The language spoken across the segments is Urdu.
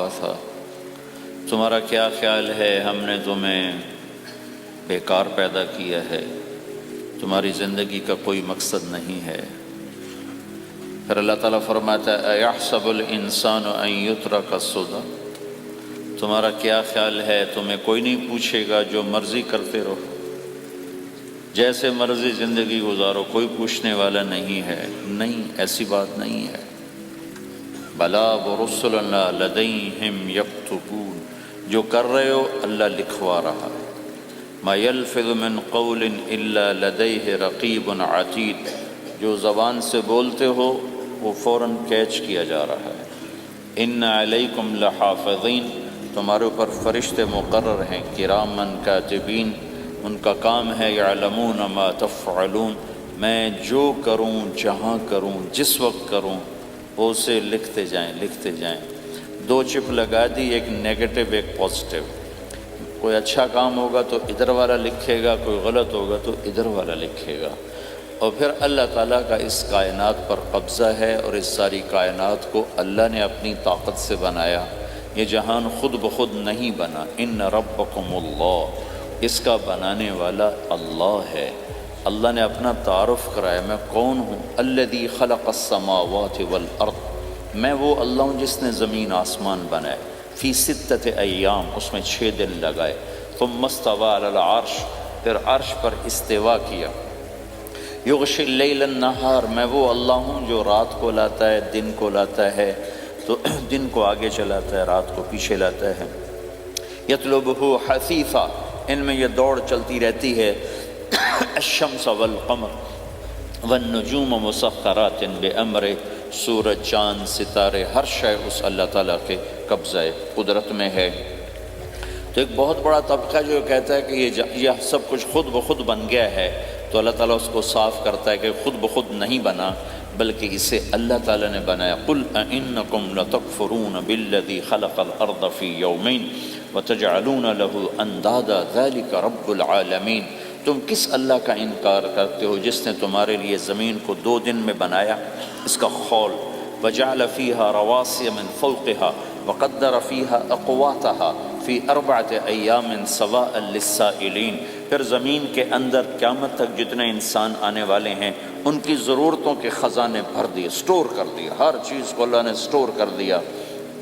عبثا، تمہارا کیا خیال ہے ہم نے تمہیں بیکار پیدا کیا ہے، تمہاری زندگی کا کوئی مقصد نہیں ہے۔ پھر اللہ تعالیٰ فرماتا ہے اَيَحْسَبُ الْإِنسَانُ أَن يُتْرَكَ سُدًى، تمہارا کیا خیال ہے تمہیں کوئی نہیں پوچھے گا، جو مرضی کرتے رہو، جیسے مرضی زندگی گزارو، کوئی پوچھنے والا نہیں ہے۔ نہیں، ایسی بات نہیں ہے۔ بلا وَرُسُلُنَا لَدَيْهِمْ يَكْتُبُونَ، جو کر رہے ہو اللہ لکھوا رہا ہے۔ مَا يَلْفِظُ مِنْ قَوْلٍ إِلَّا لَدَيْهِ رَقِيبٌ عَتِيدٌ، جو زبان سے بولتے ہو وہ فوراً کیچ کیا جا رہا ہے۔ إِنَّ عَلَيْكُمْ لَحَافِظِينَ، تمہارے اوپر فرشتے مقرر ہیں، کرامن کاتبین، ان کا کام ہے یعلمون ما تفعلون، میں جو کروں، جہاں کروں، جس وقت کروں، اسے لکھتے جائیں۔ دو چپ لگا دی، ایک نیگیٹو ایک پازیٹیو۔ کوئی اچھا کام ہوگا تو ادھر والا لکھے گا، کوئی غلط ہوگا تو ادھر والا لکھے گا۔ اور پھر اللہ تعالیٰ کا اس کائنات پر قبضہ ہے، اور اس ساری کائنات کو اللہ نے اپنی طاقت سے بنایا۔ یہ جہان خود بخود نہیں بنا۔ ان ربکم اللہ، اس کا بنانے والا اللہ ہے۔ اللہ نے اپنا تعارف کرایا، میں کون ہوں؟ الذی خلق السماوات والارض، میں وہ اللہ ہوں جس نے زمین آسمان بنائے، فی ستۃ ایام، اس میں 6 دن لگائے، ثم استوی علی العرش، پھر عرش پر استوا کیا، یغشی اللیل النہار، میں وہ اللہ ہوں جو رات کو لاتا ہے، دن کو لاتا ہے، تو دن کو آگے چلاتا ہے، رات کو پیچھے لاتا ہے، یطلبہ حثیثا، ان میں یہ دوڑ چلتی رہتی ہے، الشمس والقمر والنجوم مسخرات بامرہ، سورج، چاند، ستارے، ہر شے اس اللہ تعالیٰ کے قبضہ قدرت میں ہے۔ تو ایک بہت بڑا طبقہ جو کہتا ہے کہ یہ سب کچھ خود بخود بن گیا ہے، تو اللہ تعالیٰ اس کو صاف کرتا ہے کہ خود بخود نہیں بنا، بلکہ اسے اللہ تعالیٰ نے بنایا۔ قل اَإِنَّكُمْ لَتَكْفُرُونَ بِالَّذِي خَلَقَ الْأَرْضَ فِي يَوْمَيْنِ وَتَجْعَلُونَ لَهُ أَنْدَادًا ذَلِكَ رَبُّ الْعَالَمِينَ، تم کس اللہ کا انکار کرتے ہو جس نے تمہارے لیے زمین کو 2 دن میں بنایا، اس کا خول، وَجَعَلَ فِيهَا رَوَاسِيَ مِنْ فَوْقِهَا وَقَدَّرَ فِيهَا أَقْوَاتَهَا فی 4 ایام سواء للسائلین، پھر زمین کے اندر قیامت تک جتنے انسان آنے والے ہیں ان کی ضرورتوں کے خزانے بھر دیے، سٹور کر دیا، ہر چیز کو اللہ نے سٹور کر دیا۔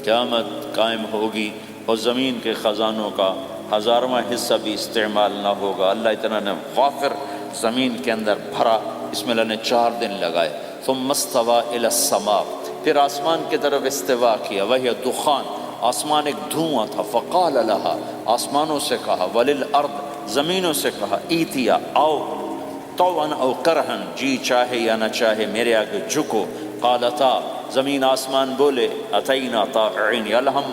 قیامت قائم ہوگی اور زمین کے خزانوں کا 1000واں حصہ بھی استعمال نہ ہوگا۔ اللہ اتنا نے وافر زمین کے اندر بھرا، اس میں اللہ نے 4 دن لگائے۔ ثم استوى الى السماء، پھر آسمان کی طرف استوا کیا، وہی دخان، آسمان ایک دھواں تھا، فقال لها، آسمانوں سے کہا، وللارض، زمینوں سے کہا، ایتیا، آؤ، طوعا او کرہن، جی چاہے یا نہ چاہے میرے آگے جھکو، قالتا، زمین آسمان بولے، اتینا طاعین، یا اللہ ہم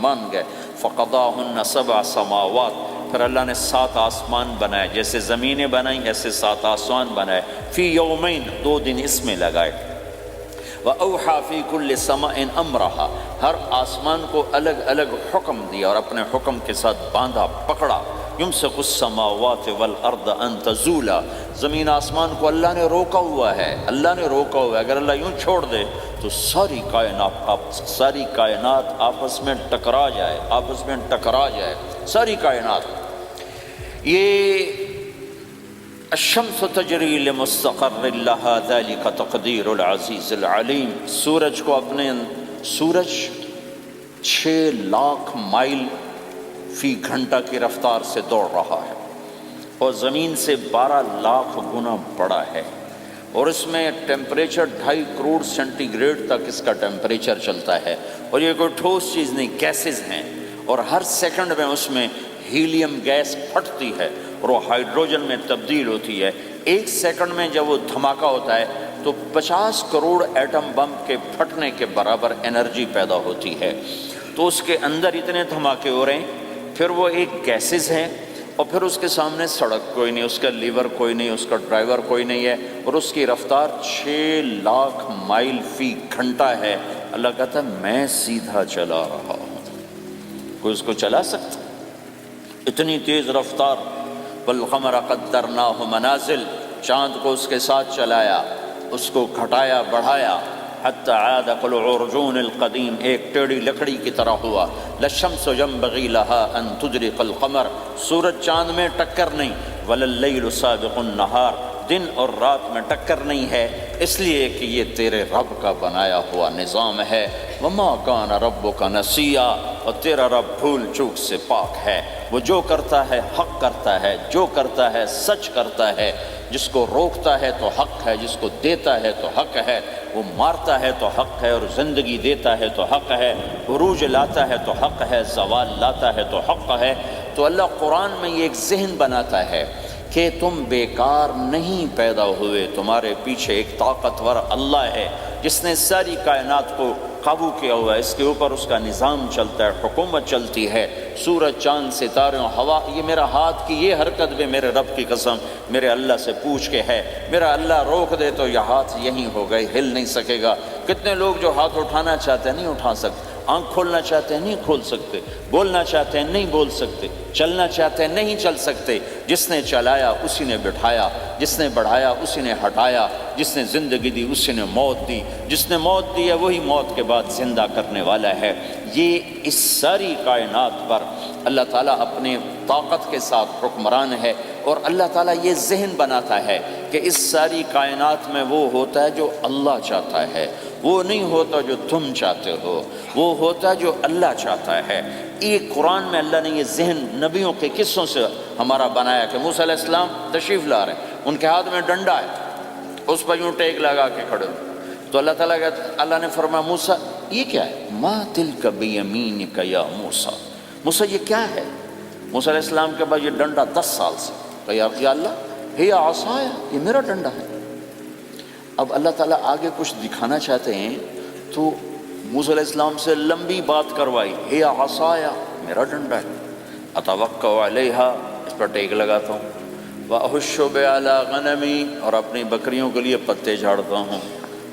مان گئے، فقضاہن 7 سماوات، پھر اللہ نے 7 آسمان بنائے، جیسے زمینیں بنائیں ایسے 7 آسمان بنائے، فی یومین، 2 دن اس میں لگائے، وَأَوْحَى فِي كُلِّ سَمَاءٍ أَمْرَهَا، ہر آسمان کو الگ الگ حکم دیا اور اپنے حکم کے ساتھ باندھا، پکڑا، يُمْسِكُ السَّمَاوَاتِ وَالْأَرْضَ أَن تَزُولَا، زمین آسمان کو اللہ نے روکا ہوا ہے، اگر اللہ یوں چھوڑ دے تو ساری کائنات آپس میں ٹکرا جائے، ساری کائنات۔ یہ الشمس تجری لمستقر لها ذلك تقدیر العزیز العلیم، سورج 6 لاکھ مائل فی گھنٹہ کی رفتار سے دوڑ رہا ہے، اور زمین سے 12 لاکھ گنا بڑا ہے، اور اس میں ٹیمپریچر 2.5 کروڑ سینٹی گریڈ تک اس کا ٹیمپریچر چلتا ہے، اور یہ کوئی ٹھوس چیز نہیں، گیسز ہیں، اور ہر سیکنڈ میں اس میں ہیلیم گیس پھٹتی ہے اور وہ ہائیڈروجن میں تبدیل ہوتی ہے۔ 1 سیکنڈ میں جب وہ دھماکہ ہوتا ہے تو 50 کروڑ ایٹم بم کے پھٹنے کے برابر انرجی پیدا ہوتی ہے۔ تو اس کے اندر اتنے دھماکے ہو رہے ہیں، پھر وہ ایک گیسز ہیں، اور پھر اس کے سامنے سڑک کوئی نہیں، اس کا لیور کوئی نہیں، اس کا ڈرائیور کوئی نہیں ہے، اور اس کی رفتار 6 لاکھ مائل فی گھنٹہ ہے۔ اللہ کہتا ہے میں سیدھا چلا رہا ہوں، کوئی اس کو چلا سکتا؟ اتنی تیز رفتار۔ والقمر قدرناہ منازل، چاند کو اس کے ساتھ چلایا، اس کو گھٹایا بڑھایا، حتی عاد کالعرجون القدیم، ایک ٹیڑھی لکڑی کی طرح ہوا. للشمس ينبغي لها ان تدرك القمر، سورج چاند میں ٹکر نہیں. ولللیل سابق النہار، دن اور رات میں ٹکر نہیں ہے، اس لیے کہ یہ تیرے رب کا بنایا ہوا نظام ہے. وما کان ربک نسیا، اور تیرا رب بھول چوک سے پاک ہے. وہ جو کرتا ہے حق کرتا ہے، جو کرتا ہے سچ کرتا ہے. جس کو روکتا ہے تو حق ہے، جس کو دیتا ہے تو حق ہے. وہ مارتا ہے تو حق ہے، اور زندگی دیتا ہے تو حق ہے. عروج لاتا ہے تو حق ہے، زوال لاتا ہے تو حق ہے. تو اللہ قرآن میں یہ ایک ذہن بناتا ہے کہ تم بیکار نہیں پیدا ہوئے، تمہارے پیچھے ایک طاقتور اللہ ہے جس نے ساری کائنات کو قابو کیا ہوا ہے. اس کے اوپر اس کا نظام چلتا ہے، حکومت چلتی ہے. سورج چاند ستارے ہوا، یہ میرا ہاتھ کی یہ حرکت بھی میرے رب کی قسم میرے اللہ سے پوچھ کے ہے. میرا اللہ روک دے تو یہ ہاتھ یہیں ہو گئے، ہل نہیں سکے گا. کتنے لوگ جو ہاتھ اٹھانا چاہتے ہیں نہیں اٹھا سکتے، آنکھ کھولنا چاہتے ہیں نہیں کھول سکتے، بولنا چاہتے ہیں نہیں بول سکتے، چلنا چاہتے ہیں نہیں چل سکتے. جس نے چلایا اسی نے بٹھایا، جس نے بڑھایا اسی نے ہٹایا، جس نے زندگی دی اسی نے موت دی، جس نے موت دی ہے وہی موت کے بعد زندہ کرنے والا ہے. یہ اس ساری کائنات پر اللہ تعالیٰ اپنے طاقت کے ساتھ حکمران ہے. اور اللہ تعالیٰ یہ ذہن بناتا ہے کہ اس ساری کائنات میں وہ ہوتا ہے جو اللہ چاہتا ہے، وہ نہیں ہوتا جو تم چاہتے ہو، وہ ہوتا ہے جو اللہ چاہتا ہے. یہ قرآن میں اللہ نے یہ ذہن نبیوں کے قصوں سے ہمارا بنایا کہ موسیٰ علیہ السلام تشریف لا رہے ہیں، ان کے ہاتھ میں ڈنڈا ہے، اس پر یوں ٹیک لگا کے کھڑے ہو. تو اللہ نے فرمایا موسیٰ یہ کیا ہے؟ ما تلک بیمینک یا موسیٰ، موسیٰ یہ کیا ہے؟ موسیٰ علیہ السلام کے بعد یہ ڈنڈا 10 سال سے کہ یا اللہ ہی عصایا، یہ میرا ڈنڈا ہے. اب اللہ تعالیٰ آگے کچھ دکھانا چاہتے ہیں تو موسیٰ علیہ السلام سے لمبی بات کروائی، ہی عصایا میرا ڈنڈا ہے، اتوکل علیہا اس پر ٹیک لگاتا ہوں، واحش علی غنمی اور اپنی بکریوں کے لیے پتے جھاڑتا ہوں،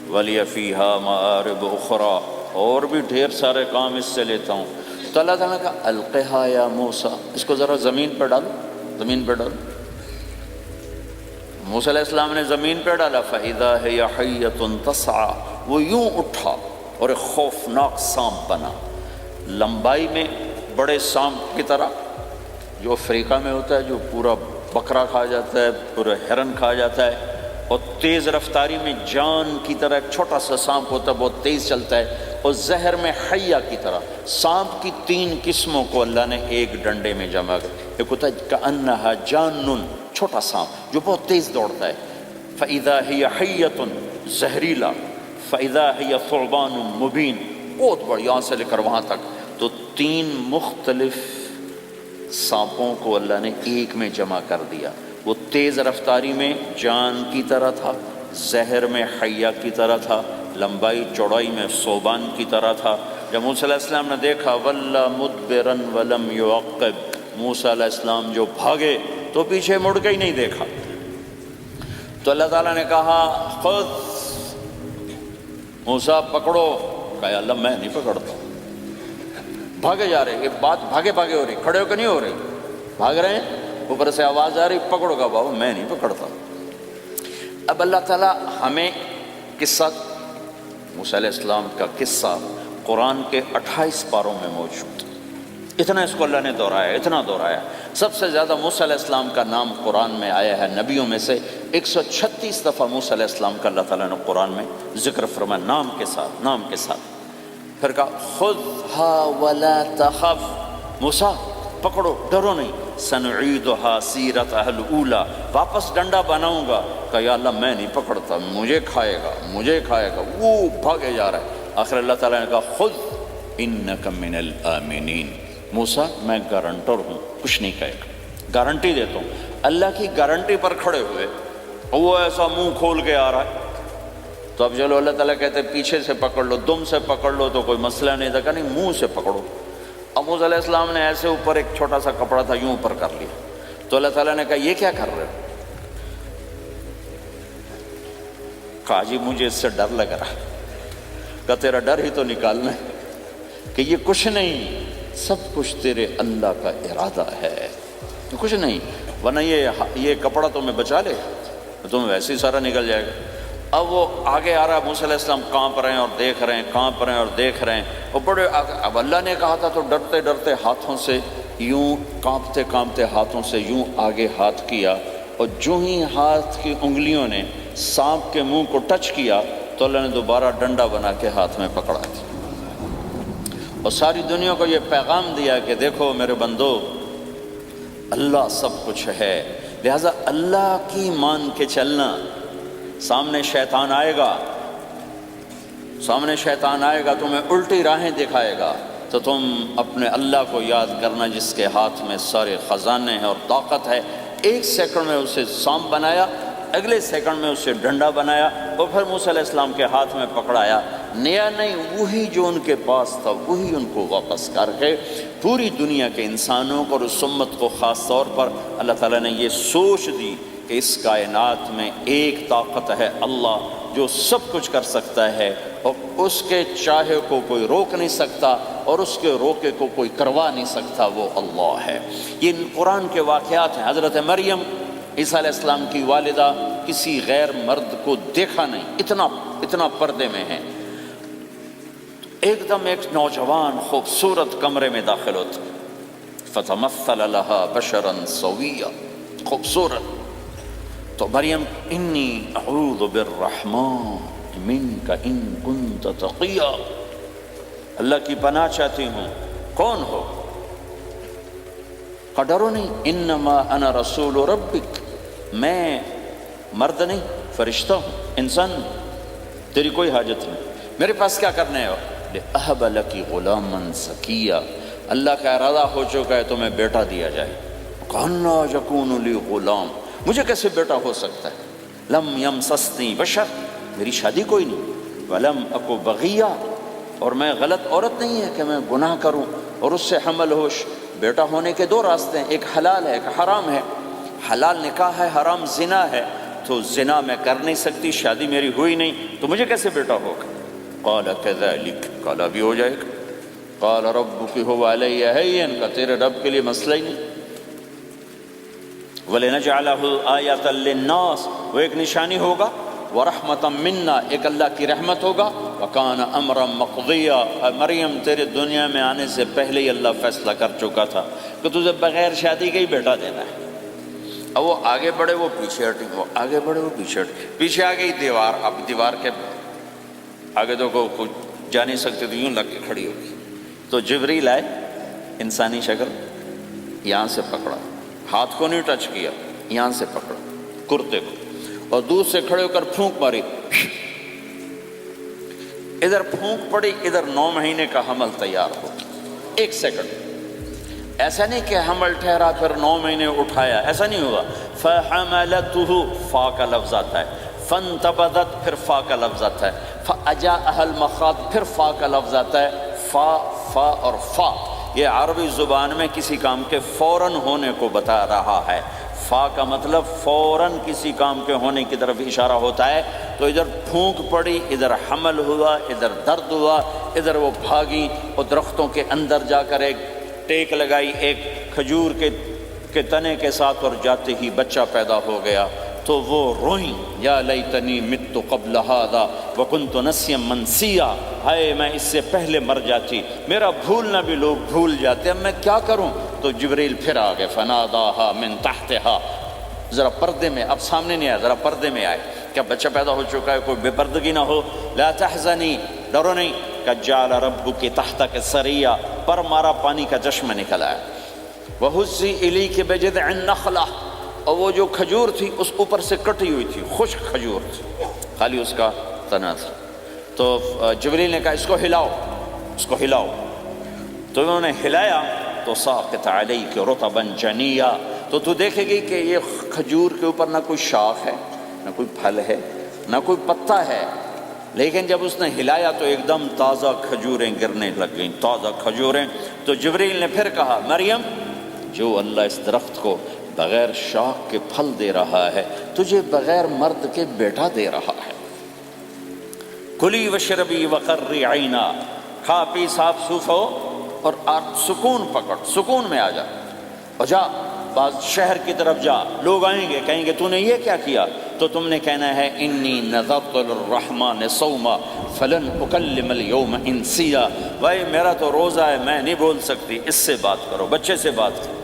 ولی فیہا مآرب اخرى اور بھی ڈھیر سارے کام اس سے لیتا ہوں. تو اللہ تعالیٰ کا القہا یا موسیٰ، اس کو ذرا زمین پہ ڈالو، زمین پہ ڈالو. موسیٰ علیہ السلام نے زمین پہ ڈالا، فَإِذَا هِيَ حَيَّةٌ تَسْعَىٰ، وہ یوں اٹھا اور ایک خوفناک سانپ بنا، لمبائی میں بڑے سانپ کی طرح جو افریقہ میں ہوتا ہے، جو پورا بکرا کھا جاتا ہے، پورا ہرن کھا جاتا ہے، اور تیز رفتاری میں جان کی طرح ایک چھوٹا سا سانپ ہوتا ہے، بہت تیز چلتا ہے. اور زہر میں حیہ کی طرح سانپ کی 3 قسموں کو اللہ نے ایک ڈنڈے میں جمع کر. ایک ہوتا ہے کأنہا جانن، چھوٹا سانپ جو بہت تیز دوڑتا ہے، فَإِذَا هِيَ حَيَّةٌ زہریلا، فَإِذَا هِيَ ثُعْبَانٌ مُبِينٌ بہت بڑی، یہاں سے لے کر وہاں تک. تو 3 مختلف سانپوں کو اللہ نے ایک میں جمع کر دیا. وہ تیز رفتاری میں جان کی طرح تھا، زہر میں حیہ کی طرح تھا، لمبائی چوڑائی میں ثعبان کی طرح تھا. جب موسیٰ علیہ السلام نے دیکھا وَلَّا مُدْبِرًا وَلَمْ يُعَقِّبْ، موسیٰ علیہ السلام جو بھاگے تو پیچھے مڑ کے ہی نہیں دیکھا. تو اللہ تعالیٰ نے کہا خود موسیٰ پکڑو. کہا اللہ میں نہیں پکڑتا. بھاگے جا رہے، یہ بات بھاگے بھاگے ہو رہی، کھڑے ہو کے نہیں ہو رہی، بھاگ رہے ہیں، اوپر سے آواز آ رہی پکڑو گا. بابا میں نہیں پکڑتا. اب اللہ تعالیٰ ہمیں قصہ موسیٰ علیہ السلام کا قصہ قرآن کے 28 پاروں میں موجود، اتنا اس کو اللہ نے دہرایا، اتنا دہرایا. سب سے زیادہ موسیٰ علیہ السلام کا نام قرآن میں آیا ہے نبیوں میں سے. 136 دفعہ موسیٰ علیہ السلام کا اللہ تعالیٰ نے قرآن میں ذکر فرمایا، نام کے ساتھ، نام کے ساتھ. پھر کہا خذھا ولا تخف، موسیٰ پکڑو ڈرو نہیں، سنعیدھا سیرتھا الاولی، واپس ڈنڈا بناؤں گا. کہا یا اللہ میں نہیں پکڑتا، مجھے کھائے گا، مجھے کھائے گا. وہ بھاگے جا رہا ہے. آخر اللہ تعالیٰ نے کہا خذ انک من الآمنین، موسیٰ میں گارنٹر ہوں، کچھ نہیں کہے گا، گارنٹی دیتا ہوں. اللہ کی گارنٹی پر کھڑے ہوئے، وہ ایسا منہ کھول کے آ رہا ہے. تو اب چلو اللہ تعالیٰ کہتے ہیں پیچھے سے پکڑ لو، دم سے پکڑ لو تو کوئی مسئلہ نہیں تھا. کہ نہیں منہ سے پکڑو. اب موسیٰ علیہ السلام نے ایسے اوپر ایک چھوٹا سا کپڑا تھا یوں اوپر کر لیا. تو اللہ تعالیٰ نے کہا یہ کیا کر رہے ہو؟ کہا جی مجھے اس سے ڈر لگ رہا. کہ تیرا ڈر ہی تو نکالنا ہے کہ یہ کچھ نہیں، سب کچھ تیرے اللہ کا ارادہ ہے، کچھ نہیں. ورنہ یہ کپڑا تمہیں بچا لے، تمہیں ویسے ہی سارا نکل جائے گا. اب وہ آگے آ رہا ہے، موسیٰ علیہ السلام کانپ رہے ہیں اور دیکھ رہے ہیں، کانپ رہے ہیں اور دیکھ رہے ہیں، وہ بڑے اب اللہ نے کہا تھا تو ڈرتے ڈرتے ہاتھوں سے یوں، کانپتے کانپتے ہاتھوں سے یوں آگے ہاتھ کیا، اور جو ہی ہاتھ کی انگلیوں نے سانپ کے منہ کو ٹچ کیا تو اللہ نے دوبارہ ڈنڈا بنا کے ہاتھ میں پکڑا تھا، اور ساری دنیا کو یہ پیغام دیا کہ دیکھو میرے بندو، اللہ سب کچھ ہے، لہذا اللہ کی مان کے چلنا۔ سامنے شیطان آئے گا، تمہیں الٹی راہیں دکھائے گا، تو تم اپنے اللہ کو یاد کرنا جس کے ہاتھ میں سارے خزانے ہیں اور طاقت ہے۔ ایک سیکنڈ میں اسے سانپ بنایا، اگلے سیکنڈ میں اسے ڈنڈا بنایا، اور پھر موسیٰ علیہ السلام کے ہاتھ میں پکڑایا، نیا نہیں، وہی جو ان کے پاس تھا وہی ان کو واپس کر کے پوری دنیا کے انسانوں کو اور اس امت کو خاص طور پر اللہ تعالیٰ نے یہ سوچ دی کہ اس کائنات میں ایک طاقت ہے، اللہ جو سب کچھ کر سکتا ہے، اور اس کے چاہے کو کوئی روک نہیں سکتا اور اس کے روکے کو کوئی کروا نہیں سکتا، وہ اللہ ہے۔ یہ قرآن کے واقعات ہیں۔ حضرت مریم عیسیٰ علیہ السلام کی والدہ کسی غیر مرد کو دیکھا نہیں، اتنا پردے میں ہیں، ایک دم ایک نوجوان خوبصورت کمرے میں داخل ہوتا، فتمثل لها بشرا سویا، خوبصورت، تو مریم انی اعوذ بالرحمن منک ان کنت تقیا، اللہ کی پناہ چاہتی ہوں، کون ہو؟ کہ ڈرو نہیں، انما انا رسول ربک، میں مرد نہیں، فرشتہ ہوں، انسان ہوں، تیری کوئی حاجت نہیں، میرے پاس کیا کرنے ہو؟ لأہب لکی غلاما زکیا، اللہ کا ارادہ ہو چکا ہے تمہیں بیٹا دیا جائے۔ کأنا یکون لی غلام، مجھے کیسے بیٹا ہو سکتا ہے؟ لم یمسسنی بشر، میری شادی کوئی نہیں، ولم اکو بغیہ، اور میں غلط عورت نہیں ہے کہ میں گناہ کروں اور اس سے حمل ہوش۔ بیٹا ہونے کے دو راستے ہیں، ایک حلال ہے، ایک حرام ہے۔ حلال نکاح ہے، حرام زنا ہے، تو زنا میں کر نہیں سکتی، شادی میری ہوئی نہیں، تو مجھے کیسے بیٹا ہوگا؟ قال کذلک، قال بھی ہو جائے گا۔ قال ربک هو علی ہین، کا تیرے رب کے لیے مسئلہ ہی نہیں۔ وَلِنَجْعَلَهُ آیَةً لِلنَّاسِ، وہ ایک نشانی ہوگا، وَرَحْمَةً مِنَّا، ایک اللہ کی رحمت ہوگا، وَكَانَ أَمْرًا مَقْضِيًّا، مریم تیرے دنیا میں آنے سے پہلے ہی اللہ فیصلہ کر چکا تھا کہ تجھے بغیر شادی کے ہی بیٹا دینا ہے۔ اب وہ آگے بڑھے، وہ پیچھے ہٹے، وہ آگے بڑھے، وہ پیچھے ہٹے، پیچھے آ گئی دیوار، اب دیوار کے آگے تو کوئی جا نہیں سکتے، تو یوں لگ کے کھڑی ہوگی، تو جبریل آئے، انسانی شکل، یہاں سے پکڑا، ہاتھ کو نہیں ٹچ کیا، یہاں سے پکڑا کرتے کو، اور دور سے کھڑے ہو کر پھونک ماری، ادھر پھونک پڑی، ادھر 9 مہینے کا حمل تیار ہو، ایک سیکنڈ۔ ایسا نہیں کہ حمل ٹھہرا پھر 9 مہینے اٹھایا، ایسا نہیں ہوا۔ فَحَمَلَتْهُ، فا کا لفظ آتا ہے، فَانْتَبَذَتْ، پھر فا کا لفظ آتا ہے، فَأَجَاءَهَا الْمَخَاضُ، پھر فا کا لفظ آتا ہے۔ فا اور فا یہ عربی زبان میں کسی کام کے فوراً ہونے کو بتا رہا ہے۔ فا کا مطلب فوراً کسی کام کے ہونے کی طرف اشارہ ہوتا ہے، تو ادھر پھونک پڑی، ادھر حمل ہوا، ادھر درد ہوا، ادھر وہ بھاگی اور درختوں کے اندر جا کر ایک ٹیک لگائی ایک کھجور کے تنے کے ساتھ، اور جاتے ہی بچہ پیدا ہو گیا، تو وہ روئیں، یا لیتنی مت قبل ھذا وکنت نسیا منسیا، ہائے میں اس سے پہلے مر جاتی، میرا بھولنا بھی لوگ بھول جاتے، اب میں کیا کروں؟ تو جبریل پھر آ گئے، فناداھا من تحتھا، ذرا پردے میں، اب سامنے نہیں آیا، ذرا پردے میں آئے، کیا بچہ پیدا ہو چکا ہے، کوئی بے پردگی نہ ہو۔ لا تحزنی، ڈرو نہیں، قد جعل ربک تحتک سریا، پر مارا پانی کا چشمہ نکل آیا۔ وہزی الیک بجذع النخلہ، اور وہ جو کھجور تھی اس اوپر سے کٹی ہوئی تھی، خشک کھجور تھی، خالی اس کا تنا تھا، تو جبریل نے کہا اس کو ہلاؤ، اس کو ہلاؤ، تو انہوں نے ہلایا تو ساقط علیک رطبا جنیا، تو تو دیکھے گی کہ یہ کھجور کے اوپر نہ کوئی شاخ ہے، نہ کوئی پھل ہے، نہ کوئی پتا ہے، لیکن جب اس نے ہلایا تو ایک دم تازہ کھجوریں گرنے لگ گئیں، تازہ کھجوریں۔ تو جبریل نے پھر کہا مریم، جو اللہ اس درخت کو بغیر شاخ کے پھل دے رہا ہے، تجھے بغیر مرد کے بیٹا دے رہا ہے۔ کلی وشربی وقری عینا، کھا پی صاف صوف ہو اور سکون پکڑ، سکون میں آ جا، اور جا بعض شہر کی طرف جا، لوگ آئیں گے کہیں گے تو نے یہ کیا کیا، تو تم نے کہنا ہے انی نذرت للرحمن صوما فلن اکلم اليوم انسیا، بھائی میرا تو روزہ ہے، میں نہیں بول سکتی، اس سے بات کرو، بچے سے بات کرو۔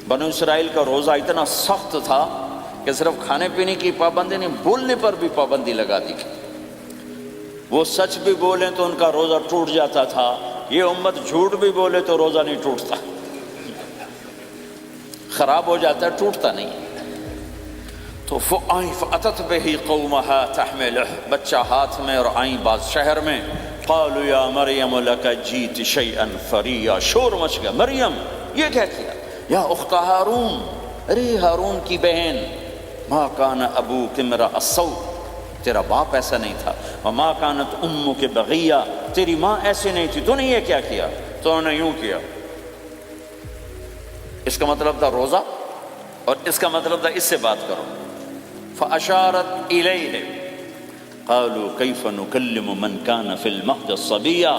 بنو اسرائیل کا روزہ اتنا سخت تھا کہ صرف کھانے پینے کی پابندی نہیں، بولنے پر بھی پابندی لگا دی گئی۔ وہ سچ بھی بولیں تو ان کا روزہ ٹوٹ جاتا تھا، یہ امت جھوٹ بھی بولے تو روزہ نہیں ٹوٹتا، خراب ہو جاتا ہے، ٹوٹتا نہیں۔ تو فَأَتَتْ بِهِ قَوْمَهَا تَحْمِلُهُ، بچہ ہاتھ میں اور آئیں باز شہر میں، قَالُوا يَا مَرْيَمُ لَكَ جِئْتِ شَيْئًا فَرِيًّا، شور مچ گیا، مریم یہ کیا کیا؟ یا اخت ہارون، ارے ہارون کی بہن، مَا كَانَ أَبُوكِ امْرَأَ سَوْءٍ، تیرا باپ ایسا نہیں تھا، وَمَا كَانَتْ أُمُّكِ بَغِيًّا، تیری ماں ایسے نہیں تھی، تو نے یہ کیا کیا؟ تو انہوں نے یوں کیا۔ اس کا مطلب تھا روزہ، اور اس کا مطلب تھا اس سے بات کرو۔ فَأَشَارَتْ إِلَيْهِ قَالُوا كَيْفَ نُكَلِّمُ مَنْ كَانَ فِي الْمَهْدِ صَبِيًّا،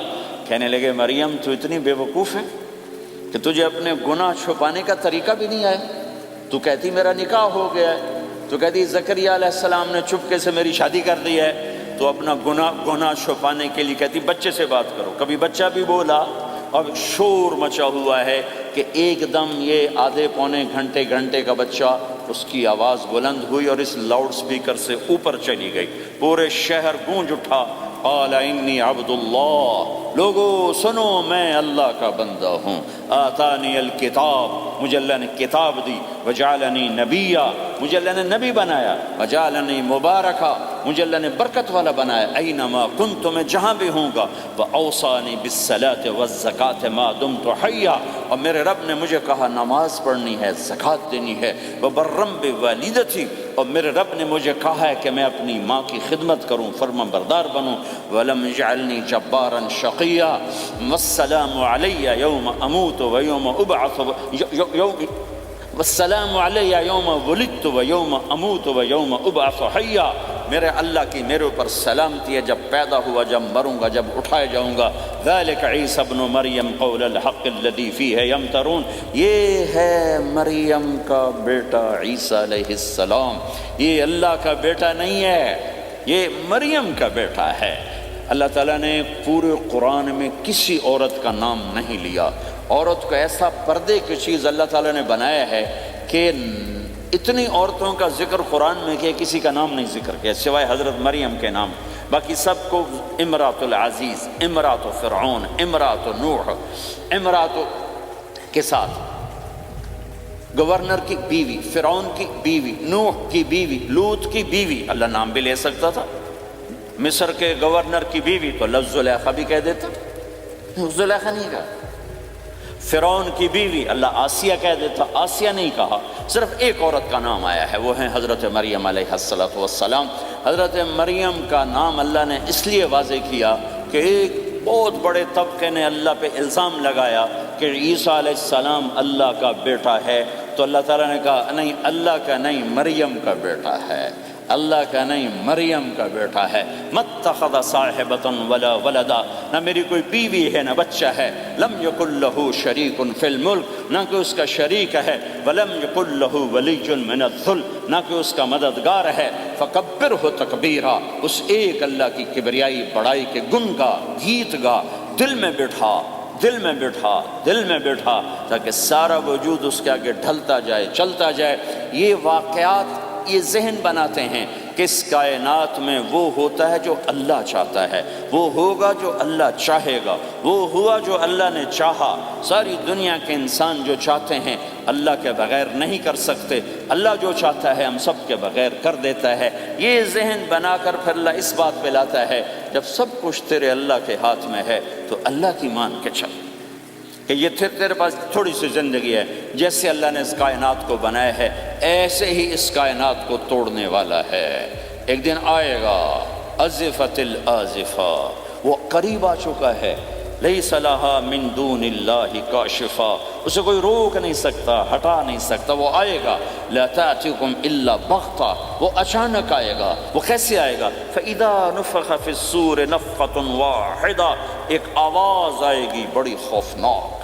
کہنے لگے مریم تو اتنی بے وقوف ہے کہ تجھے اپنے گناہ چھپانے کا طریقہ بھی نہیں آیا۔ تو کہتی میرا نکاح ہو گیا ہے، تو کہتی زکریا علیہ السلام نے چپکے سے میری شادی کر دی ہے، تو اپنا گناہ چھپانے کے لیے کہتی بچے سے بات کرو۔ کبھی بچہ بھی بولا، اب شور مچا ہوا ہے کہ ایک دم یہ آدھے پونے گھنٹے کا بچہ، اس کی آواز بلند ہوئی اور اس لاؤڈ سپیکر سے اوپر چلی گئی، پورے شہر گونج اٹھا، قال انی عبد اللہ، لوگو سنو میں اللہ کا بندہ ہوں، آتانی الکتاب، مجھے اللہ نے کتاب دی، وجعلنی نبیا، مجھے اللہ نے نبی بنایا، وجعلنی مبارکا، مجھے اللہ نے برکت والا بنایا، اینما کنت، میں جہاں بھی ہوں گا، واوصانی بالصلاۃ والزکاۃ ما دمت حیا، اور میرے رب نے مجھے کہا نماز پڑھنی ہے، زکوٰۃ دینی ہے، وبرم بوالدتی، اور میرے رب نے مجھے کہا ہے کہ میں اپنی ماں کی خدمت کروں، فرما بردار بنوں، ولم یجعلنی جبارا شقیا، والسلام علی یوم اموت ویوم ابعث، والسلام علی یوم ولدت ویوم اموت ویوم ابعث حیا، میرے اللہ کی میرے اوپر سلامتی ہے جب پیدا ہوا، جب مروں گا، جب اٹھائے جاؤں گا۔ ذالک عیسی ابن مریم قول الحق الذی فیہ یمترون، یہ ہے مریم کا بیٹا عیسیٰ علیہ السلام، یہ اللہ کا بیٹا نہیں ہے، یہ مریم کا بیٹا ہے۔ اللہ تعالیٰ نے پورے قرآن میں کسی عورت کا نام نہیں لیا، عورت کو ایسا پردے کی چیز اللہ تعالیٰ نے بنایا ہے کہ اتنی عورتوں کا ذکر قرآن میں کیا، کسی کا نام نہیں ذکر کیا سوائے حضرت مریم کے نام، باقی سب کو امرات العزیز، امرات فرعون، امرات نوح، امرات کے ساتھ گورنر کی بیوی، فرعون کی بیوی، نوح کی بیوی، لوط کی بیوی، اللہ نام بھی لے سکتا تھا، مصر کے گورنر کی بیوی تو لفظ زلیخا بھی کہہ دیتا، زلیخا نہیں کہا، فرعون کی بیوی اللہ آسیہ کہہ دیتا، آسیہ نہیں کہا، صرف ایک عورت کا نام آیا ہے، وہ ہیں حضرت مریم علیہ السلام۔ حضرت مریم کا نام اللہ نے اس لیے واضح کیا کہ ایک بہت بڑے طبقے نے اللہ پہ الزام لگایا کہ عیسیٰ علیہ السلام اللہ کا بیٹا ہے، تو اللہ تعالیٰ نے کہا نہیں، اللہ کا نہیں، مریم کا بیٹا ہے، اللہ کا نہیں، مریم کا بیٹا ہے۔ مَتَّخَذَ صَاحِبَةً وَلَا وَلَدًا، نہ میری کوئی بیوی ہے نہ بچہ ہے، لَمْ يَكُنْ لَهُ شَرِيكٌ فِي الْمُلْكِ، نہ کہ اس کا شریک ہے، وَلَمْ يَكُنْ لَهُ وَلِيٌّ مِّنَ الذُّلِّ، نہ کہ اس کا مددگار ہے، فَكَبِّرْهُ تَكْبِيرًا، اس ایک اللہ کی کبریائی بڑائی کے گن گا، گیت گا، دل میں بٹھا، دل میں بٹھا، دل میں بٹھا، تاکہ سارا وجود اس کے آگے ڈھلتا جائے، چلتا جائے۔ یہ واقعات یہ ذہن بناتے ہیں کہ اس کائنات میں وہ ہوتا ہے جو اللہ چاہتا ہے، وہ ہوگا جو اللہ چاہے گا، وہ ہوا جو اللہ نے چاہا۔ ساری دنیا کے انسان جو چاہتے ہیں اللہ کے بغیر نہیں کر سکتے، اللہ جو چاہتا ہے ہم سب کے بغیر کر دیتا ہے۔ یہ ذہن بنا کر پھر اللہ اس بات پہ لاتا ہے جب سب کچھ تیرے اللہ کے ہاتھ میں ہے تو اللہ کی مان کے چل، کہ یہ تیرے پاس تھوڑی سی زندگی ہے، جیسے اللہ نے اس کائنات کو بنایا ہے ایسے ہی اس کائنات کو توڑنے والا ہے۔ ایک دن آئے گا، ازفت الازفہ، وہ قریب آ چکا ہے، لیس لہا من دون اللہ کاشفہ، اسے کوئی روک نہیں سکتا، ہٹا نہیں سکتا، وہ آئے گا۔ لا تأتیکم الا بغتہ، وہ اچانک آئے گا۔ وہ کیسے آئے گا؟ فَإِذَا نُفِخَ فِي الصُّورِ نَفْخَةٌ وَاحِدَةٌ، ایک آواز آئے گی بڑی خوفناک۔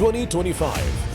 2025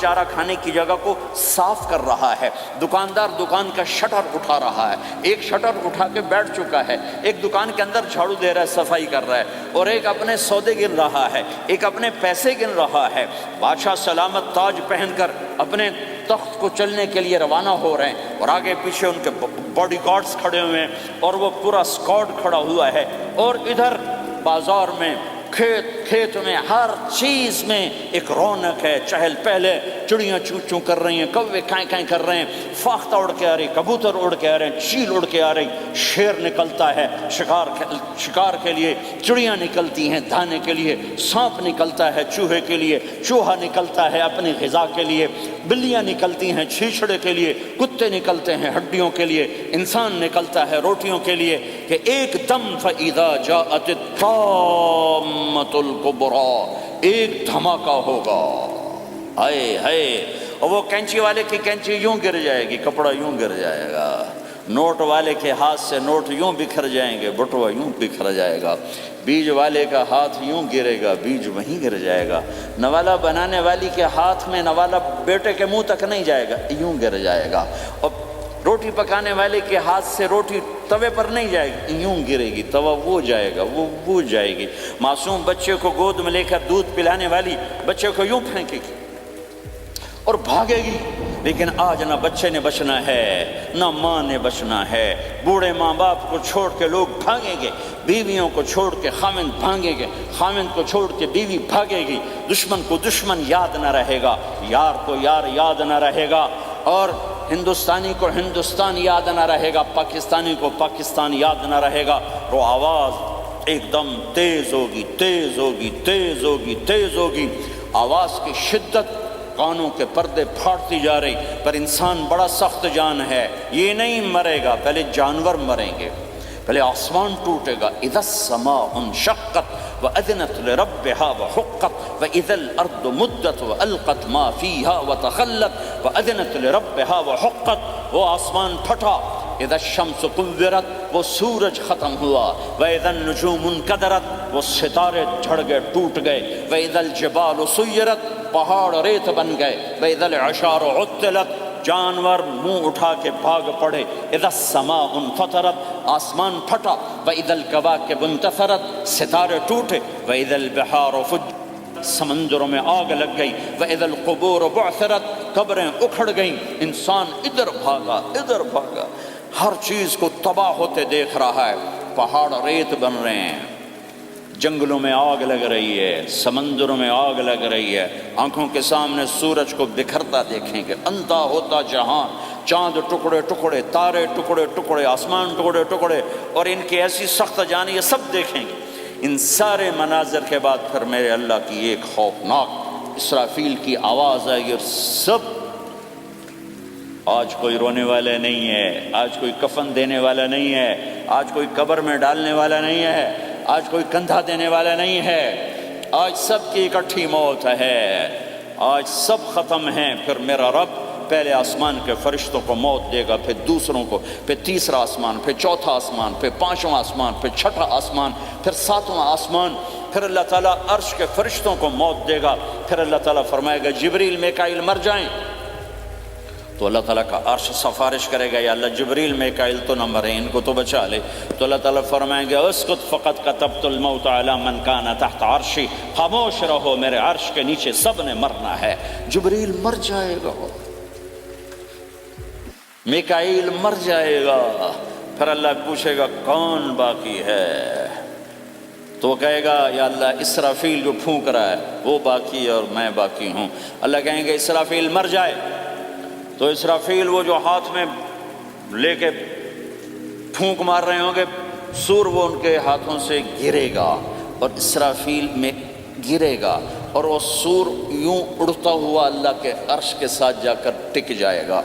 چارہ کھانے کی جگہ کو صاف کر رہا ہے، دکاندار دکان کا شٹر اٹھا رہا ہے، ایک شٹر اٹھا کے بیٹھ چکا ہے، ایک دکان کے اندر جھاڑو دے رہا ہے، صفائی کر رہا ہے، اور ایک اپنے سودے گن رہا ہے، ایک اپنے پیسے گن رہا ہے۔ بادشاہ سلامت تاج پہن کر اپنے تخت کو چلنے کے لیے روانہ ہو رہے ہیں، اور آگے پیچھے ان کے باڈی گارڈز کھڑے ہوئے ہیں، اور وہ پورا اسکواڈ کھڑا ہوا ہے، اور ادھر بازار میں کھیت میں ہر چیز میں ایک رونق ہے، چہل پہلے، چڑیاں چوں چوں کر رہی ہیں، کوے کائیں کائیں کر رہے ہیں، فاختہ اڑ کے آ رہی، کبوتر اڑ کے آ رہے ہیں، چیل اڑ کے آ رہی، شیر نکلتا ہے شکار کے لیے، چڑیاں نکلتی ہیں دانے کے لیے، سانپ نکلتا ہے چوہے کے لیے، چوہا نکلتا ہے اپنی غذا کے لیے، بلیاں نکلتی ہیں چھیچڑے کے لیے، کتے نکلتے ہیں ہڈیوں کے لیے، انسان نکلتا ہے روٹیوں کے لیے، کہ ایک دم فَإِذَا جَاءَتِ الطَّامَّةُ الْكُبْرَىٰ، ایک دھماکہ ہوگا، ہائے ہائے، اور وہ کینچی والے کی کینچی یوں گر جائے گی، کپڑا یوں گر جائے گا، نوٹ والے کے ہاتھ سے نوٹ یوں بکھر جائیں گے، بٹوا یوں بکھر جائے گا، بیج والے کا ہاتھ یوں گرے گا، بیج وہیں گر جائے گا، نوالا بنانے والی کے ہاتھ میں نوالا بیٹے کے منہ تک نہیں جائے گا، یوں گر جائے گا، اور روٹی پکانے والے کے ہاتھ سے روٹی توے پر نہیں جائے گی، یوں گرے گی، توا وہ جائے گا، وہ جائے گی، معصوم بچے کو گود میں لے کر دودھ پلانے والی بچے کو یوں پھینکے گی اور بھاگے گی، لیکن آج نہ بچے نے بچنا ہے، نہ ماں نے بچنا ہے، بوڑھے ماں باپ کو چھوڑ کے لوگ بھاگیں گے، بیویوں کو چھوڑ کے خامند بھاگیں گے، خامند کو چھوڑ کے بیوی بھاگے گی، دشمن کو دشمن یاد نہ رہے گا، یار کو یار یاد نہ رہے گا، اور ہندوستانی کو ہندوستان یاد نہ رہے گا، پاکستانی کو پاکستان یاد نہ رہے گا، وہ آواز ایک دم تیز ہوگی، تیز ہوگی، تیز ہوگی، تیز ہوگی، آواز کی شدت کانوں کے پردے پھاڑتی جا رہی، پر انسان بڑا سخت جان ہے، یہ نہیں مرے گا، پہلے جانور مریں گے، پہلے آسمان ٹوٹے گا، اذا السماء انشقت وأذنت لربها وحقت وإذا الأرض مدت وألقت ما فيها وتخلت وأذنت لربها وحقت، وہ آسمان پھٹا، اذا الشمس كورت، وہ سورج ختم ہوا، وإذا النجوم انكدرت، وہ ستارے جھڑ گئے ٹوٹ گئے، وإذا الجبال سيرت، پہاڑ ریت بن گئے، وإذا العشار عطلت، جانور منہ اٹھا کے بھاگ پڑے، اذا السماء انفطرت، آسمان پھٹا، وإذا الكواكب انتثرت، ستارے ٹوٹے، وإذا البحار فجرت، سمندروں میں آگ لگ گئی، وإذا القبور بعثرت، قبریں اکھڑ گئیں، انسان ادھر بھاگا ادھر بھاگا، ہر چیز کو تباہ ہوتے دیکھ رہا ہے، پہاڑ ریت بن رہے ہیں، جنگلوں میں آگ لگ رہی ہے، سمندروں میں آگ لگ رہی ہے، آنکھوں کے سامنے سورج کو بکھرتا دیکھیں گے، اندھا ہوتا جہان، چاند ٹکڑے ٹکڑے، تارے ٹکڑے ٹکڑے، آسمان ٹکڑے ٹکڑے، اور ان کی ایسی سخت جانی، یہ سب دیکھیں گے۔ ان سارے مناظر کے بعد پھر میرے اللہ کی ایک خوفناک اسرافیل کی آواز آئے گی، اور سب، آج کوئی رونے والا نہیں ہے، آج کوئی کفن دینے والا نہیں ہے، آج کوئی قبر میں ڈالنے والا نہیں ہے، آج کوئی کندھا دینے والا نہیں ہے، آج سب کی اکٹھی موت ہے، آج سب ختم ہیں۔ پھر میرا رب پہلے آسمان کے فرشتوں کو موت دے گا، پھر دوسروں کو، پھر تیسرا آسمان، پھر چوتھا آسمان، پھر پانچواں آسمان، پھر چھٹا آسمان، پھر ساتواں آسمان، پھر اللہ تعالیٰ عرش کے فرشتوں کو موت دے گا، پھر اللہ تعالیٰ فرمائے گا جبریل میکائیل مر جائیں، تو اللہ تعالیٰ کا عرش سفارش کرے گا، یا اللہ جبریل میکائیل تو نہ مرے، ان کو تو بچا لے، تو اللہ تعالیٰ فرمائیں گے اسکت فقط کتبت الموت علی من کان تحت عرشی، خاموش رہو، میرے عرش کے نیچے سب نے مرنا ہے، جبریل مر جائے گا، میکائیل مر جائے گا، پھر اللہ پوچھے گا کون باقی ہے، تو وہ کہے گا یا اللہ اسرافیل جو پھونک رہا ہے وہ باقی ہے اور میں باقی ہوں، اللہ کہیں گے اسرافیل مر جائے، تو اسرافیل وہ جو ہاتھ میں لے کے پھونک مار رہے ہوں گے، سور وہ ان کے ہاتھوں سے گرے گا اور اسرافیل میں گرے گا، اور وہ سور یوں اڑتا ہوا اللہ کے عرش کے ساتھ جا کر ٹک جائے گا،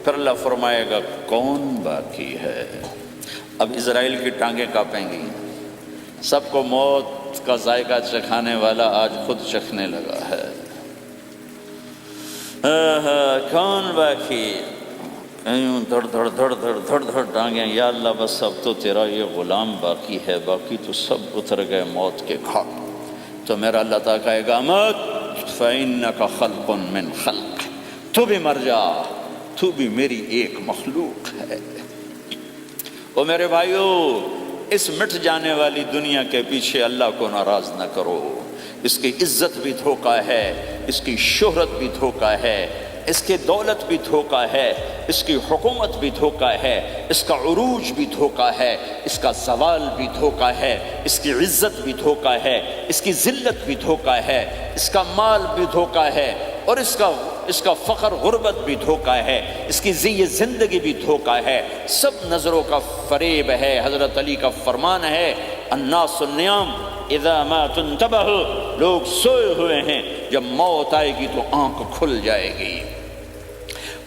پھر اللہ فرمائے گا کون باقی ہے، اب اسرائیل کی ٹانگیں کانپیں گی، سب کو موت کا ذائقہ چکھانے والا آج خود چکھنے لگا ہے، کون باقی، یوں دھڑ دھڑ دھڑ دھڑ دھڑ دھڑ ٹانگیں، یا اللہ بس اب تو تیرا یہ غلام باقی ہے، باقی تو سب اتر گئے موت کے گھاٹ، تو میرا اللہ تعالیٰ کہے گا مت، فإنک خلق من خلق، تو بھی مر جا، تو بھی میری ایک مخلوق ہے۔ او میرے بھائیو، اس مٹ جانے والی دنیا کے پیچھے اللہ کو ناراض نہ کرو۔ اس کی عزت بھی دھوکہ ہے، اس کی شہرت بھی دھوکہ ہے، اس کی دولت بھی دھوکہ ہے، اس کی حکومت بھی دھوکہ ہے، اس کا عروج بھی دھوکہ ہے، اس کا زوال بھی دھوکہ ہے، اس کی عزت بھی دھوکہ ہے، اس کی ذلت بھی دھوکہ ہے، اس کا مال بھی دھوکہ ہے، اور اس کا فقر غربت بھی دھوکہ ہے، اس کی زندگی بھی دھوکہ ہے، سب نظروں کا فریب ہے۔ حضرت علی کا فرمان ہے، الناس النیام اذا ما تنتبہ، لوگ سوئے ہوئے ہیں، جب موت آئے گی تو آنکھ کھل جائے گی۔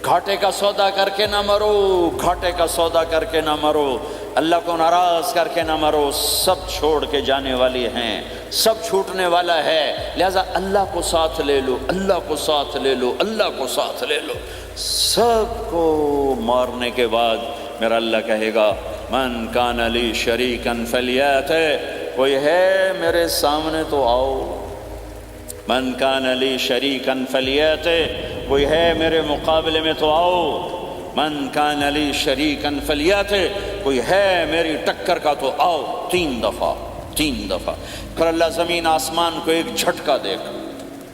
گھاٹے کا سودا کر کے نہ مرو، گھاٹے کا سودا کر کے نہ مرو، اللہ کو ناراض کر کے نہ مرو، سب چھوڑ کے جانے والے ہیں، سب چھوٹنے والا ہے، لہذا اللہ کو ساتھ لے لو، اللہ کو ساتھ لے لو، اللہ کو ساتھ لے لو۔ سب کو مارنے کے بعد میرا اللہ کہے گا، من کان لی شریکا فلیات، کوئی ہے میرے سامنے تو آؤ، من کان لی شریکا فلیات، کوئی ہے میرے مقابلے میں تو آؤ، من کان لی شریکا فلیات، کوئی ہے میری ٹکر کا تو آؤ، تین دفعہ۔ پھر اللہ زمین آسمان کو ایک جھٹکا دے گا،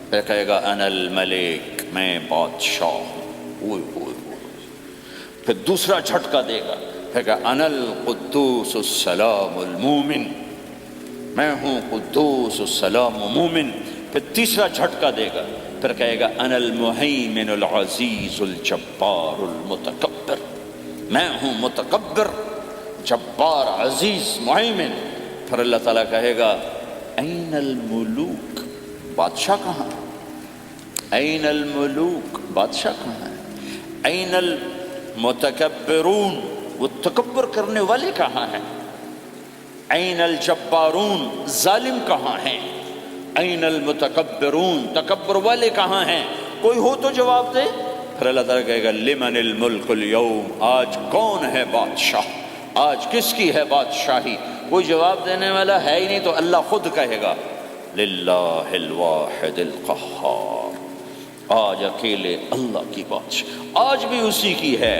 پھر کہے گا انا الملک، میں بادشاہ ہوں، پھر دوسرا جھٹکا دے گا، پھر کہا انا القدوس السلام المومن، میں ہوں قدوس السلام مومن، پھر تیسرا جھٹکا دے گا، پھر کہے گا انا المہیمن العزیز الجبار المتکبر، میں ہوں متکبر، جبار، عزیز، مہیمن۔ پھر اللہ تعالیٰ کہے گا این الملوک، بادشاہ کہاں؟ این الملوک، بادشاہ کہاں ہے؟ این المتکبرون، وہ تکبر کرنے والے کہاں ہیں؟ این الجبارون، ظالم کہاں ہیں؟ این المتکبرون، تکبر والے کہاں ہیں؟ کوئی ہو تو جواب دے۔ پھر اللہ تعالیٰ کہے گا لمن الملک اليوم، آج کون ہے بادشاہ، آج کس کی ہے بادشاہی؟ کوئی جواب دینے والا ہے ہی نہیں، تو اللہ خود کہے گا للہ الواحد القہار، آج اکیلے اللہ کی بادشاہ، آج بھی اسی کی ہے،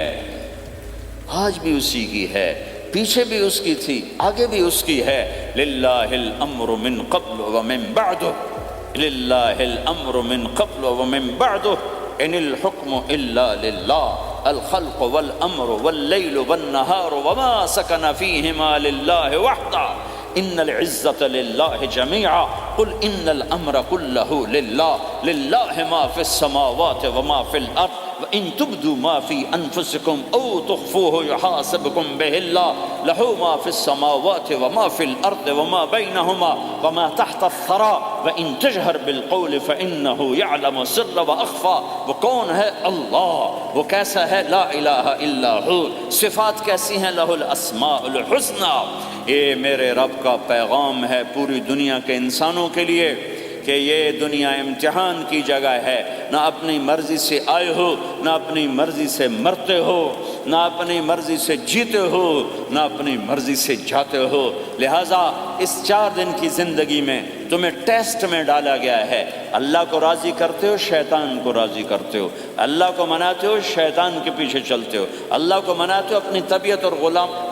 آج بھی اسی کی ہے، پیچھے بھی اس کی تھی، آگے بھی اس کی ہے۔ للہ الامر من قبل ومن بعد، للہ الامر من قبل ومن بعد، ان الحکم الا للہ، الخلق والامر واللیل والنہار وما سکن فیہما للہ وحدہ، ان العزت للہ جمیعا، قل ان الامر کلہ للہ، للہ ما فی السماوات وما فی الارض، وَإِن تُبْدُوا مَا فِي أَنفُسِكُمْ أَوْ تُخْفُوهُ يُحَاسِبْكُمْ بِهِ اللَّهُ لَهُ مَا فِي السَّمَاوَاتِ وَمَا فِي الْأَرْضِ وَمَا بَيْنَهُمَا وَمَا تَحْتَ الثَّرَى وَإِن تَجْهَرْ بِالْقَوْلِ فَإِنَّهُ يَعْلَمُ السِّرَّ وَأَخْفَى۔ وہ کون ہے؟ اللہ۔ وہ کیسا ہے؟ لا الہ الا ہو۔ صفات کیسی ہیں؟ لہ الاسماء الحسنی۔ یہ میرے رب کا پیغام ہے پوری دنیا کے انسانوں کے لیے کہ یہ دنیا امتحان کی جگہ ہے، نہ اپنی مرضی سے آئے ہو، نہ اپنی مرضی سے مرتے ہو، نہ اپنی مرضی سے جیتے ہو، نہ اپنی مرضی سے جاتے ہو۔ لہٰذا اس 4 دن کی زندگی میں تمہیں ٹیسٹ میں ڈالا گیا ہے۔ اللہ کو راضی کرتے ہو، شیطان کو راضی کرتے ہو، اللہ کو مناتے ہو، شیطان کے پیچھے چلتے ہو، اللہ کو مناتے ہو، اپنی طبیعت اور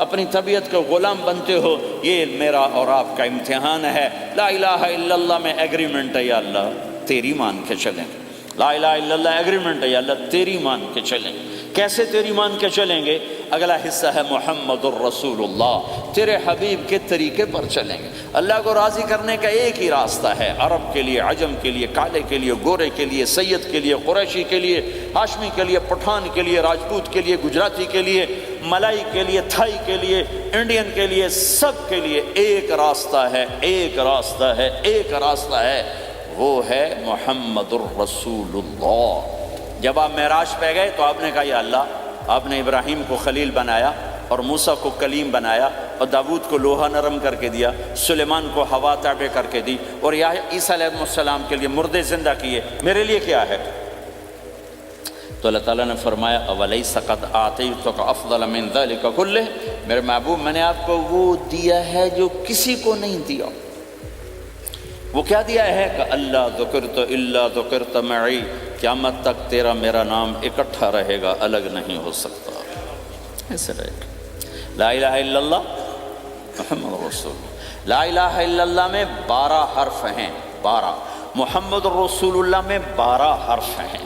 اپنی طبیعت کے غلام بنتے ہو۔ یہ میرا اور آپ کا امتحان ہے۔ لا الہ الا اللہ میں ایگریمنٹ ہے، یا اللہ تیری مان کے چلیں۔ لا الہ الا اللہ ایگریمنٹ ہے، یا اللہ تیری مان کے چلیں۔ کیسے تیری مان کے چلیں گے؟ اگلا حصہ ہے محمد الرسول اللہ، تیرے حبیب کے طریقے پر چلیں گے۔ اللہ کو راضی کرنے کا ایک ہی راستہ ہے، عرب کے لیے، عجم کے لیے، کالے کے لیے، گورے کے لیے، سید کے لیے، قریشی کے لیے، ہاشمی کے لیے، پٹھان کے لیے، راجپوت کے لیے، گجراتی کے لیے، ملائی کے لیے، تھائی کے لیے، انڈین کے لیے، سب کے لیے ایک راستہ ہے، ایک راستہ ہے، ایک راستہ ہے، وہ ہے محمد الرسول اللہ۔ جب آپ معراج پہ گئے تو آپ نے کہا یا اللہ، آپ نے ابراہیم کو خلیل بنایا اور موسیٰ کو کلیم بنایا اور داود کو لوہا نرم کر کے دیا، سلیمان کو ہوا تابع کر کے دی، اور عیسیٰ علیہ السلام کے لیے مردے زندہ کیے، میرے لیے کیا ہے؟ تو اللہ تعالیٰ نے فرمایا اولیس قد آتیتک افضل من ذلک کلہ، میرے محبوب میں نے آپ کو وہ دیا ہے جو کسی کو نہیں دیا۔ وہ کیا دیا ہے کہ اللہ ذکرت الا ذکرت معی، قیامت تک تیرا میرا نام اکٹھا رہے گا، الگ نہیں ہو سکتا، ایسے رہے گا۔ لا الہ الا اللہ محمد رسول اللہ، لا الہ الا اللہ میں 12 حرف ہیں، 12، محمد رسول اللہ میں 12 حرف ہیں۔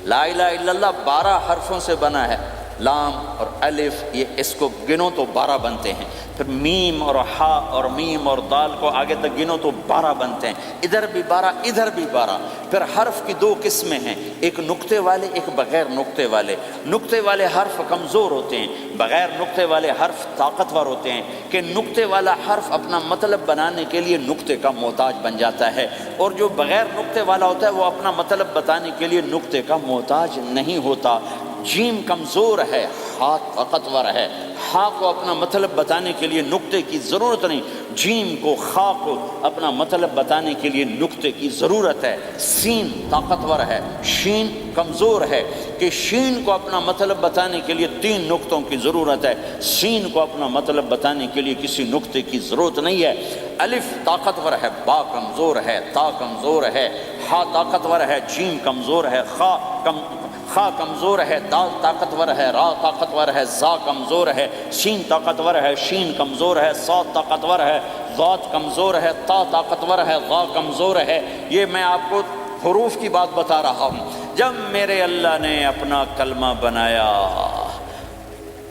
لا الہ الا اللہ 12 حرفوں سے بنا ہے، لام اور الف، یہ اس کو گنو تو 12 بنتے ہیں، پھر میم اور ہا اور میم اور دال کو آگے تک گنو تو 12 بنتے ہیں، ادھر بھی 12 ادھر بھی 12۔ پھر حرف کی 2 قسمیں ہیں، ایک نقطے والے ایک بغیر نقطے والے۔ نقطے والے حرف کمزور ہوتے ہیں، بغیر نقطے والے حرف طاقتور ہوتے ہیں، کہ نقطے والا حرف اپنا مطلب بنانے کے لیے نقطے کا محتاج بن جاتا ہے، اور جو بغیر نقطے والا ہوتا ہے وہ اپنا مطلب بتانے کے لیے نقطے کا محتاج نہیں ہوتا۔ جیم کمزور ہے، ہا طاقتور ہے، ہا کو اپنا مطلب بتانے کے لیے نقطے کی ضرورت نہیں، جیم کو خا کو اپنا مطلب بتانے کے لیے نقطے کی ضرورت ہے۔ سین طاقتور ہے، شین کمزور ہے، کہ شین کو اپنا مطلب بتانے کے لیے 3 نقطوں کی ضرورت ہے، سین کو اپنا مطلب بتانے کے لیے کسی نقطے کی ضرورت نہیں ہے۔ الف طاقتور ہے، با کمزور ہے، تا کمزور ہے، ہا طاقتور ہے، جیم کمزور ہے، خا کمزور ہے، دال طاقتور ہے، را طاقتور ہے، زا کمزور ہے، سین طاقتور ہے، شین کمزور ہے، صاد طاقتور ہے، ضاد کمزور ہے، تا طاقتور ہے، غا کمزور ہے۔ یہ میں آپ کو حروف کی بات بتا رہا ہوں۔ جب میرے اللہ نے اپنا کلمہ بنایا،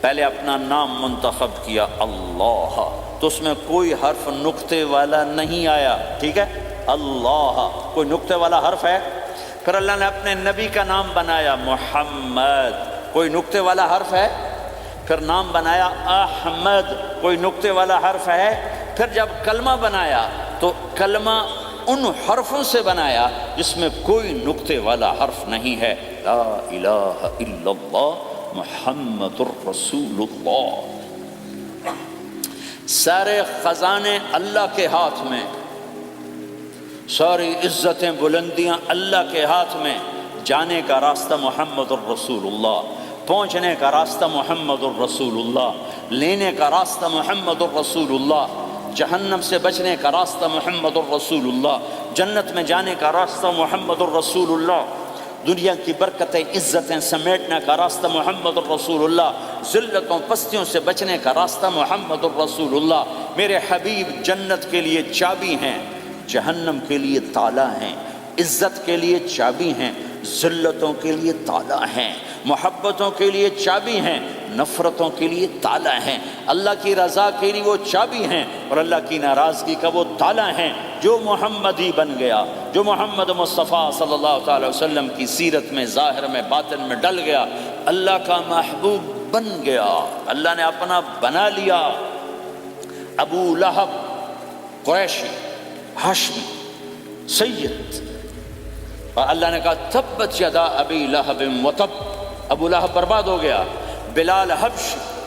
پہلے اپنا نام منتخب کیا اللہ، تو اس میں کوئی حرف نقطے والا نہیں آیا، ٹھیک ہے، اللہ کوئی نقطے والا حرف ہے۔ پھر اللہ نے اپنے نبی کا نام بنایا محمد، کوئی نقطے والا حرف ہے۔ پھر نام بنایا احمد، کوئی نقطے والا حرف ہے۔ پھر جب کلمہ بنایا تو کلمہ ان حرفوں سے بنایا جس میں کوئی نقطے والا حرف نہیں ہے، لا الہ الا اللہ محمد الرسول اللہ۔ سارے خزانے اللہ کے ہاتھ میں، ساری عزتیں بلندیاں اللہ کے ہاتھ میں، جانے کا راستہ محمد الرسول اللہ، پہنچنے کا راستہ محمد الرسول اللہ، لینے کا راستہ محمد الرسول اللہ، جہنم سے بچنے کا راستہ محمد الرسول اللہ، جنت میں جانے کا راستہ محمد الرسول اللہ، دنیا کی برکتیں عزتیں سمیٹنے کا راستہ محمد الرسول اللہ، ذلتوں پستیوں سے بچنے کا راستہ محمد الرسول اللہ۔ میرے حبیب جنت کے لیے چابی ہیں، جہنم کے لیے تالا ہیں، عزت کے لیے چابی ہیں، ذلتوں کے لیے تالا ہیں، محبتوں کے لیے چابی ہیں، نفرتوں کے لیے تالا ہیں، اللہ کی رضا کے لیے وہ چابی ہیں، اور اللہ کی ناراضگی کا وہ تالا ہیں۔ جو محمدی بن گیا، جو محمد مصطفیٰ صلی اللہ تعالی وسلم کی سیرت میں ظاہر میں باطن میں ڈل گیا، اللہ کا محبوب بن گیا، اللہ نے اپنا بنا لیا۔ ابو لہب قریشی ہاشمی سید، اور اللہ نے کہا تبت یدا ابی لہب وتب، ابو لہب برباد ہو گیا۔ بلال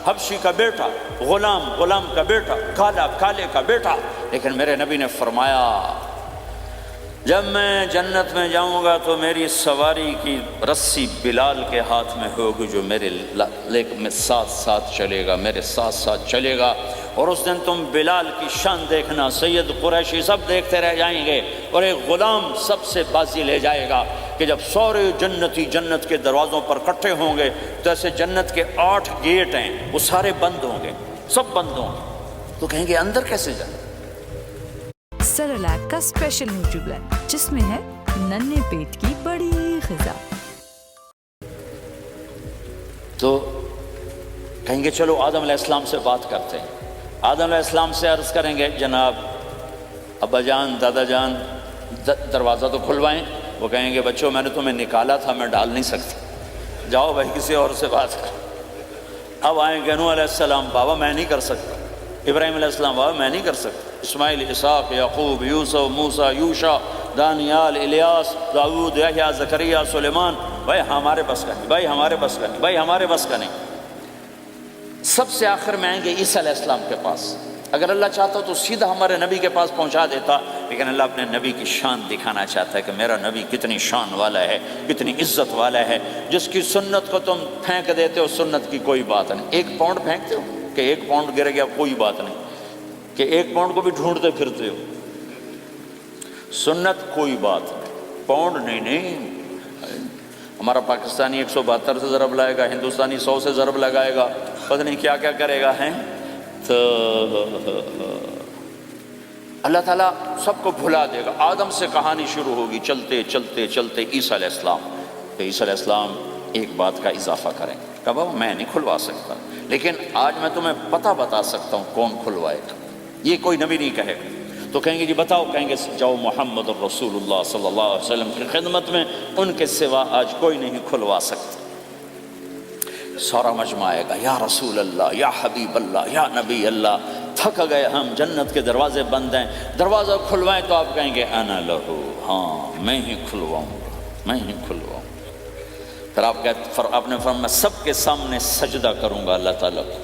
حبشی کا بیٹا، غلام کا بیٹا، کالے کا بیٹا، لیکن میرے نبی نے فرمایا جب میں جنت میں جاؤں گا تو میری سواری کی رسی بلال کے ہاتھ میں ہوگی، جو میرے میں ساتھ چلے گا، میرے ساتھ چلے گا، اور اس دن تم بلال کی شان دیکھنا، سید قریشی سب دیکھتے رہ جائیں گے، اور ایک غلام سب سے بازی لے جائے گا، کہ جب سارے جنتی جنت کے دروازوں پر اکٹھے ہوں گے تو ایسے جنت کے 8 گیٹ ہیں، وہ سارے بند ہوں گے، سب بند ہوں گے، تو کہیں گے اندر کیسے جائیں؟ سیریلیک کا اسپیشل نیوٹری بلینڈ، جس میں ہے ننھے پیٹ کی بڑی غذا۔ تو کہیں گے چلو آدم علیہ السلام سے بات کرتے ہیں، آدم علیہ السلام سے عرض کریں گے جناب ابا جان، دادا جان، دروازہ تو کھلوائیں۔ وہ کہیں گے بچوں میں نے تمہیں نکالا تھا، میں ڈال نہیں سکتی، جاؤ بھائی کسی اور سے بات کر۔ اب آئیں گے نوح علیہ السلام، بابا میں نہیں کر سکتا، ابراہیم علیہ السلام، بابا میں نہیں کر سکتا، اسماعیل، اسحاق، یعقوب، یوسف، موسیٰ، یوشع، دانیال، الیاس، داؤد، یحییٰ، زکریا، سلیمان، بھائی ہمارے بس کا نہیں، بھائی ہمارے بس کا نہیں، بھائی ہمارے بس کا نہیں۔ سب سے آخر میں آئیں گے عیسیٰ علیہ السلام کے پاس۔ اگر اللہ چاہتا تو سیدھا ہمارے نبی کے پاس پہنچا دیتا، لیکن اللہ اپنے نبی کی شان دکھانا چاہتا ہے کہ میرا نبی کتنی شان والا ہے، کتنی عزت والا ہے، جس کی سنت کو تم پھینک دیتے ہو، سنت کی کوئی بات نہیں۔ 1 پاؤنڈ پھینکتے ہو کہ 1 پاؤنڈ گر گیا، کوئی بات نہیں، کہ 1 پاؤنڈ کو بھی ڈھونڈتے پھرتے ہو۔ سنت کوئی بات نہیں، پاؤنڈ نہیں۔ ہمارا پاکستانی 172 سے ضرب لائے گا، ہندوستانی 100 سے ضرب لگائے گا، پتہ نہیں کیا کیا کرے گا ہیں۔ تو اللہ تعالیٰ سب کو بھلا دے گا۔ آدم سے کہانی شروع ہوگی، چلتے چلتے چلتے عیسیٰ علیہ السلام، تو عیسیٰ علیہ السلام ایک بات کا اضافہ کریں، کہا بابا میں نہیں کھلوا سکتا، لیکن آج میں تمہیں پتہ بتا سکتا ہوں کون کھلوائے گا، یہ کوئی نبی نہیں کہے گا۔ تو کہیں گے جی بتاؤ، کہیں گے جاؤ محمد الرسول اللہ صلی اللہ علیہ وسلم کی خدمت میں، ان کے سوا آج کوئی نہیں کھلوا سکتا۔ سارا مجمع آئے گا، یا رسول اللہ، یا حبیب اللہ، یا نبی اللہ، تھک گئے ہم، جنت کے دروازے بند ہیں، دروازہ کھلوائیں، تو آپ کہیں گے انا لہو، ہاں میں ہی کھلواؤں گا، میں ہی کھلواؤں گا۔ پھر آپ نے فرمایا میں سب کے سامنے سجدہ کروں گا اللہ تعالیٰ کو،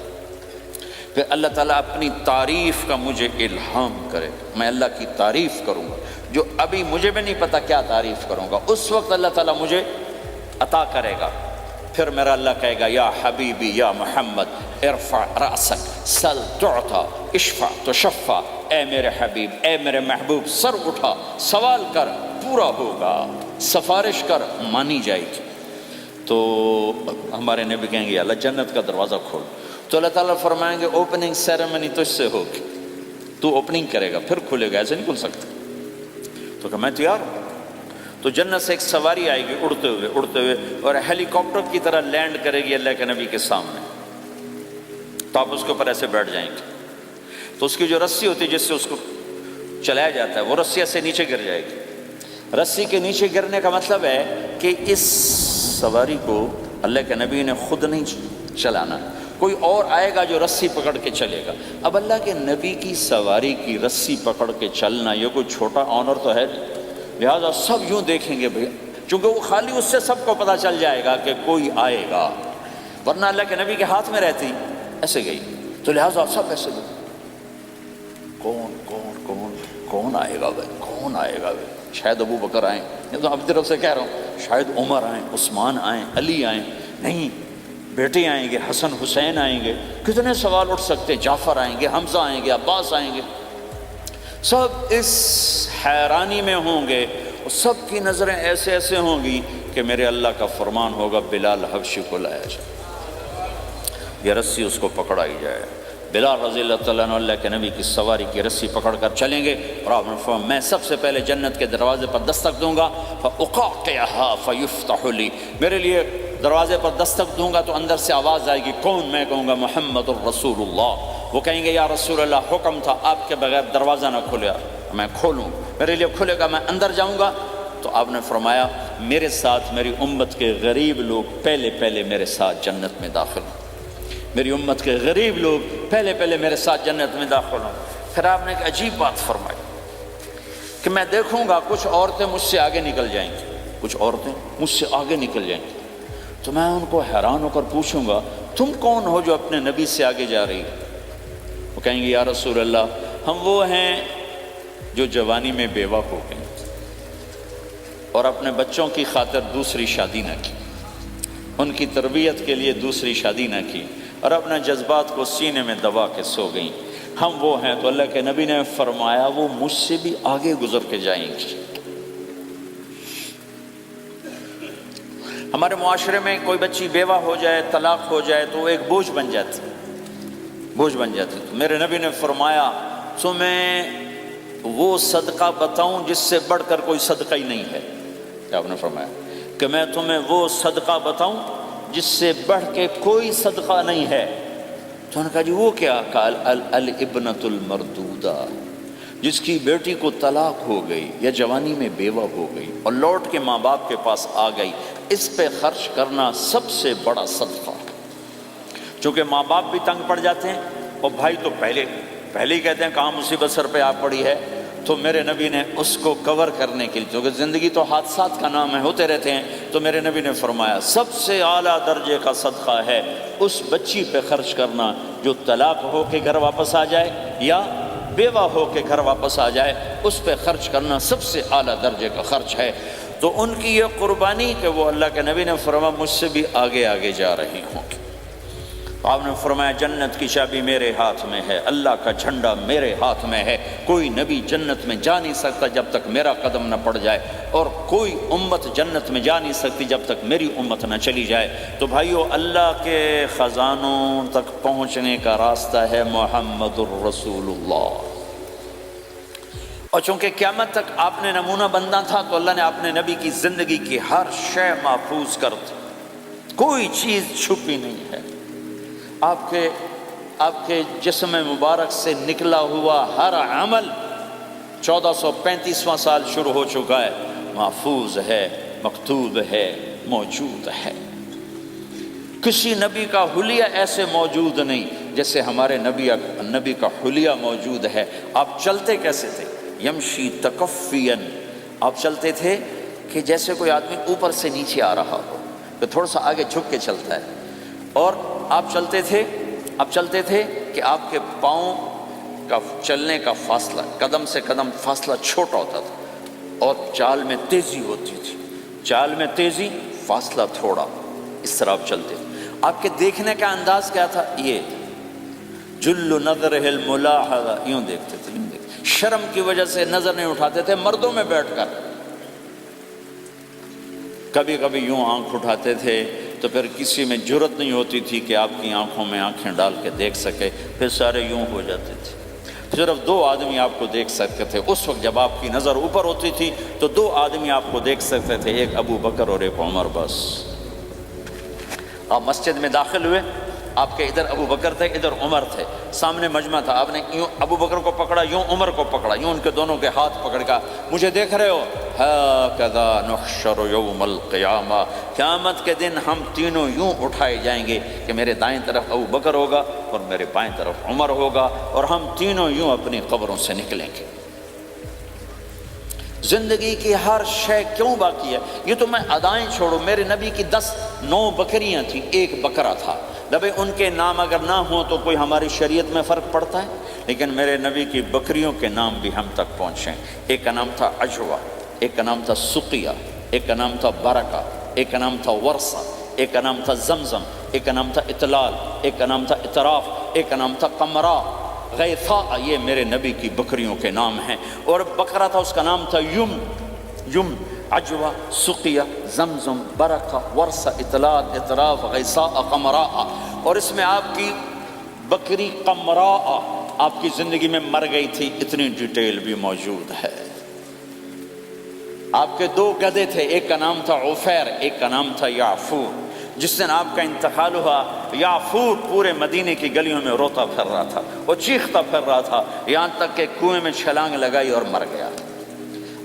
پھر اللہ تعالیٰ اپنی تعریف کا مجھے الہام کرے، میں اللہ کی تعریف کروں گا، جو ابھی مجھے بھی نہیں پتہ کیا تعریف کروں گا، اس وقت اللہ تعالیٰ مجھے عطا کرے گا۔ پھر میرا اللہ کہے گا یا حبیبی یا محمد ارفع رأسک سل تعطا اشفع تشفع، اے میرے حبیب، اے میرے محبوب، سر اٹھا، سوال کر پورا ہوگا، سفارش کر مانی جائے گی۔ تو ہمارے نبی کہیں گے اللہ جنت کا دروازہ کھول، تو اللہ تعالیٰ فرمائیں گے اوپننگ سیریمنی تجھ سے ہوگی، تو اوپننگ کرے گا پھر کھلے گا، ایسے نہیں کھل سکتا۔ تو کہ میں تیار ہوں۔ تو جنت سے ایک سواری آئے گی اڑتے ہوئے اور ہیلی کاپٹر کی طرح لینڈ کرے گی اللہ کے نبی کے سامنے، تو آپ اس کے اوپر ایسے بیٹھ جائیں گے، تو اس کی جو رسی ہوتی ہے جس سے اس کو چلایا جاتا ہے وہ رسی سے نیچے گر جائے گی۔ رسی کے نیچے گرنے کا مطلب ہے کہ اس سواری کو اللہ کے نبی نے خود نہیں چلانا، کوئی اور آئے گا جو رسی پکڑ کے چلے گا۔ اب اللہ کے نبی کی سواری کی رسی پکڑ کے چلنا یہ کوئی چھوٹا آنر تو ہے نہیں، لہٰذا سب یوں دیکھیں گے بھیا، چونکہ وہ خالی اس سے سب کو پتہ چل جائے گا کہ کوئی آئے گا، ورنہ اللہ کے نبی کے ہاتھ میں رہتی ایسے گئی، تو لہٰذا سب ایسے دیکھیں کون کون کون کون آئے گا بھائی، کون آئے گا بھائی، شاید ابو بکر آئیں، یہ تو اپنی طرف سے کہہ رہا ہوں، شاید عمر آئیں، عثمان آئیں، علی آئیں، نہیں بیٹے آئیں گے، حسن حسین آئیں گے، کتنے سوال اٹھ سکتے، جعفر آئیں گے، حمزہ آئیں گے، عباس آئیں گے، سب اس حیرانی میں ہوں گے، اور سب کی نظریں ایسے ایسے ہوں گی کہ میرے اللہ کا فرمان ہوگا بلال حبشی کو لایا جائے، یہ رسی اس کو پکڑائی جائے۔ بلال رضی اللہ تعالیٰ عنہ اللہ کے نبی کی سواری کی رسی پکڑ کر چلیں گے، اور آپ نے فرمایا میں سب سے پہلے جنت کے دروازے پر دستک دوں گا، فَأُقَاقِعَهَا فَيُفْتَحُ لِي، میرے لیے دروازے پر دستک دوں گا تو اندر سے آواز آئے گی، کون؟ میں کہوں گا محمد الرسول اللہ، وہ کہیں گے یا رسول اللہ حکم تھا آپ کے بغیر دروازہ نہ کھلے، میں کھولوں، میرے لیے کھلے گا، میں اندر جاؤں گا۔ تو آپ نے فرمایا میرے ساتھ میری امت کے غریب لوگ پہلے پہلے میرے ساتھ جنت میں داخل ہوں، میری امت کے غریب لوگ پہلے پہلے میرے ساتھ جنت میں داخل ہوں۔ پھر آپ نے ایک عجیب بات فرمائی کہ میں دیکھوں گا کچھ عورتیں مجھ سے آگے نکل جائیں گی، کچھ عورتیں مجھ سے آگے نکل جائیں گی، تو میں ان کو حیران ہو کر پوچھوں گا تم کون ہو جو اپنے نبی سے آگے جا رہی ہو؟ وہ کہیں گے یا رسول اللہ ہم وہ ہیں جو جوانی میں بیوہ ہو گئے اور اپنے بچوں کی خاطر دوسری شادی نہ کی، ان کی تربیت کے لیے دوسری شادی نہ کی، اور اپنے جذبات کو سینے میں دبا کے سو گئیں، ہم وہ ہیں۔ تو اللہ کے نبی نے فرمایا وہ مجھ سے بھی آگے گزر کے جائیں گی۔ ہمارے معاشرے میں کوئی بچی بیوہ ہو جائے، طلاق ہو جائے تو وہ ایک بوجھ بن جاتی، بوجھ بن جاتی۔ تو میرے نبی نے فرمایا تمہیں وہ صدقہ بتاؤں جس سے بڑھ کر کوئی صدقہ ہی نہیں ہے، کیا آپ نے فرمایا کہ میں تمہیں وہ صدقہ بتاؤں جس سے بڑھ کے کوئی صدقہ نہیں ہے؟ تو انہوں نے کہا جی وہ کیا؟ قال الابنۃ المردودہ، جس کی بیٹی کو طلاق ہو گئی یا جوانی میں بیوہ ہو گئی اور لوٹ کے ماں باپ کے پاس آ گئی، اس پہ خرچ کرنا سب سے بڑا صدقہ، چونکہ ماں باپ بھی تنگ پڑ جاتے ہیں اور بھائی تو پہلے ہی کہتے ہیں کہاں مصیبت سر پہ آ پڑی ہے، تو میرے نبی نے اس کو کور کرنے کے لیے، کیونکہ زندگی تو حادثات کا نام ہے، ہوتے رہتے ہیں، تو میرے نبی نے فرمایا سب سے اعلیٰ درجے کا صدقہ ہے اس بچی پہ خرچ کرنا جو طلاق ہو کے گھر واپس آ جائے یا بیوہ ہو کے گھر واپس آ جائے، اس پہ خرچ کرنا سب سے اعلیٰ درجے کا خرچ ہے۔ تو ان کی یہ قربانی کہ وہ اللہ کے نبی نے فرمایا مجھ سے بھی آگے آگے جا رہی ہوں، آپ نے فرمایا جنت کی چابی میرے ہاتھ میں ہے، اللہ کا جھنڈا میرے ہاتھ میں ہے، کوئی نبی جنت میں جا نہیں سکتا جب تک میرا قدم نہ پڑ جائے، اور کوئی امت جنت میں جا نہیں سکتی جب تک میری امت نہ چلی جائے۔ تو بھائیو، اللہ کے خزانوں تک پہنچنے کا راستہ ہے محمد الرسول اللہ، اور چونکہ قیامت تک آپ نے نمونہ بننا تھا تو اللہ نے اپنے نبی کی زندگی کی ہر شے محفوظ کر دی، کوئی چیز چھپی نہیں ہے۔ آپ کے جسم مبارک سے نکلا ہوا ہر عمل 1435واں سال شروع ہو چکا ہے، محفوظ ہے، مکتوب ہے، موجود ہے۔ کسی نبی کا حلیہ ایسے موجود نہیں جیسے ہمارے نبی کا حلیہ موجود ہے۔ آپ چلتے کیسے تھے؟ یمشی تکفین، آپ چلتے تھے کہ جیسے کوئی آدمی اوپر سے نیچے آ رہا ہو، تو تھوڑا سا آگے جھک کے چلتا ہے، اور آپ چلتے تھے کہ آپ کے پاؤں کا چلنے کا فاصلہ، قدم سے قدم فاصلہ چھوٹا ہوتا تھا، اور چال میں تیزی ہوتی تھی، چال میں تیزی، فاصلہ تھوڑا، اس طرح آپ چلتے تھے۔ آپ کے دیکھنے کا انداز کیا تھا؟ یہ جل نظرہ الملاحظہ، یوں دیکھتے تھے، یوں دیکھتے، شرم کی وجہ سے نظر نہیں اٹھاتے تھے مردوں میں بیٹھ کر، کبھی کبھی یوں آنکھ اٹھاتے تھے تو پھر کسی میں جرت نہیں ہوتی تھی کہ آپ کی آنکھوں میں آنکھیں ڈال کے دیکھ سکے، پھر سارے یوں ہو جاتے تھے، صرف 2 آدمی آپ کو دیکھ سکتے تھے۔ اس وقت جب آپ کی نظر اوپر ہوتی تھی تو 2 آدمی آپ کو دیکھ سکتے تھے، ایک ابو بکر اور ایک عمر، بس۔ آپ مسجد میں داخل ہوئے، آپ کے ادھر ابو بکر تھے، ادھر عمر تھے، سامنے مجمع تھا، آپ نے یوں ابو بکر کو پکڑا، یوں عمر کو پکڑا، یوں ان کے دونوں کے ہاتھ پکڑ کا، مجھے دیکھ رہے ہو؟ ہَكَذَا نُحْشَرُ يَوْمَ الْقِيَامَةِ، قیامت کے دن ہم تینوں یوں اٹھائے جائیں گے کہ میرے دائیں طرف ابو بکر ہوگا اور میرے بائیں طرف عمر ہوگا، اور ہم تینوں یوں اپنی قبروں سے نکلیں گے۔ زندگی کی ہر شے کیوں باقی ہے؟ یہ تو میں ادائیں چھوڑو، میرے نبی کی 9 بکریاں تھیں، 1 بکرا تھا، نبی ان کے نام اگر نہ ہوں تو کوئی ہماری شریعت میں فرق پڑتا ہے، لیکن میرے نبی کی بکریوں کے نام بھی ہم تک پہنچے۔ ایک کا نام تھا عجوہ، ایک کا نام تھا سقیہ، ایک کا نام تھا برکہ، ایک کا نام تھا ورثہ، ایک کا نام تھا زمزم، ایک کا نام تھا اطلال، ایک کا نام تھا اطراف، ایک کا نام تھا قمرا، غیثاء، یہ میرے نبی کی بکریوں کے نام ہیں۔ اور بکرا تھا، اس کا نام تھا یم، عجوہ، سقیہ، زمزم، برکہ، ورثہ، اطلال، اطراف، غیثاء، قمراء۔ اور اس میں آپ کی بکری قمراء آپ کی زندگی میں مر گئی تھی، اتنی ڈیٹیل بھی موجود ہے۔ آپ کے 2 گدھے تھے، ایک کا نام تھا عفیر، ایک کا نام تھا یعفور۔ جس دن آپ کا انتقال ہوا، یعفور پورے مدینے کی گلیوں میں روتا پھر رہا تھا، وہ چیختا پھر رہا تھا، یہاں تک کہ کنویں میں چھلانگ لگائی اور مر گیا۔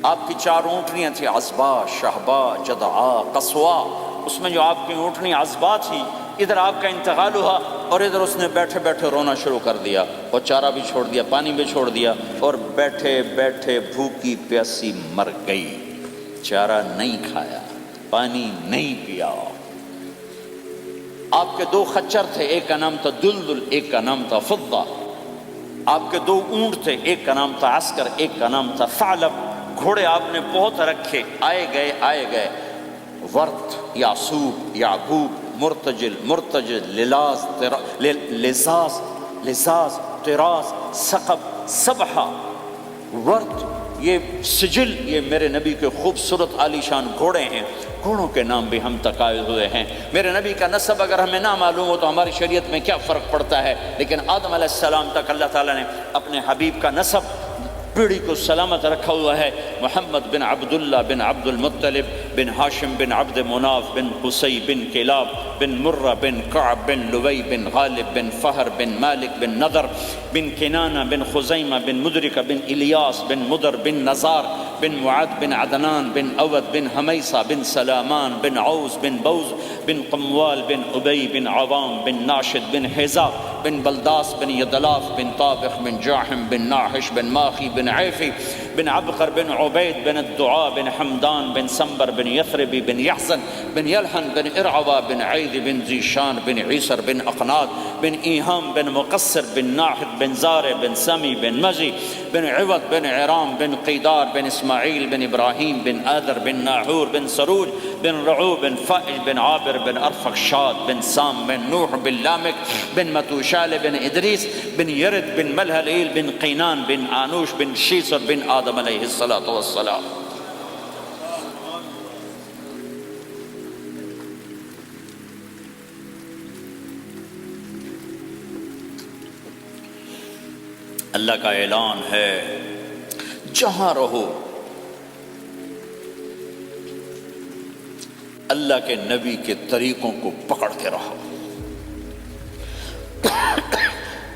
آپ کی 4 اونٹنیاں تھیں، عصبہ، شہبہ، جدعا، قصوا۔ اس میں جو آپ کی اونٹنی عصبہ تھی، ادھر آپ کا انتقال ہوا اور ادھر اس نے بیٹھے بیٹھے رونا شروع کر دیا، اور چارہ بھی چھوڑ دیا، پانی بھی چھوڑ دیا، اور بیٹھے بیٹھے بھوکی پیاسی مر گئی، چارہ نہیں کھایا، پانی نہیں پیا۔ آپ کے 2 خچر تھے، ایک کا نام تھا دلدل، ایک کا نام تھا فضہ۔ آپ کے 2 اونٹ تھے، ایک کا نام تھا عسکر، ایک کا نام تھا ثعلب۔ گھوڑے آپ نے بہت رکھے، آئے گئے، ورت، یعصوب، یعقوب، مرتجل، لزاز، طراز، ثقب، سبحہ، ورت، یہ سجل، یہ میرے نبی کے خوبصورت عالی شان گھوڑے ہیں۔ گھوڑوں کے نام بھی ہم تک آئے ہوئے ہیں۔ میرے نبی کا نسب اگر ہمیں نہ معلوم ہو تو ہماری شریعت میں کیا فرق پڑتا ہے، لیکن آدم علیہ السلام تک اللہ تعالیٰ نے اپنے حبیب کا نسب پیڑھی کو سلامت رکھا ہوا ہے۔ محمد بن عبداللہ بن عبد المطلب بن ہاشم بن عبد مناف بن قصی بن کلاب بن مرہ بن کعب بن لوی بن غالب بن فہر بن مالک بن نضر بن کنانہ بن خزیمہ بن مدرکہ بن الیاس بن مدر بن نزار بن معد بن عدنان بن اود بن حمیصہ بن سلامان بن عوز بن بوز بن قموال بن ابی بن عوام بن ناشد بن حزا بن بلداس بن یدلاف بن طابخ بن جاحم بن ناحش بن ماخی بن عیفی بن عبقر بن عبید بن الدعاء بن حمدان بن سنبر بن یثربی بن یحزن بن یلحن بن ارعوا بن عید بن زیشان بن عیسر بن اقناد بن ایہام بن مقصر بن ناحد بن زار بن سمی بن مزی بن عوض بن عرام بن قیدار بن اسماعیل بن ابراہیم بن آدر بن ناحور بن سروج بن رعو بن فائج بن عابر بن ارفخشاد بن سام بن نوح بن لامک بن متوشال بن ادریس بن یرد بن ملہلیل بن قینان بن آنوش بن شیسر بن آدم علیہ السلام. اللہ کا اعلان ہے جہاں رہو اللہ کے نبی کے طریقوں کو پکڑ کے رہو.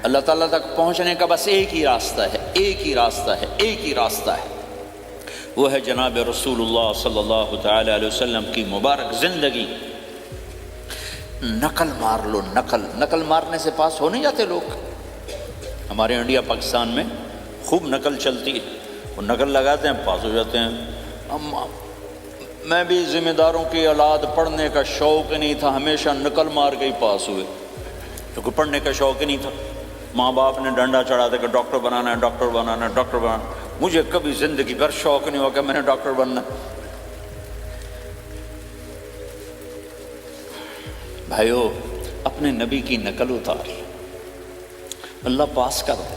اللہ تعالیٰ تک پہنچنے کا بس ایک ہی راستہ ہے، ایک ہی راستہ ہے، ایک ہی راستہ ہے، وہ ہے جناب رسول اللہ صلی اللہ تعالی علیہ وسلم کی مبارک زندگی. نقل مار لو، نقل مارنے سے پاس ہو نہیں جاتے لوگ. ہمارے انڈیا پاکستان میں خوب نقل چلتی ہے، وہ نقل لگاتے ہیں پاس ہو جاتے ہیں. میں بھی ذمہ داروں کی اولاد، پڑھنے کا شوق نہیں تھا، ہمیشہ نقل مار کے ہی پاس ہوئے، کیونکہ پڑھنے کا شوق ہی نہیں تھا. ماں باپ نے ڈنڈا چڑھا دیا کہ ڈاکٹر بنانا ہے، ڈاکٹر بنانا ہے، ڈاکٹر بنانا. مجھے کبھی زندگی بھر شوق نہیں ہوا کہ میں نے ڈاکٹر بننا. بھائیو اپنے نبی کی نقل اتار، اللہ پاس کر دے.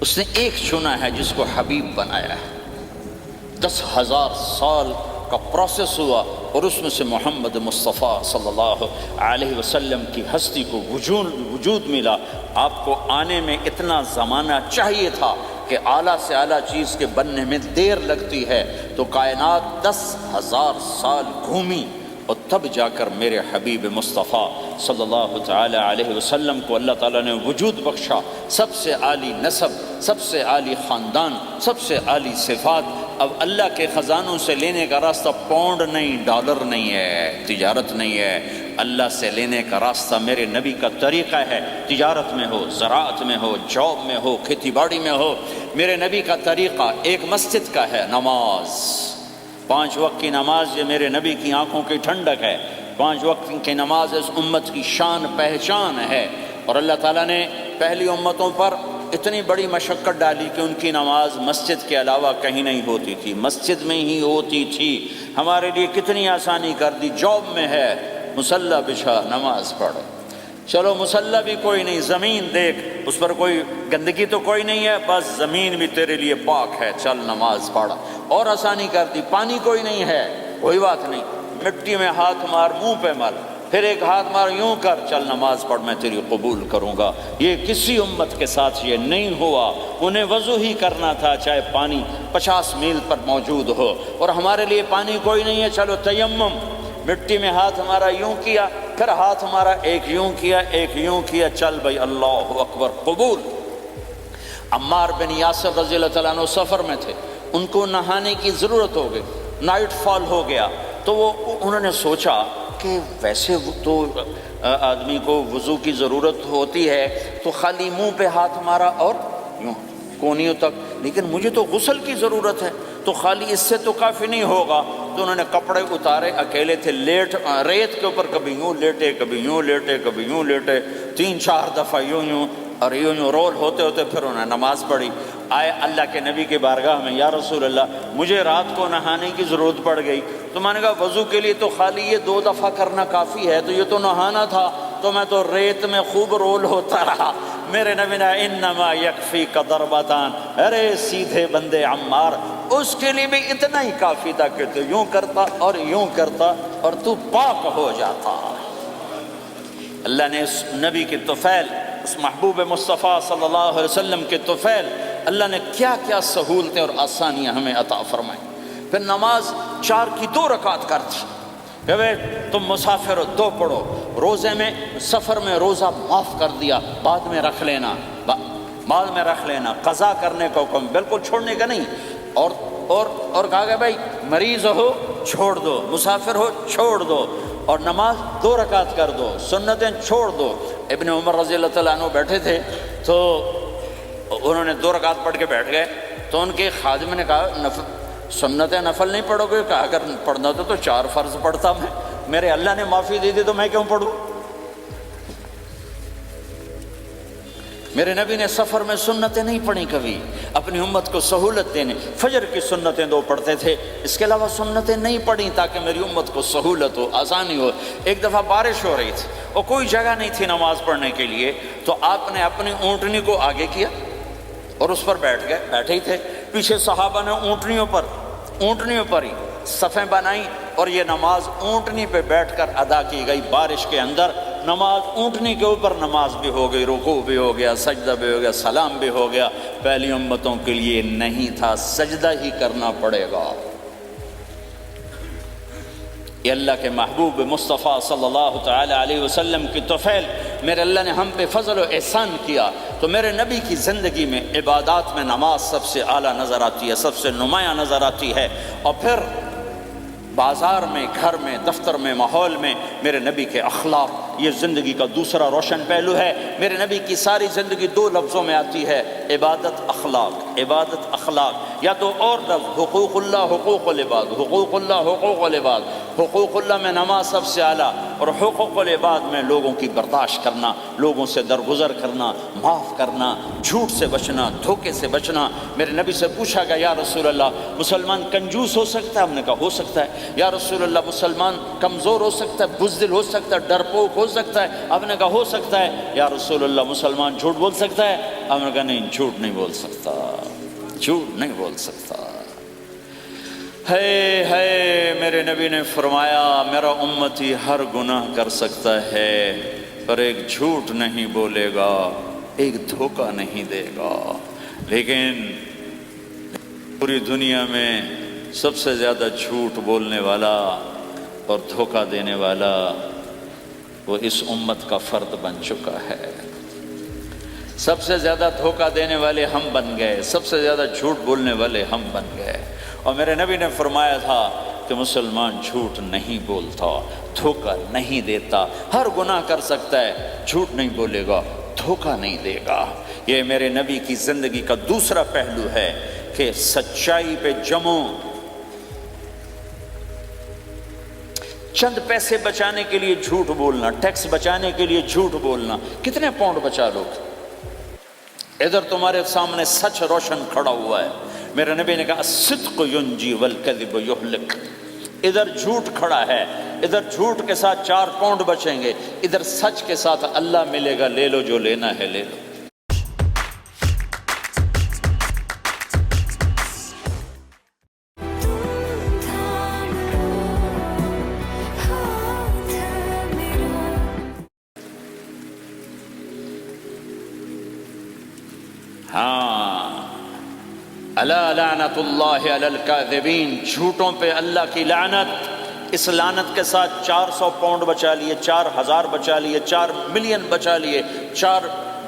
اس نے ایک چنا ہے جس کو حبیب بنایا ہے. 10,000 سال کا پروسیس ہوا اور اس میں سے محمد مصطفیٰ صلی اللہ علیہ وسلم کی ہستی کو وجود ملا. آپ کو آنے میں اتنا زمانہ چاہیے تھا کہ اعلیٰ سے اعلیٰ چیز کے بننے میں دیر لگتی ہے، تو کائنات 10,000 سال گھومی اور تب جا کر میرے حبیب مصطفیٰ صلی اللہ تعالی علیہ وسلم کو اللہ تعالیٰ نے وجود بخشا. سب سے عالی نسب، سب سے عالی خاندان، سب سے عالی صفات. اب اللہ کے خزانوں سے لینے کا راستہ پاؤنڈ نہیں، ڈالر نہیں ہے، تجارت نہیں ہے. اللہ سے لینے کا راستہ میرے نبی کا طریقہ ہے. تجارت میں ہو، زراعت میں ہو، جاب میں ہو، کھیتی باڑی میں ہو، میرے نبی کا طریقہ ایک مسجد کا ہے، نماز. 5 وقت کی نماز یہ میرے نبی کی آنکھوں کی ٹھنڈک ہے. 5 وقت کی نماز اس امت کی شان پہچان ہے. اور اللہ تعالیٰ نے پہلی امتوں پر اتنی بڑی مشقت ڈالی کہ ان کی نماز مسجد کے علاوہ کہیں نہیں ہوتی تھی، مسجد میں ہی ہوتی تھی. ہمارے لیے کتنی آسانی کر دی. جاب میں ہے، مصلی بچھا، نماز پڑھ. چلو مصلی بھی کوئی نہیں، زمین دیکھ، اس پر کوئی گندگی تو کوئی نہیں ہے، بس زمین بھی تیرے لیے پاک ہے، چل نماز پڑھ. اور آسانی کر دی. پانی کوئی نہیں ہے، کوئی بات نہیں، مٹی میں ہاتھ مار، منہ پہ مل، پھر ایک ہاتھ مار، یوں کر، چل نماز پڑھ، میں تیری قبول کروں گا. یہ کسی امت کے ساتھ یہ نہیں ہوا. انہیں وضو ہی کرنا تھا چاہے پانی 50 میل پر موجود ہو. اور ہمارے لیے پانی کوئی نہیں ہے، چلو تیمم، مٹی میں ہاتھ ہمارا یوں کیا، پھر ہاتھ ہمارا ایک یوں کیا، ایک یوں کیا، چل بھائی اللہ اکبر، قبول. عمار بن یاسر رضی اللہ تعالیٰ عنہ سفر میں تھے، ان کو نہانے کی ضرورت ہو گئی، نائٹ فال ہو گیا. تو انہوں نے سوچا کہ ویسے تو آدمی کو وضو کی ضرورت ہوتی ہے تو خالی منہ پہ ہاتھ مارا اور یوں کونیوں تک، لیکن مجھے تو غسل کی ضرورت ہے، تو خالی اس سے تو کافی نہیں ہوگا. تو انہوں نے کپڑے اتارے، اکیلے تھے، ریت کے اوپر کبھی یوں لیٹے، کبھی یوں لیٹے، کبھی یوں لیٹے، 3-4 دفعہ یوں اور یوں رول ہوتے ہوتے پھر انہوں نے نماز پڑھی. آئے اللہ کے نبی کی بارگاہ میں، یا رسول اللہ مجھے رات کو نہانے کی ضرورت پڑ گئی. تو میں نے کہا وضو کے لیے تو خالی یہ 2 دفعہ کرنا کافی ہے، تو یہ تو نہانا تھا، تو میں تو ریت میں خوب رول ہوتا رہا. میرے نبی نے انما یکفیک ضربتان، ارے سیدھے بندے عمار، اس کے لیے بھی اتنا ہی کافی تھا کہ تو یوں کرتا اور یوں کرتا اور تو پاک ہو جاتا. اللہ نے اس نبی کی طفیل، اس محبوب مصطفیٰ صلی اللہ علیہ وسلم کے طفیل، اللہ نے کیا کیا سہولتیں اور آسانیاں ہمیں عطا فرمائیں. پھر نماز 4 کی 2 رکعت کر دی کہ بھئی تم مسافر ہو 2 پڑھو. روزے میں، سفر میں روزہ معاف کر دیا، بعد میں رکھ لینا، بعد میں رکھ لینا. قضا کرنے کا حکم، بالکل چھوڑنے کا نہیں. اور کہا کہ بھائی مریض ہو چھوڑ دو، مسافر ہو چھوڑ دو، اور نماز 2 رکعت کر دو، سنتیں چھوڑ دو. ابن عمر رضی اللہ تعالیٰ عنہ بیٹھے تھے تو انہوں نے 2 رکعت پڑھ کے بیٹھ گئے. تو ان کے خادم نے کہا سنتیں نفل نہیں پڑھو گے؟ کہا اگر پڑھنا تو 4 فرض پڑھتا میں، میرے اللہ نے معافی دے دی تو میں کیوں پڑھوں؟ میرے نبی نے سفر میں سنتیں نہیں پڑھی کبھی، اپنی امت کو سہولت دینے فجر کی سنتیں 2 پڑھتے تھے، اس کے علاوہ سنتیں نہیں پڑھی تاکہ میری امت کو سہولت ہو، آسانی ہو۔ ایک دفعہ بارش ہو رہی تھی اور کوئی جگہ نہیں تھی نماز پڑھنے کے لیے، تو آپ نے اپنی اونٹنی کو آگے کیا اور اس پر بیٹھ گئے، بیٹھے ہی تھے، پیچھے صحابہ نے اونٹنیوں پر ہی صفیں بنائیں اور یہ نماز اونٹنی پہ بیٹھ کر ادا کی گئی۔ بارش کے اندر نماز اونٹنی کے اوپر نماز بھی ہو گئی، رکوع بھی ہو گیا، سجدہ بھی ہو گیا، سلام بھی ہو گیا۔ پہلی امتوں کے لیے نہیں تھا، سجدہ ہی کرنا پڑے گا۔ یہ اللہ کے محبوب مصطفیٰ صلی اللہ تعالی علیہ وسلم کی توفیل، میرے اللہ نے ہم پہ فضل و احسان کیا، تو میرے نبی کی زندگی میں عبادات میں نماز سب سے اعلیٰ نظر آتی ہے، سب سے نمایاں نظر آتی ہے۔ اور پھر بازار میں، گھر میں، دفتر میں، ماحول میں میرے نبی کے اخلاق، یہ زندگی کا دوسرا روشن پہلو ہے۔ میرے نبی کی ساری زندگی 2 لفظوں میں آتی ہے، عبادت اخلاق، عبادت اخلاق، یا تو اور لفظ حقوق اللہ حقوق العباد، حقوق اللہ حقوق العباد۔ حقوق اللہ میں نماز سب سے اعلیٰ، اور حقوق العباد میں لوگوں کی برداشت کرنا، لوگوں سے درگزر کرنا، معاف کرنا، جھوٹ سے بچنا، دھوکے سے بچنا۔ میرے نبی سے پوچھا گیا یا رسول اللہ مسلمان کنجوس ہو سکتا ہے؟ ہم نے کہا ہو سکتا ہے۔ یا رسول اللہ مسلمان کمزور ہو سکتا ہے، بزدل ہو سکتا ہے، ڈرپوک ہو سکتا ہے؟ آپ نے کہا ہو سکتا ہے۔ یا رسول اللہ مسلمان جھوٹ بول سکتا ہے؟ آپ نے کہا نہیں، جھوٹ نہیں بول سکتا، جھوٹ نہیں بول سکتا۔ ہے میرے نبی نے فرمایا میرا امتی ہر گناہ کر سکتا ہے پر ایک جھوٹ نہیں بولے گا، ایک دھوکہ نہیں دے گا۔ لیکن پوری دنیا میں سب سے زیادہ جھوٹ بولنے والا اور دھوکہ دینے والا وہ اس امت کا فرد بن چکا ہے۔ سب سے زیادہ دھوکہ دینے والے ہم بن گئے، سب سے زیادہ جھوٹ بولنے والے ہم بن گئے۔ اور میرے نبی نے فرمایا تھا کہ مسلمان جھوٹ نہیں بولتا، دھوکہ نہیں دیتا، ہر گناہ کر سکتا ہے، جھوٹ نہیں بولے گا، دھوکہ نہیں دے گا۔ یہ میرے نبی کی زندگی کا دوسرا پہلو ہے کہ سچائی پہ جمو۔ چند پیسے بچانے کے لیے جھوٹ بولنا، ٹیکس بچانے کے لیے جھوٹ بولنا، کتنے پاؤنڈ بچا لو گے؟ ادھر تمہارے سامنے سچ روشن کھڑا ہوا ہے۔ میرے نبی نے کہا الصدق ینجی والکذب یہلک۔ ادھر جھوٹ کھڑا ہے، ادھر جھوٹ کے ساتھ 4 پاؤنڈ بچیں گے، ادھر سچ کے ساتھ اللہ ملے گا، لے لو جو لینا ہے لے لو۔ ہاں، الا لعنت اللہ علی الکاذبین، جھوٹوں پہ اللہ کی لعنت۔ اس لعنت کے ساتھ 400 پاؤنڈ بچا لیے، 4000 بچا لیے، 4 ملین بچا لیے، 4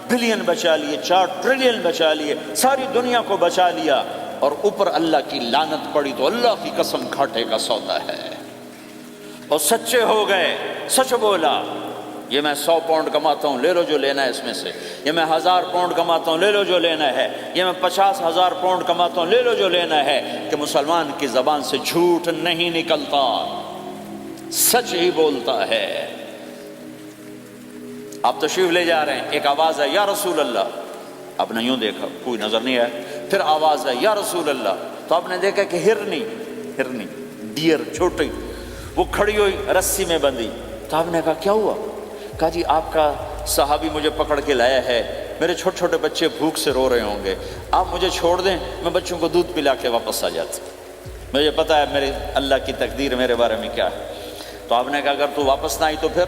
بلین بچا لیے، 4 ٹریلین بچا لیے، ساری دنیا کو بچا لیا، اور اوپر اللہ کی لعنت پڑی تو اللہ کی قسم گھاٹے کا سودا ہے۔ اور سچے ہو گئے، سچ بولا، یہ میں 100 پاؤنڈ کماتا ہوں، لے لو جو لینا ہے اس میں سے، یہ میں 1000 پاؤنڈ کماتا ہوں، لے لو جو لینا ہے، یہ میں 50,000 پاؤنڈ کماتا ہوں، لے لو جو لینا ہے۔ کہ مسلمان کی زبان سے جھوٹ نہیں نکلتا، سچ ہی بولتا ہے۔ آپ تشریف لے جا رہے ہیں، ایک آواز ہے یا رسول اللہ، آپ نے یوں دیکھا، کوئی نظر نہیں آیا، پھر آواز ہے یا رسول اللہ، تو آپ نے دیکھا کہ ہرنی ڈیر چھوٹی وہ کھڑی ہوئی، رسی میں بندھی، تو آپ نے کہا کیا ہوا؟ کہا جی آپ کا صحابی مجھے پکڑ کے لایا ہے، میرے چھوٹے چھوٹے بچے بھوک سے رو رہے ہوں گے، آپ مجھے چھوڑ دیں، میں بچوں کو دودھ پلا کے واپس آ جاتا، مجھے پتہ ہے میرے اللہ کی تقدیر میرے بارے میں کیا ہے۔ تو آپ نے کہا اگر تو واپس نہ آئی تو پھر؟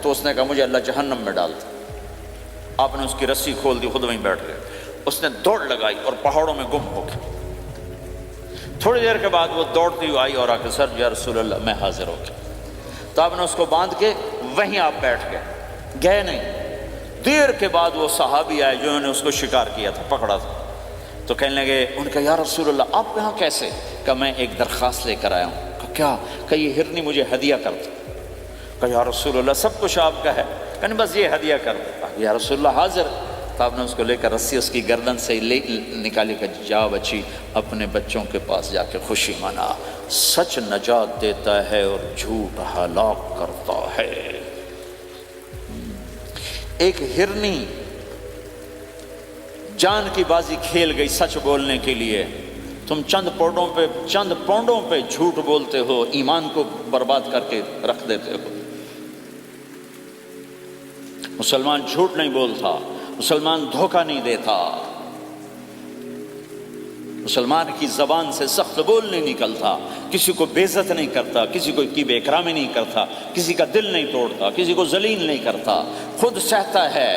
تو اس نے کہا مجھے اللہ جہنم میں ڈال دے۔ آپ نے اس کی رسی کھول دی، خود وہیں بیٹھ گئے، اس نے دوڑ لگائی اور پہاڑوں میں گم ہو گئی۔ تھوڑی دیر کے بعد وہ دوڑتی ہوئی آئی اور آ کے سر یا رسول اللہ میں حاضر ہو گیا۔ تو آپ نے اس کو باندھ کے وہیں آپ بیٹھ گئے نہیں۔ دیر کے بعد وہ صحابی آئے جنہوں نے اس کو شکار کیا تھا، پکڑا تھا، تو کہنے لگے، ان کا یا رسول اللہ آپ یہاں کیسے؟ کہ میں ایک درخواست لے کر آیا ہوں۔ کہ کیا؟ کہ یہ ہرنی مجھے ہدیہ کر دو۔ کہ یا رسول اللہ سب کچھ آپ کا ہے، کہ نہیں بس یہ ہدیہ کر دو۔ یا رسول اللہ حاضر۔ تو آپ نے اس کو لے کر رسی اس کی گردن سے نکالی کہ جا بچی اپنے بچوں کے پاس جا کے خوشی منا۔ سچ نجات دیتا ہے اور جھوٹ ہلاک کرتا ہے۔ ایک ہرنی جان کی بازی کھیل گئی سچ بولنے کے لیے، تم چند پونڈوں پہ جھوٹ بولتے ہو، ایمان کو برباد کر کے رکھ دیتے ہو۔ مسلمان جھوٹ نہیں بولتا، مسلمان دھوکہ نہیں دیتا، مسلمان کی زبان سے سخت بول نہیں نکلتا، کسی کو بے عزت نہیں کرتا، کسی کو کی بے اکرامی نہیں کرتا، کسی کا دل نہیں توڑتا، کسی کو ذلیل نہیں کرتا، خود سہتا ہے،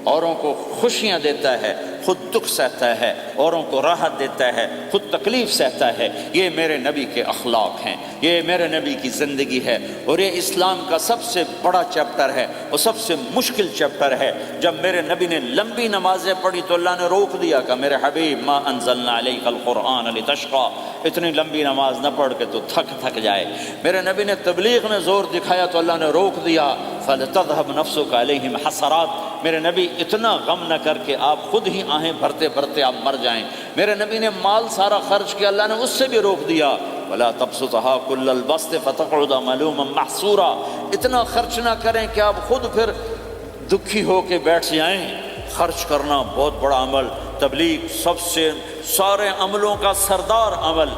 اوروں کو خوشیاں دیتا ہے، خود دکھ سہتا ہے، اوروں کو راحت دیتا ہے، خود تکلیف سہتا ہے۔ یہ میرے نبی کے اخلاق ہیں، یہ میرے نبی کی زندگی ہے، اور یہ اسلام کا سب سے بڑا چیپٹر ہے اور سب سے مشکل چیپٹر ہے۔ جب میرے نبی نے لمبی نمازیں پڑھی تو اللہ نے روک دیا کہ میرے حبیب ما انزلنا علیک القرآن لتشقی، اتنی لمبی نماز نہ پڑھ کے تو تھک جائے۔ میرے نبی نے تبلیغ میں زور دکھایا تو اللہ نے روک دیا، فلتذهب نفسک علیہم حسرات، میرے نبی اتنا غم نہ کر کے آپ خود ہی آہیں بھرتے بھرتے آپ مر جائیں۔ میرے نبی نے مال سارا خرچ کیا، اللہ نے اس سے بھی روک دیا، وَلَا تَبْسُطْهَا كُلَّ الْبَسْطِ فَتَقْعُدَ مَلُومًا مَحْسُورًا، اتنا خرچ نہ کریں کہ آپ خود پھر دکھی ہو کے بیٹھ جائیں۔ خرچ کرنا بہت بڑا عمل، تبلیغ سب سے سارے عملوں کا سردار عمل،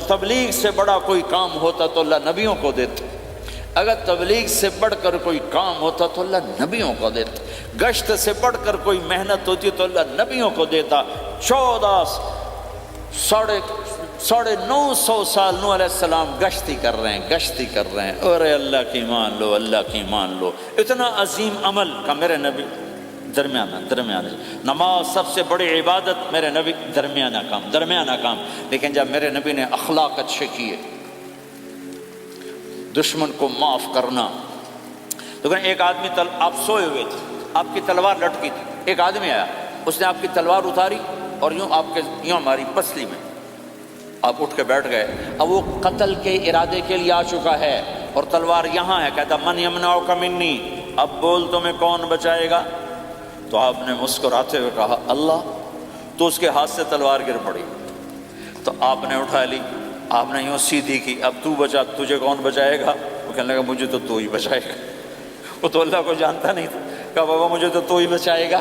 تبلیغ سے بڑا کوئی کام ہوتا تو اللہ نبیوں کو دیتا، اگر تبلیغ سے بڑھ کر کوئی کام ہوتا تو اللہ نبیوں کو دیتا، گشت سے بڑھ کر کوئی محنت ہوتی تو اللہ نبیوں کو دیتا۔ 950 سال نوح علیہ السلام گشتی کر رہے ہیں، اور اللہ کی مان لو، اللہ کی مان لو، اتنا عظیم عمل کا میرے نبی درمیانہ نماز سب سے بڑی عبادت، میرے نبی درمیانہ کام، لیکن جب میرے نبی نے اخلاق اچھے کیے، دشمن کو معاف کرنا، لیکن ایک آدمی آپ سوئے ہوئے تھے، آپ کی تلوار لٹکی تھی، ایک آدمی آیا، اس نے آپ کی تلوار اتاری اور یوں ہماری پسلی میں آپ اٹھ کے بیٹھ گئے۔ اب وہ قتل کے ارادے کے لیے آ چکا ہے اور تلوار یہاں ہے، کہتا من یمنعک منی، اب بول تمہیں کون بچائے گا؟ تو آپ نے مسکراتے ہوئے کہا اللہ، تو اس کے ہاتھ سے تلوار گر پڑی، تو آپ نے اٹھا لی، آپ نے یوں سیدھی کی، اب تو بچا، تجھے کون بچائے گا؟ وہ کہنے لگا مجھے تو ہی بچائے گا، وہ تو اللہ کو جانتا نہیں تھا، کہا بابا مجھے تو ہی بچائے گا۔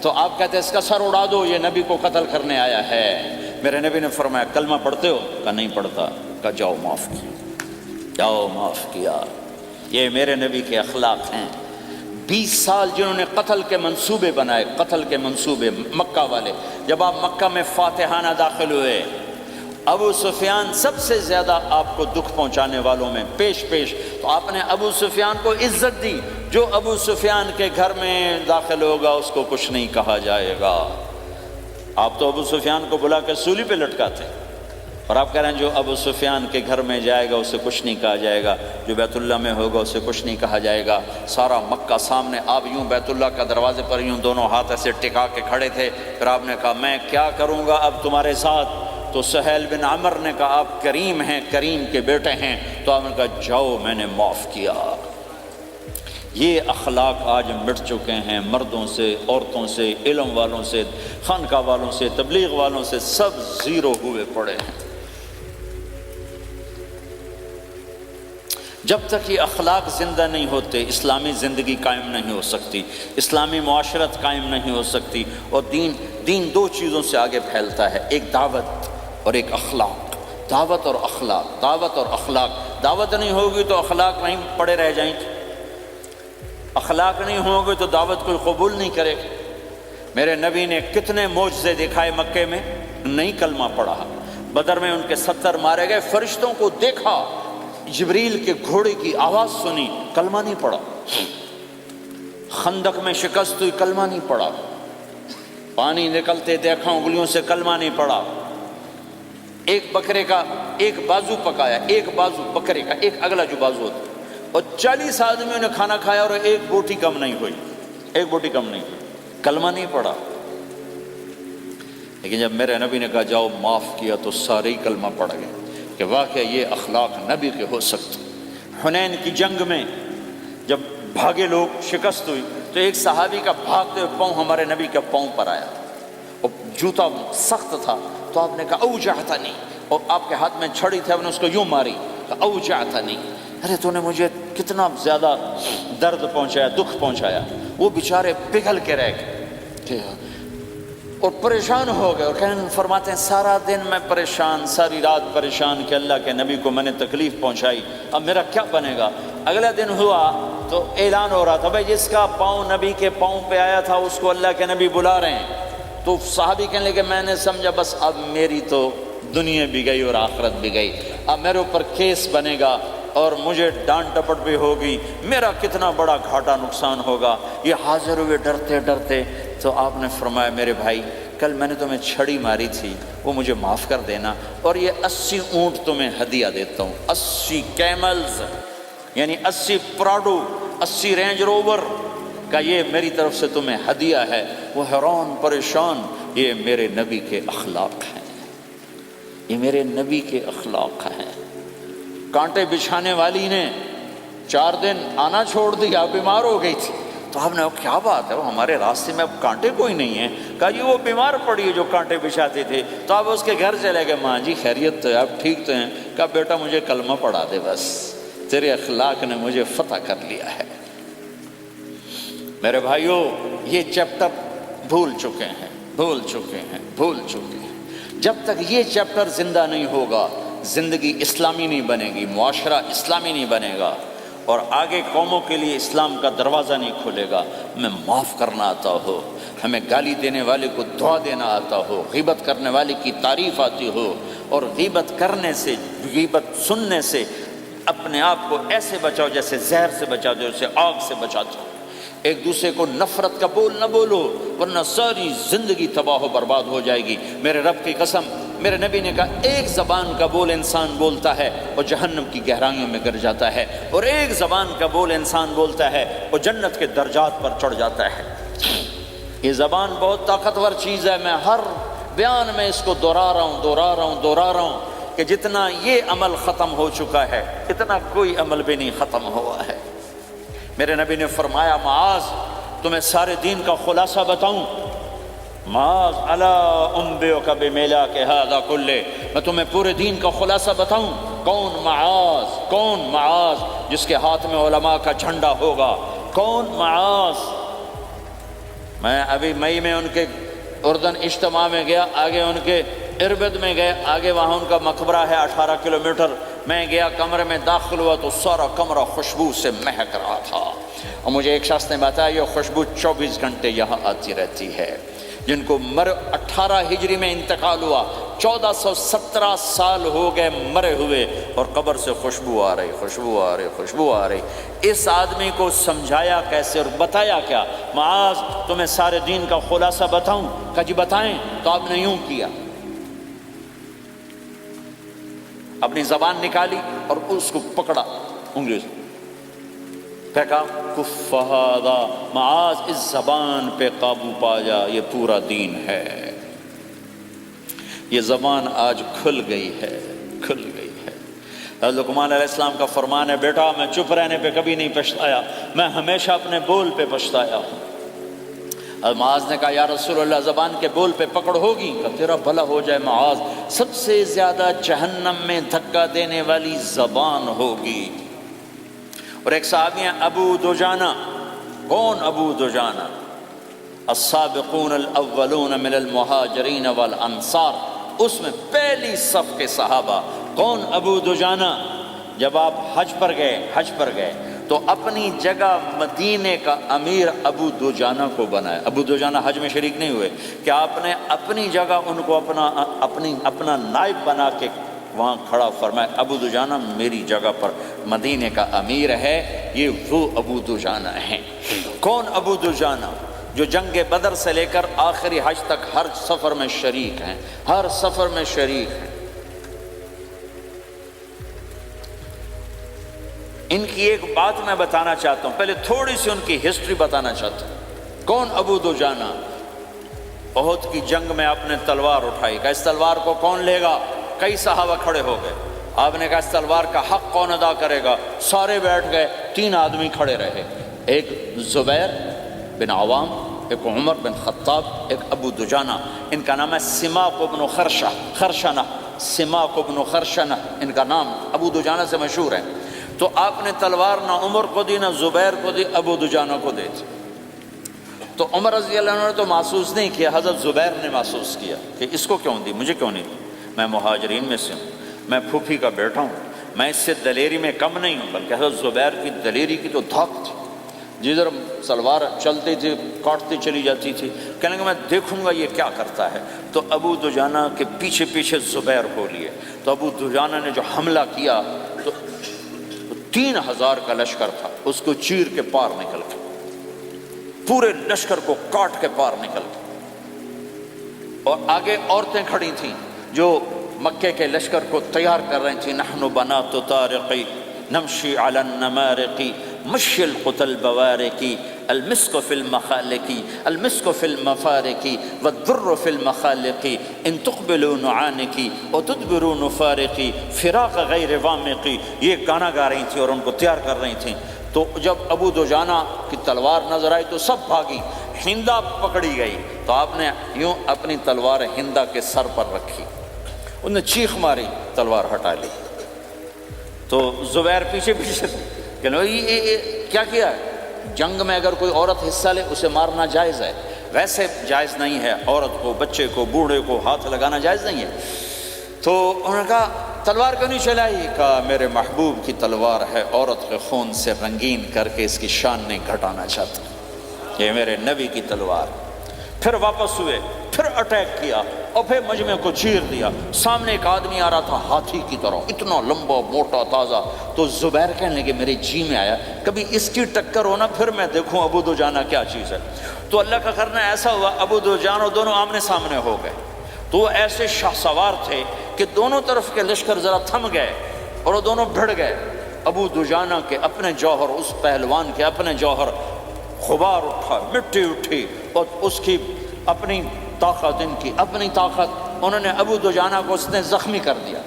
تو آپ کہتے ہیں اس کا سر اڑا دو، یہ نبی کو قتل کرنے آیا ہے۔ میرے نبی نے فرمایا کلمہ پڑھتے ہو؟ کہا نہیں پڑھتا۔ کہا جاؤ معاف کیا۔ یہ میرے نبی کے اخلاق ہیں۔ 20 سال جنہوں نے قتل کے منصوبے بنائے، قتل کے منصوبے، مکہ والے، جب آپ مکہ میں فاتحانہ داخل ہوئے، ابو سفیان سب سے زیادہ آپ کو دکھ پہنچانے والوں میں پیش، تو آپ نے ابو سفیان کو عزت دی، جو ابو سفیان کے گھر میں داخل ہوگا اس کو کچھ نہیں کہا جائے گا۔ آپ تو ابو سفیان کو بلا کے سولی پہ لٹکاتے، اور آپ کہہ رہے ہیں جو ابو سفیان کے گھر میں جائے گا اسے کچھ نہیں کہا جائے گا، جو بیت اللہ میں ہوگا اسے کچھ نہیں کہا جائے گا۔ سارا مکہ سامنے، آپ یوں بیت اللہ کا دروازے پر یوں دونوں ہاتھ ایسے ٹکا کے کھڑے تھے، پھر آپ نے کہا میں کیا کروں گا اب تمہارے ساتھ؟ تو سہیل بن عمر نے کہا آپ کریم ہیں، کریم کے بیٹے ہیں، تو آپ نے کہا جاؤ میں نے معاف کیا۔ یہ اخلاق آج مٹ چکے ہیں، مردوں سے، عورتوں سے، علم والوں سے، خانقاہ والوں سے، تبلیغ والوں سے، سب زیرو ہوئے پڑے ہیں۔ جب تک یہ اخلاق زندہ نہیں ہوتے اسلامی زندگی قائم نہیں ہو سکتی، اسلامی معاشرت قائم نہیں ہو سکتی، اور دین دو چیزوں سے آگے پھیلتا ہے، ایک دعوت اور ایک اخلاق۔ دعوت اور اخلاق، دعوت نہیں ہوگی تو اخلاق نہیں پڑے رہ جائیں گے، اخلاق نہیں ہوں گے تو دعوت کوئی قبول نہیں کرے گا۔ میرے نبی نے کتنے معجزے دکھائے مکے میں، نہیں کلمہ پڑھا۔ بدر میں ان کے 70 مارے گئے، فرشتوں کو دیکھا، جبریل کے گھوڑے کی آواز سنی، کلمہ نہیں پڑھا۔ خندق میں شکست ہوئی، کلمہ نہیں پڑھا۔ پانی نکلتے دیکھا انگلیوں سے، کلمہ نہیں پڑھا۔ ایک بکرے کا ایک بازو پکایا، ایک بازو بکرے کا، ایک اگلا جو بازو ہوتا، اور 40 آدمیوں نے کھانا کھایا اور ایک بوٹی کم نہیں ہوئی، کلمہ نہیں پڑھا۔ لیکن جب میرے نبی نے کہا جاؤ معاف کیا تو سارے ہی کلمہ پڑھ گئے کہ واقعہ یہ اخلاق نبی کے ہو سکتے۔ حنین کی جنگ میں جب بھاگے لوگ، شکست ہوئی، تو ایک صحابی کا بھاگتے ہوئے پاؤں ہمارے نبی کے پاؤں پر آیا، اور جوتا سخت تھا، تو آپ نے کہا اوجعتنی، اور آپ کے ہاتھ میں چھڑی تھی، آپ نے اس کو یوں ماری، کہا اوجعتنی، ارے تو نے مجھے کتنا زیادہ درد پہنچایا، دکھ پہنچایا۔ وہ بیچارے پگھل کے رہ گئے، بیٹھے ہو اور پریشان ہو گئے، اور فرماتے ہیں سارا دن میں پریشان، ساری رات پریشان کہ اللہ کے نبی کو میں نے تکلیف پہنچائی، اب میرا کیا بنے گا۔ اگلا دن ہوا تو اعلان ہو رہا تھا بھائی جس کا پاؤں نبی کے پاؤں پہ آیا تھا اس کو اللہ کے نبی بلا رہے ہیں۔ تو صحابی کہنے لگے میں نے سمجھا بس اب میری تو دنیا بھی گئی اور آخرت بھی گئی، اب میرے اوپر کیس بنے گا اور مجھے ڈانٹ ڈپٹ بھی ہوگی، میرا کتنا بڑا گھاٹا نقصان ہوگا۔ یہ حاضر ہوئے ڈرتے ڈرتے، تو آپ نے فرمایا میرے بھائی کل میں نے تمہیں چھڑی ماری تھی وہ مجھے معاف کر دینا، اور یہ 80 اونٹ تمہیں ہدیہ دیتا ہوں، 80 کیملز یعنی 80 پراڈو، 80 رینج روور کا یہ میری طرف سے تمہیں ہدیہ ہے۔ وہ حیران پریشان، یہ میرے نبی کے اخلاق ہیں، یہ میرے نبی کے اخلاق ہیں۔ کانٹے بچھانے والی نے 4 دن آنا چھوڑ دیا، بیمار ہو گئی تھی، تو آپ نے کہا کیا بات ہے، وہ ہمارے راستے میں اب کانٹے کوئی نہیں ہیں؟ کہا جی وہ بیمار پڑی ہے جو کانٹے بچھاتے تھے، تو آپ اس کے گھر چلے گئے، ماں جی خیریت تو ہے، آپ ٹھیک تو ہیں؟ کہا بیٹا مجھے کلمہ پڑھا دے، بس تیرے اخلاق نے مجھے فتح کر لیا ہے۔ میرے بھائیوں یہ چیپٹر بھول چکے ہیں، بھول چکے ہیں، بھول چکے ہیں۔ جب تک یہ چیپٹر زندہ نہیں ہوگا زندگی اسلامی نہیں بنے گی، معاشرہ اسلامی نہیں بنے گا، اور آگے قوموں کے لیے اسلام کا دروازہ نہیں کھلے گا۔ ہمیں معاف کرنا آتا ہو، ہمیں گالی دینے والے کو دعا دینا آتا ہو، غیبت کرنے والے کی تعریف آتی ہو، اور غیبت کرنے سے، غیبت سننے سے اپنے آپ کو ایسے بچاؤ جیسے زہر سے بچاؤ، جیسے آگ سے بچاتے ہو۔ ایک دوسرے کو نفرت کا بول نہ بولو ورنہ ساری زندگی تباہ و برباد ہو جائے گی۔ میرے رب کی قسم، میرے نبی نے کہا ایک زبان کا بول انسان بولتا ہے اور جہنم کی گہرائیوں میں گر جاتا ہے، اور ایک زبان کا بول انسان بولتا ہے اور جنت کے درجات پر چڑھ جاتا ہے۔ یہ زبان بہت طاقتور چیز ہے، میں ہر بیان میں اس کو دہرا رہا ہوں کہ جتنا یہ عمل ختم ہو چکا ہے اتنا کوئی عمل بھی نہیں ختم ہوا ہے۔ میرے نبی نے فرمایا معاذ تمہیں سارے دین کا خلاصہ بتاؤں؟ معاذ الا انبئک بمیلاک ھذا کلہ، میں تمہیں پورے دین کا خلاصہ بتاؤں؟ کون معاذ جس کے ہاتھ میں علماء کا جھنڈا ہوگا؟ کون معاذ؟ میں ابھی مئی میں ان کے اردن اجتماع میں گیا، آگے ان کے اربد میں گئے، آگے وہاں ان کا مقبرہ ہے 18 کلومیٹر۔ میں گیا کمرے میں داخل ہوا تو سارا کمرہ خوشبو سے مہک رہا تھا، اور مجھے ایک شخص نے بتایا یہ خوشبو 24 گھنٹے یہاں آتی رہتی ہے۔ جن کو 18 ہجری میں انتقال ہوا، 1417 سال ہو گئے مرے ہوئے، اور قبر سے خوشبو آ رہی۔ اس آدمی کو سمجھایا کیسے اور بتایا کیا؟ معاذ تمہیں سارے دین کا خلاصہ بتاؤں؟ کہا جی بتائیں۔ تو آپ نے یوں کیا، اپنی زبان نکالی اور اس کو پکڑا انگلی سے، کہا کف ھذا، معاذ اس زبان پہ قابو پا جا، یہ پورا دین ہے۔ یہ زبان آج کھل گئی ہے۔ لقمان علیہ السلام کا فرمان ہے بیٹا میں چپ رہنے پہ کبھی نہیں پچھتایا، میں ہمیشہ اپنے بول پہ پچھتایا ہوں۔ معاذ نے کہا یا رسول اللہ زبان کے بول پہ پکڑ ہوگی؟ کہ تیرا بھلا ہو جائے معاذ، سب سے زیادہ جہنم میں دھکا دینے والی زبان ہوگی۔ اور ایک صحابی ہیں ابو دجانہ۔ کون ابو دجانہ؟ السابقون الاولون من المہاجرین والانصار، اس میں پہلی صف کے صحابہ۔ کون ابو دجانہ؟ جب آپ حج پر گئے تو اپنی جگہ مدینے کا امیر ابو دجانہ کو بنایا۔ ابو دجانہ حج میں شریک نہیں ہوئے، کہ آپ نے اپنی جگہ ان کو اپنا نائب بنا کے وہاں کھڑا فرمایا ابو دجانہ میری جگہ پر مدینے کا امیر ہے، یہ وہ ابو دجانہ ہیں۔ کون ابو دجانہ؟ جو جنگ بدر سے لے کر آخری حج تک ہر سفر میں شریک ہیں، ان کی ایک بات میں بتانا چاہتا ہوں، پہلے تھوڑی سی ان کی ہسٹری بتانا چاہتا ہوں۔ کون ابو دجانہ؟ احد کی جنگ میں آپ نے تلوار اٹھائی، کہ اس تلوار کو کون لے گا؟ کئی صحابہ کھڑے ہو گئے، آپ نے کہا اس تلوار کا حق کون ادا کرے گا؟ سارے بیٹھ گئے، 3 آدمی کھڑے رہے، ایک زبیر بن عوام، ایک عمر بن خطاب، ایک ابو دجانہ۔ ان کا نام ہے سماک بن خرشنہ، سماک بن خرشنہ ان کا نام، ابو دجانہ سے مشہور ہے۔ تو آپ نے تلوار نہ عمر کو دی، نہ زبیر کو دی، ابو دجانہ کو دی تھی۔ تو عمر رضی اللہ عنہ نے تو محسوس نہیں کیا، حضرت زبیر نے محسوس کیا کہ اس کو کیوں دی، مجھے کیوں نہیں دی، میں مہاجرین میں سے ہوں، میں پھوپھی کا بیٹا ہوں، میں اس سے دلیری میں کم نہیں ہوں۔ بلکہ حضرت زبیر کی دلیری کی تو دھاک تھی، جدھر سلوار چلتی تھی کاٹتی چلی جاتی تھی، کہنے لگا میں دیکھوں گا یہ کیا کرتا ہے۔ تو ابو دجانہ کے پیچھے پیچھے زبیر ہو لیے، تو ابو دجانہ نے جو حملہ کیا تو 3000 کا لشکر تھا، اس کو چیر کے پار نکل گیا، پورے لشکر کو کاٹ کے پار نکل گیا۔ اور آگے عورتیں کھڑی تھیں جو مکے کے لشکر کو تیار کر رہی تھیں، نحن بنات طارقی نمشی علی النمارقی مشی القتل بوارقی المسک فی المخالقی المسک فی المفارقی والدر فی المخالقی ان تقبلوا نعانقی وتدبروا نفارقی فراق غیر وامقی، یہ گانا گا رہی تھیں اور ان کو تیار کر رہی تھیں۔ تو جب ابو دجانہ کی تلوار نظر آئی تو سب بھاگی، ہندا پکڑی گئی، تو آپ نے یوں اپنی تلوار ہندا کے سر پر رکھی، انہوں نے چیخ ماری، تلوار ہٹا لی۔ تو زبیر پیچھے پیچھے کہ یہ کیا کیا ہے؟ جنگ میں اگر کوئی عورت حصہ لے اسے مارنا جائز ہے، ویسے جائز نہیں ہے، عورت کو، بچے کو، بوڑھے کو ہاتھ لگانا جائز نہیں ہے۔ تو انہوں نے کہا تلوار کیوں نہیں چلائی؟ کہا میرے محبوب کی تلوار ہے، عورت کے خون سے رنگین کر کے اس کی شان نہیں گھٹانا چاہتا، یہ میرے نبی کی تلوار۔ پھر واپس ہوئے، پھر اٹیک کیا اور پھر مجمع کو چیر دیا۔ سامنے ایک آدمی آ رہا تھا ہاتھی کی طرح، اتنا لمبا موٹا تازہ، تو زبیر کہنے لگے میرے جی میں آیا کبھی اس کی ٹکر ہونا پھر میں دیکھوں ابو دجانہ کیا چیز ہے۔ تو اللہ کا کرنا ایسا ہوا ابو دجانہ دونوں آمنے سامنے ہو گئے، تو وہ ایسے شاہ سوار تھے کہ دونوں طرف کے لشکر ذرا تھم گئے اور وہ دونوں بھڑ گئے۔ ابو دجانہ کے اپنے جوہر، اس پہلوان کے اپنے جوہر، غبار اٹھا، مٹی اٹھی، اور اس کی اپنی طاقت، ان کی اپنی طاقت، انہوں نے ابو دجانہ کو اس نے زخمی کر دیا۔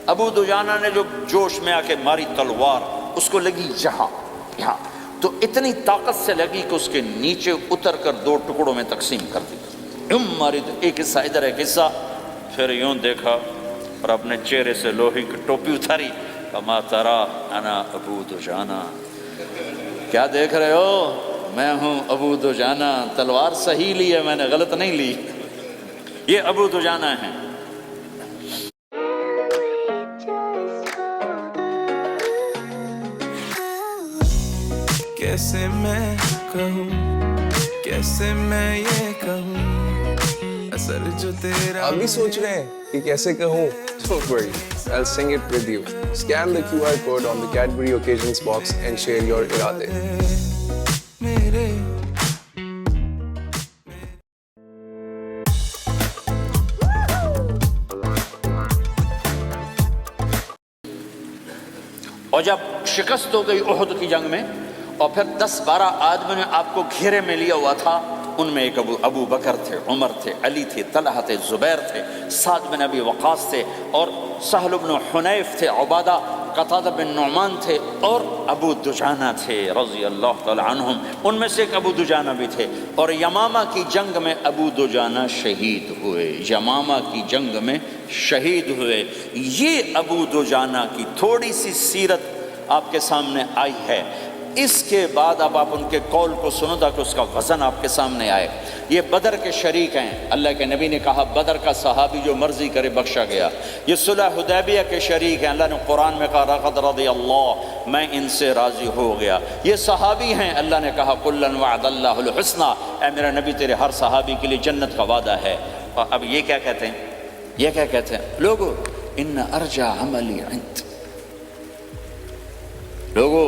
ابو دجانہ نے جو جوش میں آ کے ماری تلوار، اس کو لگی یہاں، تو اتنی طاقت سے لگی کہ اس کے نیچے اتر کر 2 ٹکڑوں میں تقسیم کر دی، ماری، ایک حصہ ادھر ایک حصہ۔ پھر یوں دیکھا اور اپنے چہرے سے لوہے کی ٹوپی اتاری، کما ترا انا ابو دجانہ، کیا دیکھ رہے ہو؟ میں ہوں ابو دجانہ، تلوار صحیح لی ہے میں نے، غلط نہیں لی۔ یہ ابو دجانہ ہیں۔ کیسے میں کہوں، کیسے میں یہ کہوں، اثر جو تیرا۔ آپ بھی سوچ رہے ہیں کہ کیسے کہوں؟ Don't worry, I'll sing it with you. Scan the QR code on the Cadbury Occasions box and share your irade. میرے اور جب شکست ہو گئی احد کی جنگ میں، اور پھر 10-12 آدمیوں نے آپ کو گھیرے میں لیا ہوا تھا، ان میں ایک ابو بکر تھے، عمر تھے، علی تھے، طلحہ تھے، زبیر تھے، سعد بن ابی وقاص تھے، اور سہل بن حنیف تھے، عبادہ قتادہ بن نعمان تھے، اور ابو دجانہ تھے رضی اللہ تعالی عنہم، ان میں سے ایک ابو دجانہ بھی تھے۔ اور یمامہ کی جنگ میں ابو دجانہ شہید ہوئے، یمامہ کی جنگ میں شہید ہوئے۔ یہ ابو دجانہ کی تھوڑی سی سیرت آپ کے سامنے آئی ہے۔ اس کے بعد اب آپ ان کے قول کو سنو تاکہ اس کا وزن آپ کے سامنے آئے۔ یہ بدر کے شریک ہیں، اللہ کے نبی نے کہا بدر کا صحابی جو مرضی کرے بخشا گیا۔ یہ صلح حدیبیہ کے شریک ہیں، اللہ نے قرآن میں کہا لقد رضی اللہ، میں ان سے راضی ہو گیا۔ یہ صحابی ہیں، اللہ نے کہا کلا وعد اللہ الحسنی، اے میرا نبی تیرے ہر صحابی کے لیے جنت کا وعدہ ہے۔ اور اب یہ کیا کہتے ہیں؟ یہ کیا کہتے ہیں لوگو؟ ان ارجع عملی عند، لوگو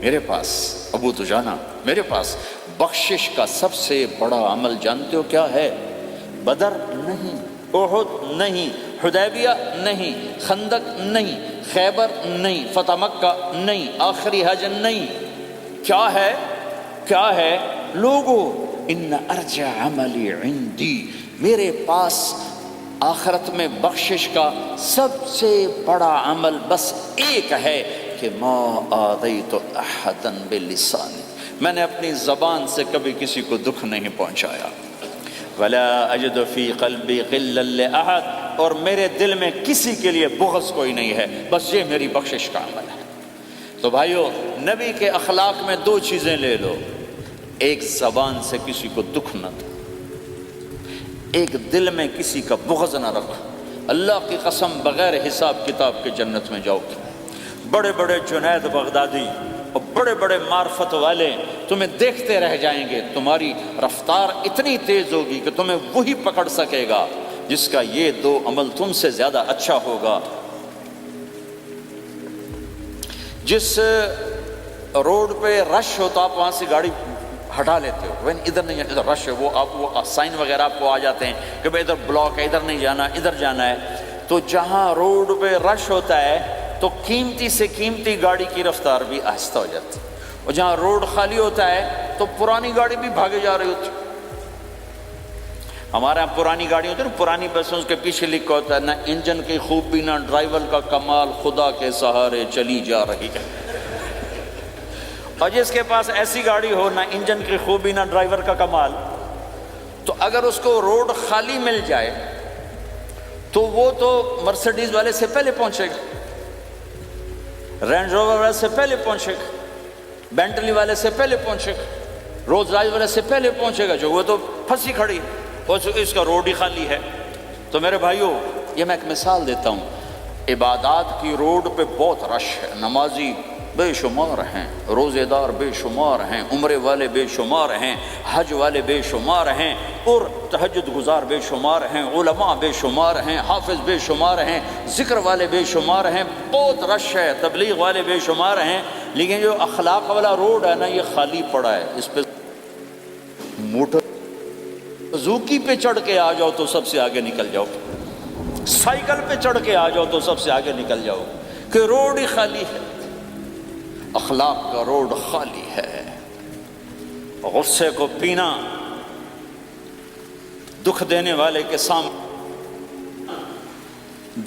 میرے پاس، ابو دجانہ میرے پاس بخشش کا سب سے بڑا عمل جانتے ہو کیا ہے؟ بدر نہیں، احد نہیں، حدیبیہ نہیں، خندق نہیں، خیبر نہیں، فتح مکہ نہیں، آخری حج نہیں۔ کیا ہے؟ کیا ہے لوگو؟ ان ارجع عملی عندی، میرے پاس آخرت میں بخشش کا سب سے بڑا عمل بس ایک ہے کہ ما آذیت احدا بلسانی، میں نے اپنی زبان سے کبھی کسی کو دکھ نہیں پہنچایا۔ ولا اجد فی قلبی غلا لاحد، اور میرے دل میں کسی کے لیے بغض کوئی نہیں ہے، بس یہ میری بخشش کا عمل ہے۔ تو بھائیو، نبی کے اخلاق میں 2 چیزیں لے لو، ایک زبان سے کسی کو دکھ نہ دو، ایک دل میں کسی کا بغض نہ رکھو، اللہ کی قسم بغیر حساب کتاب کے جنت میں جاؤ گے۔ بڑے بڑے جنید بغدادی اور بڑے بڑے معرفت والے تمہیں دیکھتے رہ جائیں گے، تمہاری رفتار اتنی تیز ہوگی کہ تمہیں وہی پکڑ سکے گا جس کا یہ دو عمل تم سے زیادہ اچھا ہوگا۔ جس روڈ پہ رش ہوتا آپ وہاں سے گاڑی ہٹا لیتے ہو، وہ ادھر نہیں جانا، ادھر رش ہے، وہ سائن وغیرہ آپ کو آ جاتے ہیں کہ بھائی ادھر بلاک ہے، ادھر نہیں جانا، ادھر جانا ہے۔ تو جہاں روڈ پہ رش ہوتا ہے تو قیمتی سے قیمتی گاڑی کی رفتار بھی آہستہ ہو جاتی ہے، اور جہاں روڈ خالی ہوتا ہے تو پرانی گاڑی بھی بھاگے جا رہی ہوتی ہے۔ ہمارے یہاں پرانی گاڑی ہوتی ہے نا، پرانی بسوں کے پیچھے لکھا ہوتا ہے نہ انجن کی خوبی نہ ڈرائیور کا کمال، خدا کے سہارے چلی جا رہی ہے۔ اور جس کے پاس ایسی گاڑی ہو، نہ انجن کی خوبی نہ ڈرائیور کا کمال، تو اگر اس کو روڈ خالی مل جائے تو وہ تو مرسیڈیز والے سے پہلے پہنچے گا، رینج روور والے سے پہلے پہنچے گا، بینٹلی والے سے پہلے پہنچے گا، رولز رائس والے سے پہلے پہنچے گا، جو وہ تو پھنسی کھڑی ہے اور اس کا روڈ ہی خالی ہے۔ تو میرے بھائیوں، یہ میں ایک مثال دیتا ہوں، عبادات کی روڈ پہ بہت رش ہے، نمازی بے شمار ہیں، روزے دار بے شمار ہیں، عمرے والے بے شمار ہیں، حج والے بے شمار ہیں، اور تہجد گزار بے شمار ہیں، علماء بے شمار ہیں، حافظ بے شمار ہیں، ذکر والے بے شمار ہیں، بہت رش ہے، تبلیغ والے بے شمار ہیں، لیکن جو اخلاق والا روڈ ہے نا، یہ خالی پڑا ہے۔ اس پہ موٹر زوکی پہ چڑھ کے آ جاؤ تو سب سے آگے نکل جاؤ، سائیکل پہ چڑھ کے آ جاؤ تو سب سے آگے نکل جاؤ، کہ روڈ ہی خالی ہے۔ اخلاق کا روڈ خالی ہے۔ غصے کو پینا، دکھ دینے والے کے سامنے،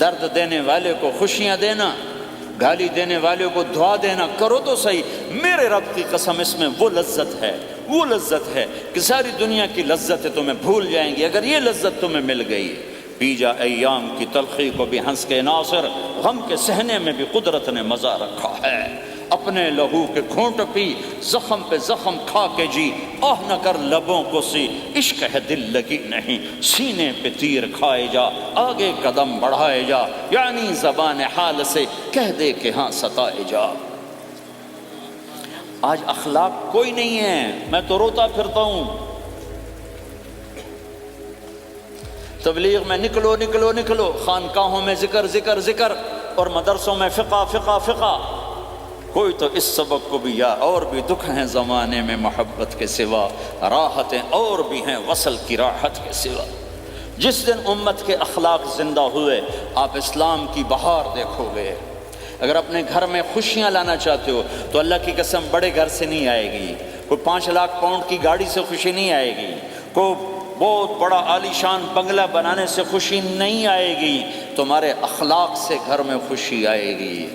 درد دینے والے کو خوشیاں دینا، گالی دینے والے کو دعا دینا، کرو تو صحیح۔ میرے رب کی قسم، اس میں وہ لذت ہے، وہ لذت ہے کہ ساری دنیا کی لذتیں تمہیں بھول جائیں گی اگر یہ لذت تمہیں مل گئی۔ پی جا ایام کی تلخی کو بھی ہنس کے ناصر، غم کے سہنے میں بھی قدرت نے مزہ رکھا ہے۔ اپنے لہو کے گھونٹ پی، زخم پہ زخم کھا کے جی، آہ نہ کر لبوں کو سی، عشق ہے دل لگی نہیں، سینے پہ تیر کھائے جا، آگے قدم بڑھائے جا، یعنی زبان حال سے کہہ دے کہ ہاں ستائے جا۔ آج اخلاق کوئی نہیں ہے، میں تو روتا پھرتا ہوں۔ تبلیغ میں نکلو نکلو نکلو، خانقاہوں میں ذکر ذکر ذکر، اور مدرسوں میں فقہ فقہ فقہ۔ کوئی تو اس سبق کو بھی، یا اور بھی دکھ ہیں زمانے میں محبت کے سوا، راحتیں اور بھی ہیں وصل کی راحت کے سوا۔ جس دن امت کے اخلاق زندہ ہوئے، آپ اسلام کی بہار دیکھو گے۔ اگر اپنے گھر میں خوشیاں لانا چاہتے ہو تو اللہ کی قسم بڑے گھر سے نہیں آئے گی، کوئی 5 لاکھ پاؤنڈ کی گاڑی سے خوشی نہیں آئے گی، کوئی بہت بڑا عالی شان بنگلہ بنانے سے خوشی نہیں آئے گی، تمہارے اخلاق سے گھر میں خوشی آئے گی۔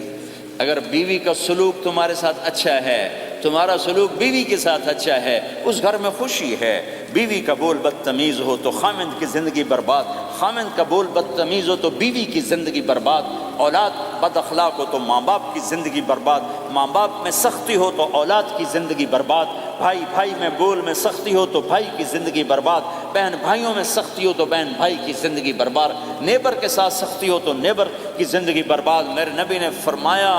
اگر بیوی کا سلوک تمہارے ساتھ اچھا ہے، تمہارا سلوک بیوی کے ساتھ اچھا ہے، اس گھر میں خوشی ہے۔ بیوی کا بول بدتمیز ہو تو خامند کی زندگی برباد، خامند کا بول بدتمیز ہو تو بیوی کی زندگی برباد، اولاد بد اخلاق ہو تو ماں باپ کی زندگی برباد، ماں باپ میں سختی ہو تو اولاد کی زندگی برباد، بھائی بھائی میں بول میں سختی ہو تو بھائی کی زندگی برباد، بہن بھائیوں میں سختی ہو تو بہن بھائی کی زندگی برباد، نیبر کے ساتھ سختی ہو تو نیبر کی زندگی برباد۔ میرے نبی نے فرمایا،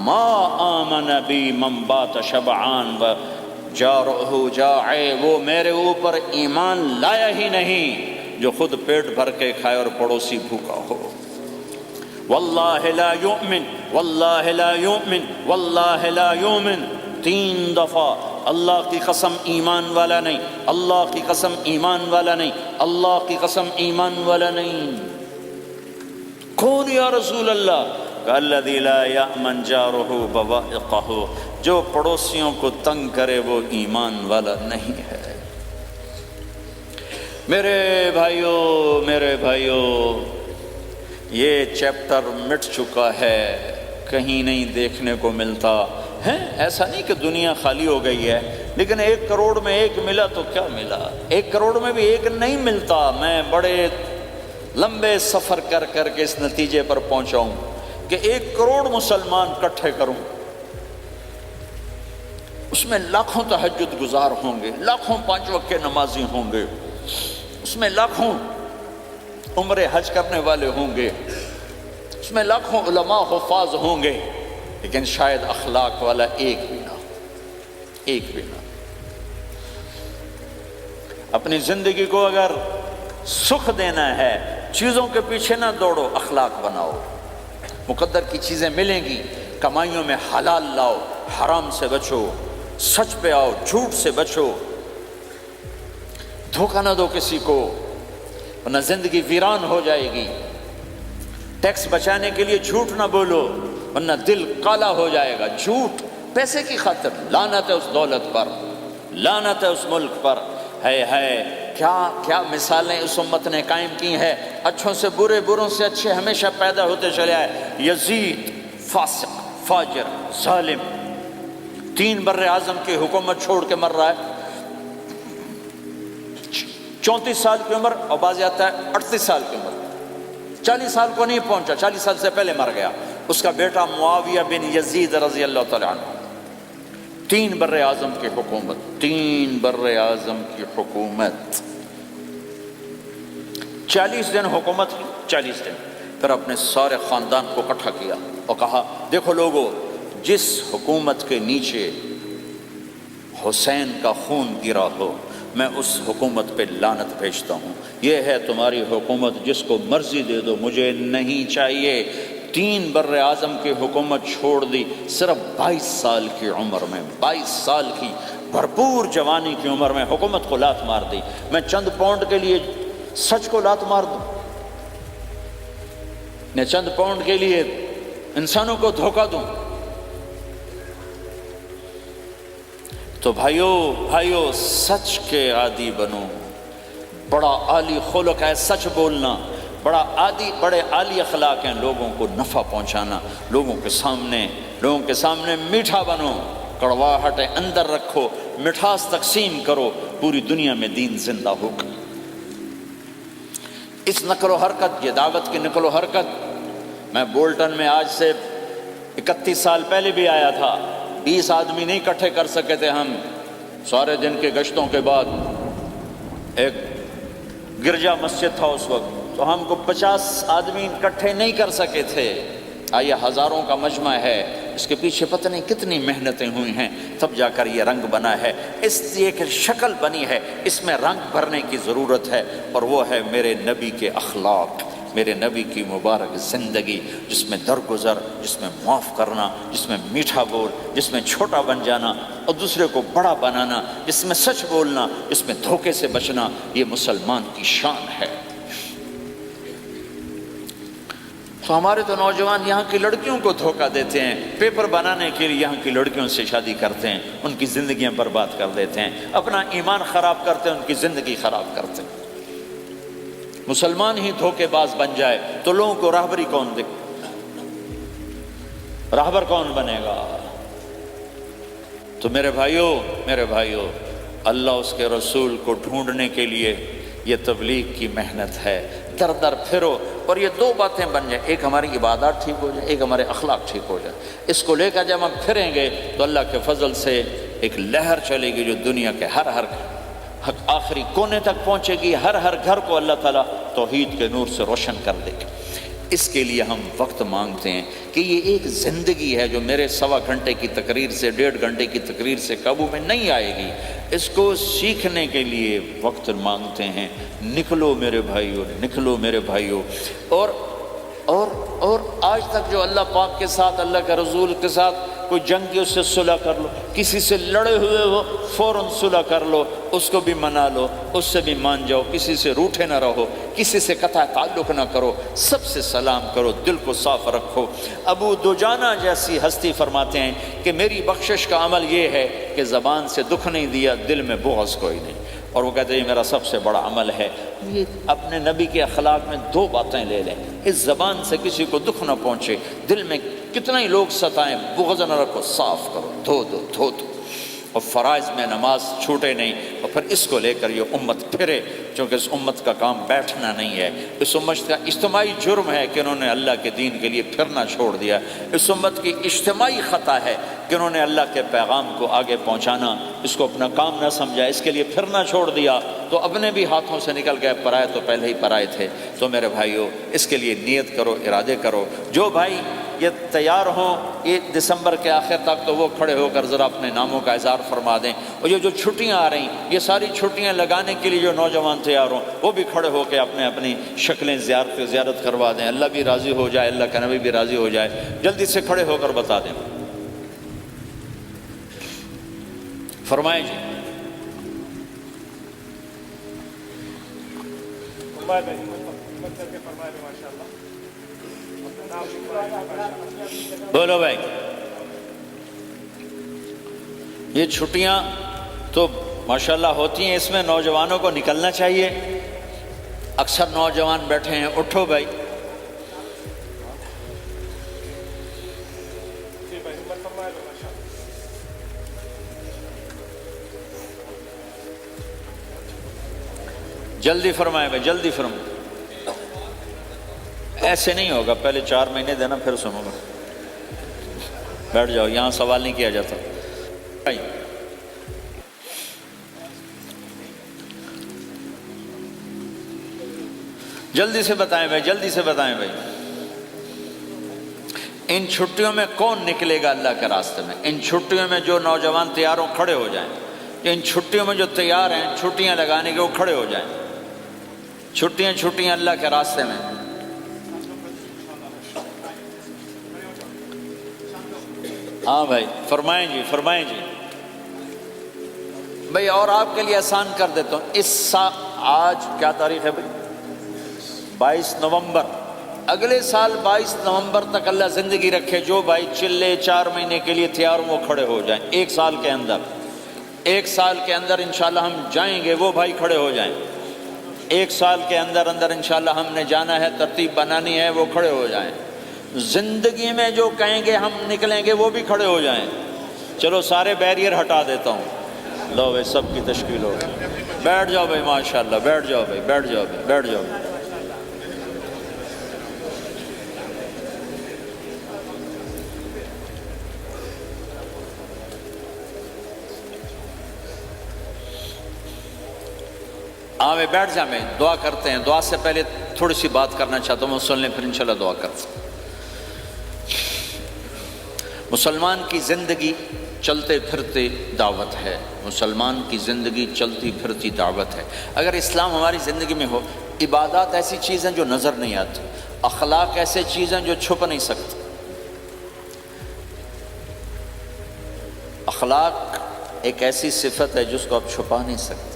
ما آمن بی من بات شبعان و جارہ جاعے، وہ میرے اوپر ایمان لایا ہی نہیں جو خود پیٹ بھر کے کھائے اور پڑوسی بھوکا ہو۔ واللہ لا یؤمن، واللہ لا یؤمن، واللہ لا یؤمن، 3 دفعہ اللہ کی قسم ایمان والا نہیں، اللہ کی قسم ایمان والا نہیں، اللہ کی قسم ایمان والا نہیں۔ کون یا رسول اللہ؟ الذی لا یأمن جارہ بوائقہ، جو پڑوسیوں کو تنگ کرے وہ ایمان والا نہیں ہے۔ میرے بھائیوں، یہ چیپٹر مٹ چکا ہے، کہیں نہیں دیکھنے کو ملتا ہے۔ ایسا نہیں کہ دنیا خالی ہو گئی ہے، لیکن 1 کروڑ میں 1 ملا تو کیا ملا، 1 کروڑ میں بھی 1 نہیں ملتا۔ میں بڑے لمبے سفر کر کر کے اس نتیجے پر پہنچا ہوں کہ 1 کروڑ مسلمان اکٹھے کروں، اس اس میں لاکھوں تہجد گزار ہوں گے، لاکھوں 5 وقت کے نمازی ہوں گے، اس میں لاکھوں عمر حج کرنے والے ہوں گے، اس میں لاکھوں علماء حفاظ ہوں گے، لیکن شاید اخلاق والا ایک بھی نہ، ایک بھی نہ۔ اپنی زندگی کو اگر سکھ دینا ہے، چیزوں کے پیچھے نہ دوڑو، اخلاق بناؤ۔ مقدر کی چیزیں ملیں گی، کمائیوں میں حلال لاؤ، حرام سے بچو، سچ پہ آؤ، جھوٹ سے بچو، دھوکہ نہ دو کسی کو، ورنہ زندگی ویران ہو جائے گی۔ ٹیکس بچانے کے لیے جھوٹ نہ بولو، ورنہ دل کالا ہو جائے گا۔ جھوٹ پیسے کی خاطر، لعنت ہے اس دولت پر، لعنت ہے اس ملک پر۔ ہے کیا مثالیں اس امت نے قائم کی ہیں، اچھوں سے برے، بروں سے اچھے ہمیشہ پیدا ہوتے چلے آئے۔ یزید فاسق، فاجر، ظالم، 3 بر اعظم کی حکومت چھوڑ کے مر رہا ہے، 34 سال کی عمر، اور بعض آتا ہے 38 سال کی عمر، 40 سال کو نہیں پہنچا، 40 سال سے پہلے مر گیا۔ اس کا بیٹا معاویہ بن یزید رضی اللہ تعالیٰ عنہ، 3 بر اعظم کی حکومت، 3 بر اعظم کی حکومت، 40 دن حکومت کی، 40 دن، پھر اپنے سارے خاندان کو اکٹھا کیا اور کہا دیکھو لوگو، جس حکومت کے نیچے حسین کا خون گرا ہو، میں اس حکومت پہ لعنت بھیجتا ہوں۔ یہ ہے تمہاری حکومت، جس کو مرضی دے دو، مجھے نہیں چاہیے۔ 3 بر اعظم کی حکومت چھوڑ دی، صرف 22 سال کی عمر میں، 22 سال کی بھرپور جوانی کی عمر میں حکومت کو لات مار دی۔ میں چند پاؤنڈ کے لیے سچ کو لات مار دوں، میں چند پاؤنڈ کے لیے انسانوں کو دھوکہ دوں؟ تو بھائیو سچ کے عادی بنو۔ بڑا عالی خلق ہے سچ بولنا، بڑے عالی اخلاق ہیں لوگوں کو نفع پہنچانا، لوگوں کے سامنے میٹھا بنو، کڑواہٹ اندر رکھو، مٹھاس تقسیم کرو، پوری دنیا میں دین زندہ ہوگا۔ اس نقل و حرکت، یہ دعوت کی نقل و حرکت، میں بولٹن میں آج سے 31 سال پہلے بھی آیا تھا، 20 آدمی نہیں اکٹھے کر سکے تھے ہم، سارے دن کے گشتوں کے بعد۔ ایک گرجا مسجد تھا اس وقت، تو ہم کو 50 آدمی اکٹھے نہیں کر سکے تھے۔ آئیے ہزاروں کا مجمع ہے، اس کے پیچھے پتہ نہیں کتنی محنتیں ہوئی ہیں، تب جا کر یہ رنگ بنا ہے، اس لیے کہ شکل بنی ہے، اس میں رنگ بھرنے کی ضرورت ہے، اور وہ ہے میرے نبی کے اخلاق، میرے نبی کی مبارک زندگی، جس میں درگزر، جس میں معاف کرنا، جس میں میٹھا بول، جس میں چھوٹا بن جانا اور دوسرے کو بڑا بنانا، جس میں سچ بولنا، جس میں دھوکے سے بچنا، یہ مسلمان کی شان ہے۔ تو ہمارے تو نوجوان یہاں کی لڑکیوں کو دھوکہ دیتے ہیں، پیپر بنانے کے لیے یہاں کی لڑکیوں سے شادی کرتے ہیں، ان کی زندگیاں برباد کر دیتے ہیں، اپنا ایمان خراب کرتے ہیں، ان کی زندگی خراب کرتے ہیں۔ مسلمان ہی دھوکے باز بن جائے تو لوگوں کو راہبری کون دے، راہبر کون بنے گا؟ تو میرے بھائیو، اللہ اس کے رسول کو ڈھونڈنے کے لیے یہ تبلیغ کی محنت ہے، در در پھرو، اور یہ 2 باتیں بن جائیں، ایک ہماری عبادات ٹھیک ہو جائے، ایک ہمارے اخلاق ٹھیک ہو جائے۔ اس کو لے کر جب ہم پھریں گے تو اللہ کے فضل سے ایک لہر چلے گی جو دنیا کے ہر آخری کونے تک پہنچے گی، ہر گھر کو اللہ تعالیٰ توحید کے نور سے روشن کر دے گا۔ اس کے لیے ہم وقت مانگتے ہیں کہ یہ ایک زندگی ہے جو میرے 1.25 گھنٹے کی تقریر سے 1.5 گھنٹے کی تقریر سے قابو میں نہیں آئے گی، اس کو سیکھنے کے لیے وقت مانگتے ہیں۔ نکلو میرے بھائیو، اور آج تک جو اللہ پاک کے ساتھ، اللہ کے رسول کے ساتھ کوئی جنگ کی، اس سے صلح کر لو، کسی سے لڑے ہوئے ہو فوراً صلح کر لو، اس کو بھی منا لو، اس سے بھی مان جاؤ، کسی سے روٹھے نہ رہو، کسی سے قطع تعلق نہ کرو، سب سے سلام کرو، دل کو صاف رکھو۔ ابو دجانہ جیسی ہستی فرماتے ہیں کہ میری بخشش کا عمل یہ ہے کہ زبان سے دکھ نہیں دیا، دل میں بغض کوئی نہیں، اور وہ کہتے ہیں یہ میرا سب سے بڑا عمل ہے۔ یہ اپنے نبی کے اخلاق میں 2 باتیں لے لیں، اس زبان سے کسی کو دکھ نہ پہنچے، دل میں کتنا ہی لوگ ستائیں، بغض نہ رکھو، صاف کرو، دھو دو۔ اور فرائض میں نماز چھوٹے نہیں، اور پھر اس کو لے کر یہ امت پھرے، چونکہ اس امت کا کام بیٹھنا نہیں ہے۔ اس امت کا اجتماعی جرم ہے کہ انہوں نے اللہ کے دین کے لیے پھرنا چھوڑ دیا۔ اس امت کی اجتماعی خطا ہے کہ انہوں نے اللہ کے پیغام کو آگے پہنچانا اس کو اپنا کام نہ سمجھا، اس کے لیے پھرنا چھوڑ دیا تو اپنے بھی ہاتھوں سے نکل گئے، پرائے تو پہلے ہی پرائے تھے۔ تو میرے بھائیو، اس کے لیے نیت کرو، ارادے کرو۔ جو بھائی یہ تیار ہوں 1 دسمبر کے آخر تک، تو وہ کھڑے ہو کر ذرا اپنے ناموں کا اظہار فرما دیں۔ اور یہ جو چھٹیاں آ رہی، یہ ساری چھٹیاں لگانے کے لیے جو نوجوان تیار ہوں، وہ بھی کھڑے ہو کے اپنی شکلیں زیارت کروا دیں۔ اللہ بھی راضی ہو جائے، اللہ کا نبی بھی راضی ہو جائے۔ جلدی سے کھڑے ہو کر بتا دیں۔ فرمائیں جی۔ بولو بھائی، یہ چھٹیاں تو ماشاءاللہ ہوتی ہیں، اس میں نوجوانوں کو نکلنا چاہیے۔ اکثر نوجوان بیٹھے ہیں، اٹھو بھائی۔ جلدی فرمائے بھائی، جلدی فرمائے۔ ایسے نہیں ہوگا، پہلے 4 مہینے دینا پھر سنوں گا۔ بیٹھ جاؤ، یہاں سوال نہیں کیا جاتا۔ جلدی سے بتائیں بھائی، جلدی سے بتائیں بھائی۔ ان چھٹیوں میں کون نکلے گا اللہ کے راستے میں؟ ان چھٹیوں میں جو نوجوان تیار ہوں کھڑے ہو جائیں۔ ان چھٹیوں میں جو تیار ہیں چھٹیاں لگانے کے، وہ کھڑے ہو جائیں۔ چھٹیاں اللہ کے راستے میں۔ ہاں بھائی، فرمائیں جی، فرمائیں جی بھائی۔ اور آپ کے لیے آسان کر دیتا ہوں، اس سال آج کیا تاریخ ہے بھائی؟ 22 نومبر۔ اگلے سال 22 نومبر تک اللہ زندگی رکھے، جو بھائی چلے 4 مہینے کے لیے تیار ہوں وہ کھڑے ہو جائیں۔ 1 سال کے اندر، 1 سال کے اندر انشاءاللہ ہم جائیں گے، وہ بھائی کھڑے ہو جائیں۔ 1 سال کے اندر انشاءاللہ ہم نے جانا ہے، ترتیب بنانی ہے، وہ کھڑے ہو جائیں۔ زندگی میں جو کہیں گے ہم نکلیں گے، وہ بھی کھڑے ہو جائیں۔ چلو سارے بیریئر ہٹا دیتا ہوں۔ لو بھائی، سب کی تشکیل ہو گئی۔ بیٹھ جاؤ بھائی، ماشاءاللہ، بیٹھ جاؤ بھائی، بیٹھ جاؤ بھائی، بیٹھ جاؤ۔ ہاں میں بیٹھ جا، میں دعا کرتے ہیں۔ دعا سے پہلے تھوڑی سی بات کرنا چاہتا ہوں، سن لیں پھر انشاءاللہ دعا کرتے ہیں۔ مسلمان کی زندگی چلتے پھرتے دعوت ہے، مسلمان کی زندگی چلتی پھرتی دعوت ہے۔ اگر اسلام ہماری زندگی میں ہو، عبادات ایسی چیزیں جو نظر نہیں آتی، اخلاق ایسے چیزیں جو چھپ نہیں سکتی۔ اخلاق ایک ایسی صفت ہے جس کو آپ چھپا نہیں سکتے،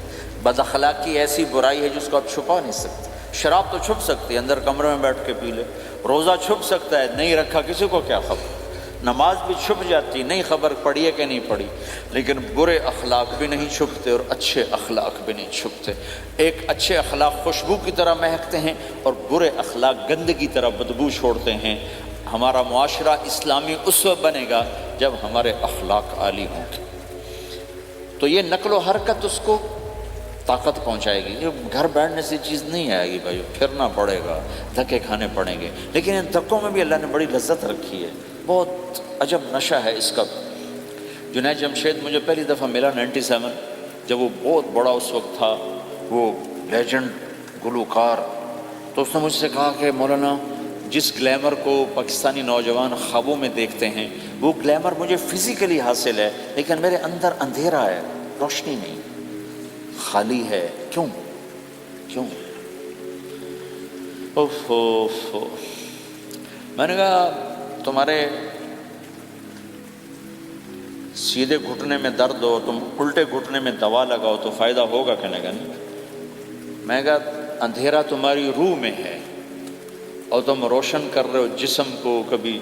بد اخلاقی ایسی برائی ہے جس کو آپ چھپا نہیں سکتے۔ شراب تو چھپ سکتی ہے، اندر کمرے میں بیٹھ کے پی لے۔ روزہ چھپ سکتا ہے، نہیں رکھا کسی کو کیا خبر۔ نماز بھی چھپ جاتی، نہیں خبر پڑھی ہے کہ نہیں پڑھی۔ لیکن برے اخلاق بھی نہیں چھپتے اور اچھے اخلاق بھی نہیں چھپتے۔ ایک اچھے اخلاق خوشبو کی طرح مہکتے ہیں اور برے اخلاق گندگی کی طرح بدبو چھوڑتے ہیں۔ ہمارا معاشرہ اسلامی اس وقت بنے گا جب ہمارے اخلاق عالی ہوں گے، تو یہ نقل و حرکت اس کو طاقت پہنچائے گی۔ یہ گھر بیٹھنے سے چیز نہیں آئے گی بھائی، پھرنا پڑے گا، دھکے کھانے پڑیں گے۔ لیکن ان دھکوں میں بھی اللہ نے بڑی لذت رکھی ہے، بہت عجب نشہ ہے اس کا۔ جنید جمشید مجھے پہلی دفعہ ملا 97، جب وہ بہت بڑا اس وقت تھا، وہ لیجنڈ گلوکار۔ تو اس نے مجھ سے کہا کہ مولانا، جس گلیمر کو پاکستانی نوجوان خوابوں میں دیکھتے ہیں، وہ گلیمر مجھے فزیکلی حاصل ہے، لیکن میرے اندر اندھیرا ہے، روشنی نہیں، خالی ہے۔ کیوں؟ میں نے کہا تمہارے سیدھے گھٹنے میں درد ہو، تم الٹے گھٹنے میں دوا لگاؤ تو فائدہ ہوگا کہ نہیں؟ میں کہا اندھیرا تمہاری روح میں ہے اور تم روشن کر رہے ہو جسم کو، کبھی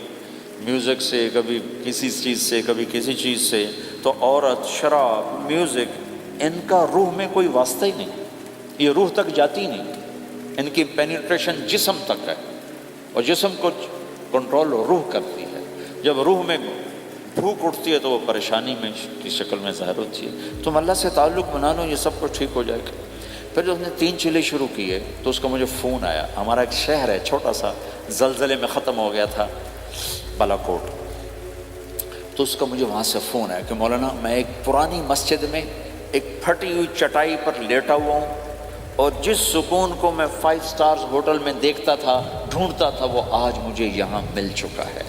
میوزک سے، کبھی کسی چیز سے، کبھی کسی چیز سے۔ تو عورت، شراب، میوزک، ان کا روح میں کوئی واسطہ ہی نہیں، یہ روح تک جاتی نہیں۔ ان کی پینیٹریشن جسم تک ہے اور جسم کو کنٹرول روح کرتی ہے۔ جب روح میں بھوک اٹھتی ہے تو وہ پریشانی میں کی شکل میں ظاہر ہوتی ہے. تم اللہ سے تعلق بنا لو، یہ سب کچھ ٹھیک ہو جائے گا. پھر جب اس نے 3 چیلے شروع کیے تو اس کا مجھے فون آیا. ہمارا ایک شہر ہے چھوٹا سا، زلزلے میں ختم ہو گیا تھا، بالا کوٹ. تو اس کا مجھے وہاں سے فون آیا کہ مولانا میں ایک پرانی مسجد میں ایک پھٹی ہوئی چٹائی پر لیٹا ہوا ہوں، اور جس سکون کو میں 5 سٹارز ہوٹل میں دیکھتا تھا، ڈھونڈتا تھا، وہ آج مجھے یہاں مل چکا ہے.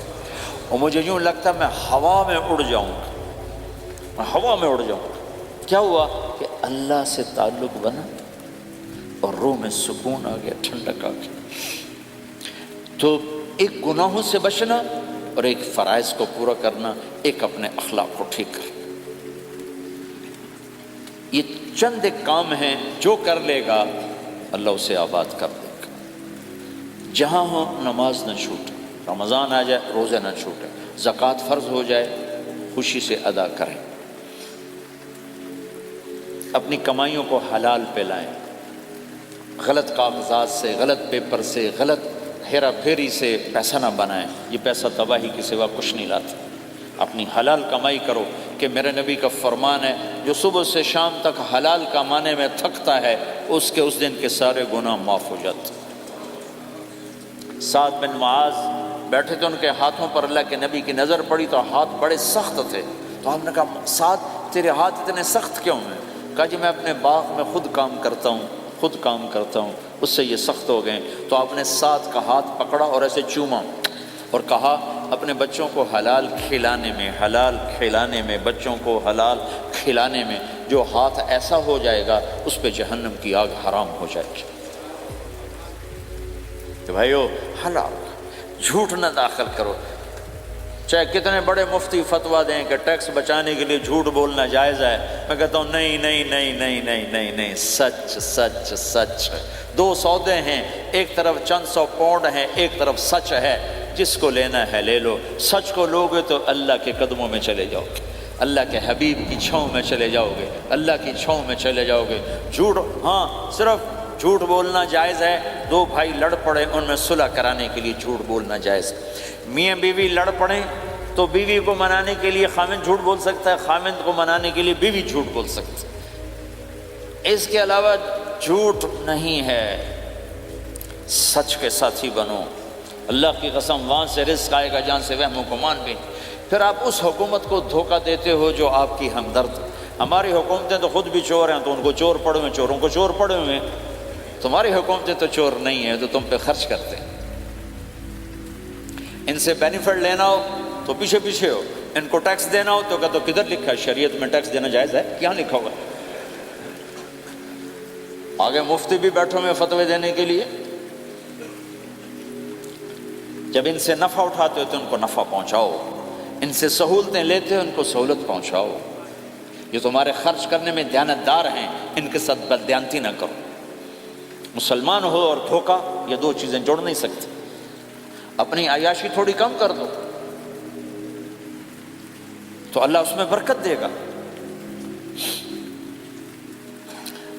اور مجھے یوں لگتا ہے میں ہوا میں اڑ جاؤں گا، میں ہوا میں اڑ جاؤں گا. کیا ہوا کہ اللہ سے تعلق بنا اور روح میں سکون آ گیا، ٹھنڈک آ گئی. تو ایک گناہوں سے بچنا اور ایک فرائض کو پورا کرنا، ایک اپنے اخلاق کو ٹھیک کرنا، یہ چند ایک کام ہیں جو کر لے گا اللہ اسے آباد کر دے گا. جہاں ہو نماز نہ چھوٹے، رمضان آ جائے روزے نہ چھوٹے، زکوٰۃ فرض ہو جائے خوشی سے ادا کریں، اپنی کمائیوں کو حلال پہ لائیں، غلط کاغذات سے، غلط پیپر سے، غلط ہیرا پھیری سے پیسہ نہ بنائیں. یہ پیسہ تباہی کے سوا کچھ نہیں لاتا. اپنی حلال کمائی کرو کہ میرے نبی کا فرمان ہے جو صبح سے شام تک حلال کمانے میں تھکتا ہے اس کے اس دن کے سارے گناہ معاف ہو جاتے. سعد بن معاذ بیٹھے تھے، ان کے ہاتھوں پر اللہ کے نبی کی نظر پڑی تو ہاتھ بڑے سخت تھے. تو ہم نے کہا سعد تیرے ہاتھ اتنے سخت کیوں ہیں؟ کہا جی میں اپنے باغ میں خود کام کرتا ہوں، اس سے یہ سخت ہو گئے. تو آپ نے سعد کا ہاتھ پکڑا اور ایسے چوما اور کہا اپنے بچوں کو حلال کھلانے میں بچوں کو حلال کھلانے میں جو ہاتھ ایسا ہو جائے گا اس پہ جہنم کی آگ حرام ہو جائے گی. کہ بھائیو حلال، جھوٹ نہ داخل کرو. چاہے کتنے بڑے مفتی فتویٰ دیں کہ ٹیکس بچانے کے لیے جھوٹ بولنا جائز ہے، میں کہتا ہوں نہیں، سچ. 2 سودے ہیں، ایک طرف چند 100 پاؤنڈ ہیں، ایک طرف سچ ہے. جس کو لینا ہے لے لو. سچ کو لوگے تو اللہ کے قدموں میں چلے جاؤ گے، اللہ کے حبیب کی چھاؤں میں چلے جاؤ گے، اللہ کی چھاؤں میں چلے جاؤ گے. جھوٹ، ہاں صرف جھوٹ بولنا جائز ہے. 2 بھائی لڑ پڑے، ان میں صلح کرانے کے لیے جھوٹ بولنا جائز ہے. میاں بیوی لڑ پڑیں تو بیوی کو منانے کے لیے خامند جھوٹ بول سکتا ہے، خامند کو منانے کے لیے بیوی جھوٹ بول سکتی ہے. اس کے علاوہ جھوٹ نہیں ہے. سچ کے ساتھی بنو. اللہ کی قسم وہاں سے رزق آئے گا جہاں سے وہم و گمان بھی. پھر آپ اس حکومت کو دھوکہ دیتے ہو جو آپ کی ہمدرد. ہماری حکومتیں تو خود بھی چور ہیں تو ان کو چور پڑے ہوئے، چوروں کو چور پڑے ہوئے. تمہاری حکومتیں تو چور نہیں ہیں تو تم پہ خرچ کرتے ہیں. ان سے بینیفٹ لینا ہو تو پیچھے ہو، ان کو ٹیکس دینا ہو تو کہتے کدھر لکھا ہے شریعت میں ٹیکس دینا جائز ہے؟ کہاں لکھا ہوگا؟ آگے مفتی بھی بیٹھو میں فتوے دینے کے لیے. جب ان سے نفع اٹھاتے ہو تو ان کو نفع پہنچاؤ، ان سے سہولتیں لیتے ہو ان کو سہولت پہنچاؤ. یہ تمہارے خرچ کرنے میں دیانتدار ہیں، ان کے ساتھ بددیانتی نہ کرو. مسلمان ہو اور دھوکہ، یہ 2 چیزیں جوڑ نہیں سکتی. اپنی عیاشی تھوڑی کم کر دو تو اللہ اس میں برکت دے گا.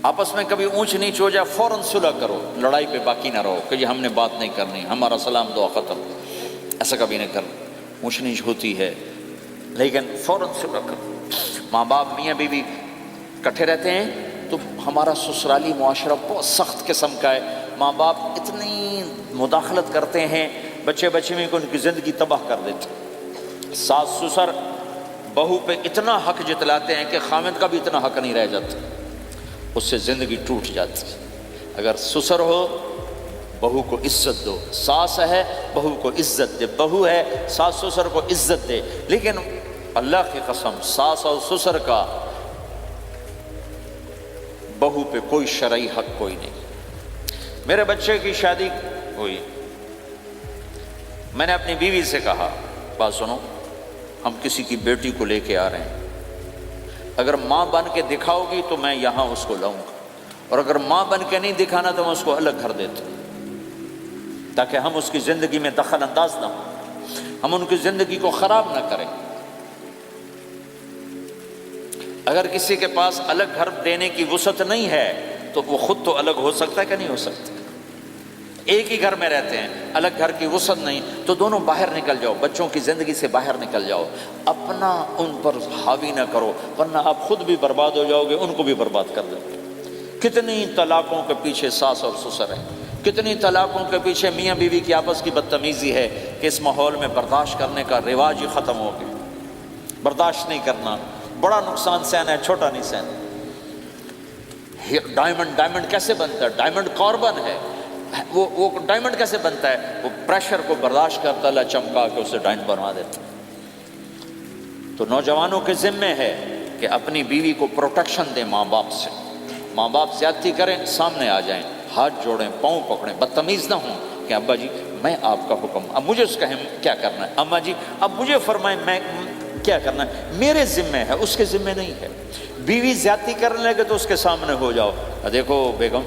آپس میں کبھی اونچ نیچ ہو جائے فوراً صلح کرو، لڑائی پہ باقی نہ رہو کہ یہ ہم نے بات نہیں کرنی، ہمارا سلام دعا ختم. ایسا کبھی نہیں کرنا. اونچ نیچ ہوتی ہے لیکن فوراً صلح کرو. ماں باپ میاں بیوی کٹھے رہتے ہیں تو ہمارا سسرالی معاشرہ بہت سخت قسم کا ہے. ماں باپ اتنی مداخلت کرتے ہیں بچے میں کو ان کی زندگی تباہ کر دیتے. ساس سسر بہو پہ اتنا حق جتلاتے ہیں کہ خامد کا بھی اتنا حق نہیں رہ جاتا، اس سے زندگی ٹوٹ جاتی. اگر سسر ہو بہو کو عزت دو، ساس ہے بہو کو عزت دے، بہو ہے ساس سسر کو عزت دے. لیکن اللہ کی قسم ساس اور سسر کا بہو پہ کوئی شرعی حق کوئی نہیں. میرے بچے کی شادی ہوئی، میں نے اپنی بیوی سے کہا بات سنو، ہم کسی کی بیٹی کو لے کے آ رہے ہیں، اگر ماں بن کے دکھاؤ گی تو میں یہاں اس کو لاؤں گا، اور اگر ماں بن کے نہیں دکھانا تو میں اس کو الگ گھر دیتا ہوں تاکہ ہم اس کی زندگی میں دخل انداز نہ ہوں، ہم ان کی زندگی کو خراب نہ کریں. اگر کسی کے پاس الگ گھر دینے کی وسعت نہیں ہے تو وہ خود تو الگ ہو سکتا ہے کہ نہیں ہو سکتا. ایک ہی گھر میں رہتے ہیں، الگ گھر کی وسعت نہیں، تو دونوں باہر نکل جاؤ، بچوں کی زندگی سے باہر نکل جاؤ، اپنا ان پر حاوی نہ کرو، ورنہ آپ خود بھی برباد ہو جاؤ گے، ان کو بھی برباد کر دو گے۔ کتنی طلاقوں کے پیچھے ساس اور سسر ہیں، کتنی طلاقوں کے پیچھے میاں بیوی کی آپس کی بدتمیزی ہے کہ اس ماحول میں برداشت کرنے کا رواج ہی ختم ہو گیا۔ برداشت نہیں کرنا، بڑا نقصان سہنا ہے، چھوٹا نہیں سہنا۔ ڈائمنڈ کیسے بنتا ہے؟ ڈائمنڈ کاربن ہے، وہ ڈائمنڈ کیسے بنتا ہے؟ وہ پریشر کو برداشت کرتا، اللہ چمکا کے اسے ڈائمنڈ بنوا دیتا۔ تو نوجوانوں کے ذمے ہے کہ اپنی بیوی کو پروٹیکشن دیں ماں باپ سے۔ ماں باپ زیادتی کریں، سامنے آ جائیں، ہاتھ جوڑیں، پاؤں پکڑیں، بدتمیز نہ ہوں کہ ابا جی میں آپ کا حکم، اب مجھے اس کا کیا کرنا ہے، اماں جی اب مجھے فرمائیں میں کیا کرنا ہے، میرے ذمے ہے، اس کے ذمے نہیں ہے۔ بیوی زیادتی کرنے لگے تو اس کے سامنے ہو جاؤ، دیکھو بیگم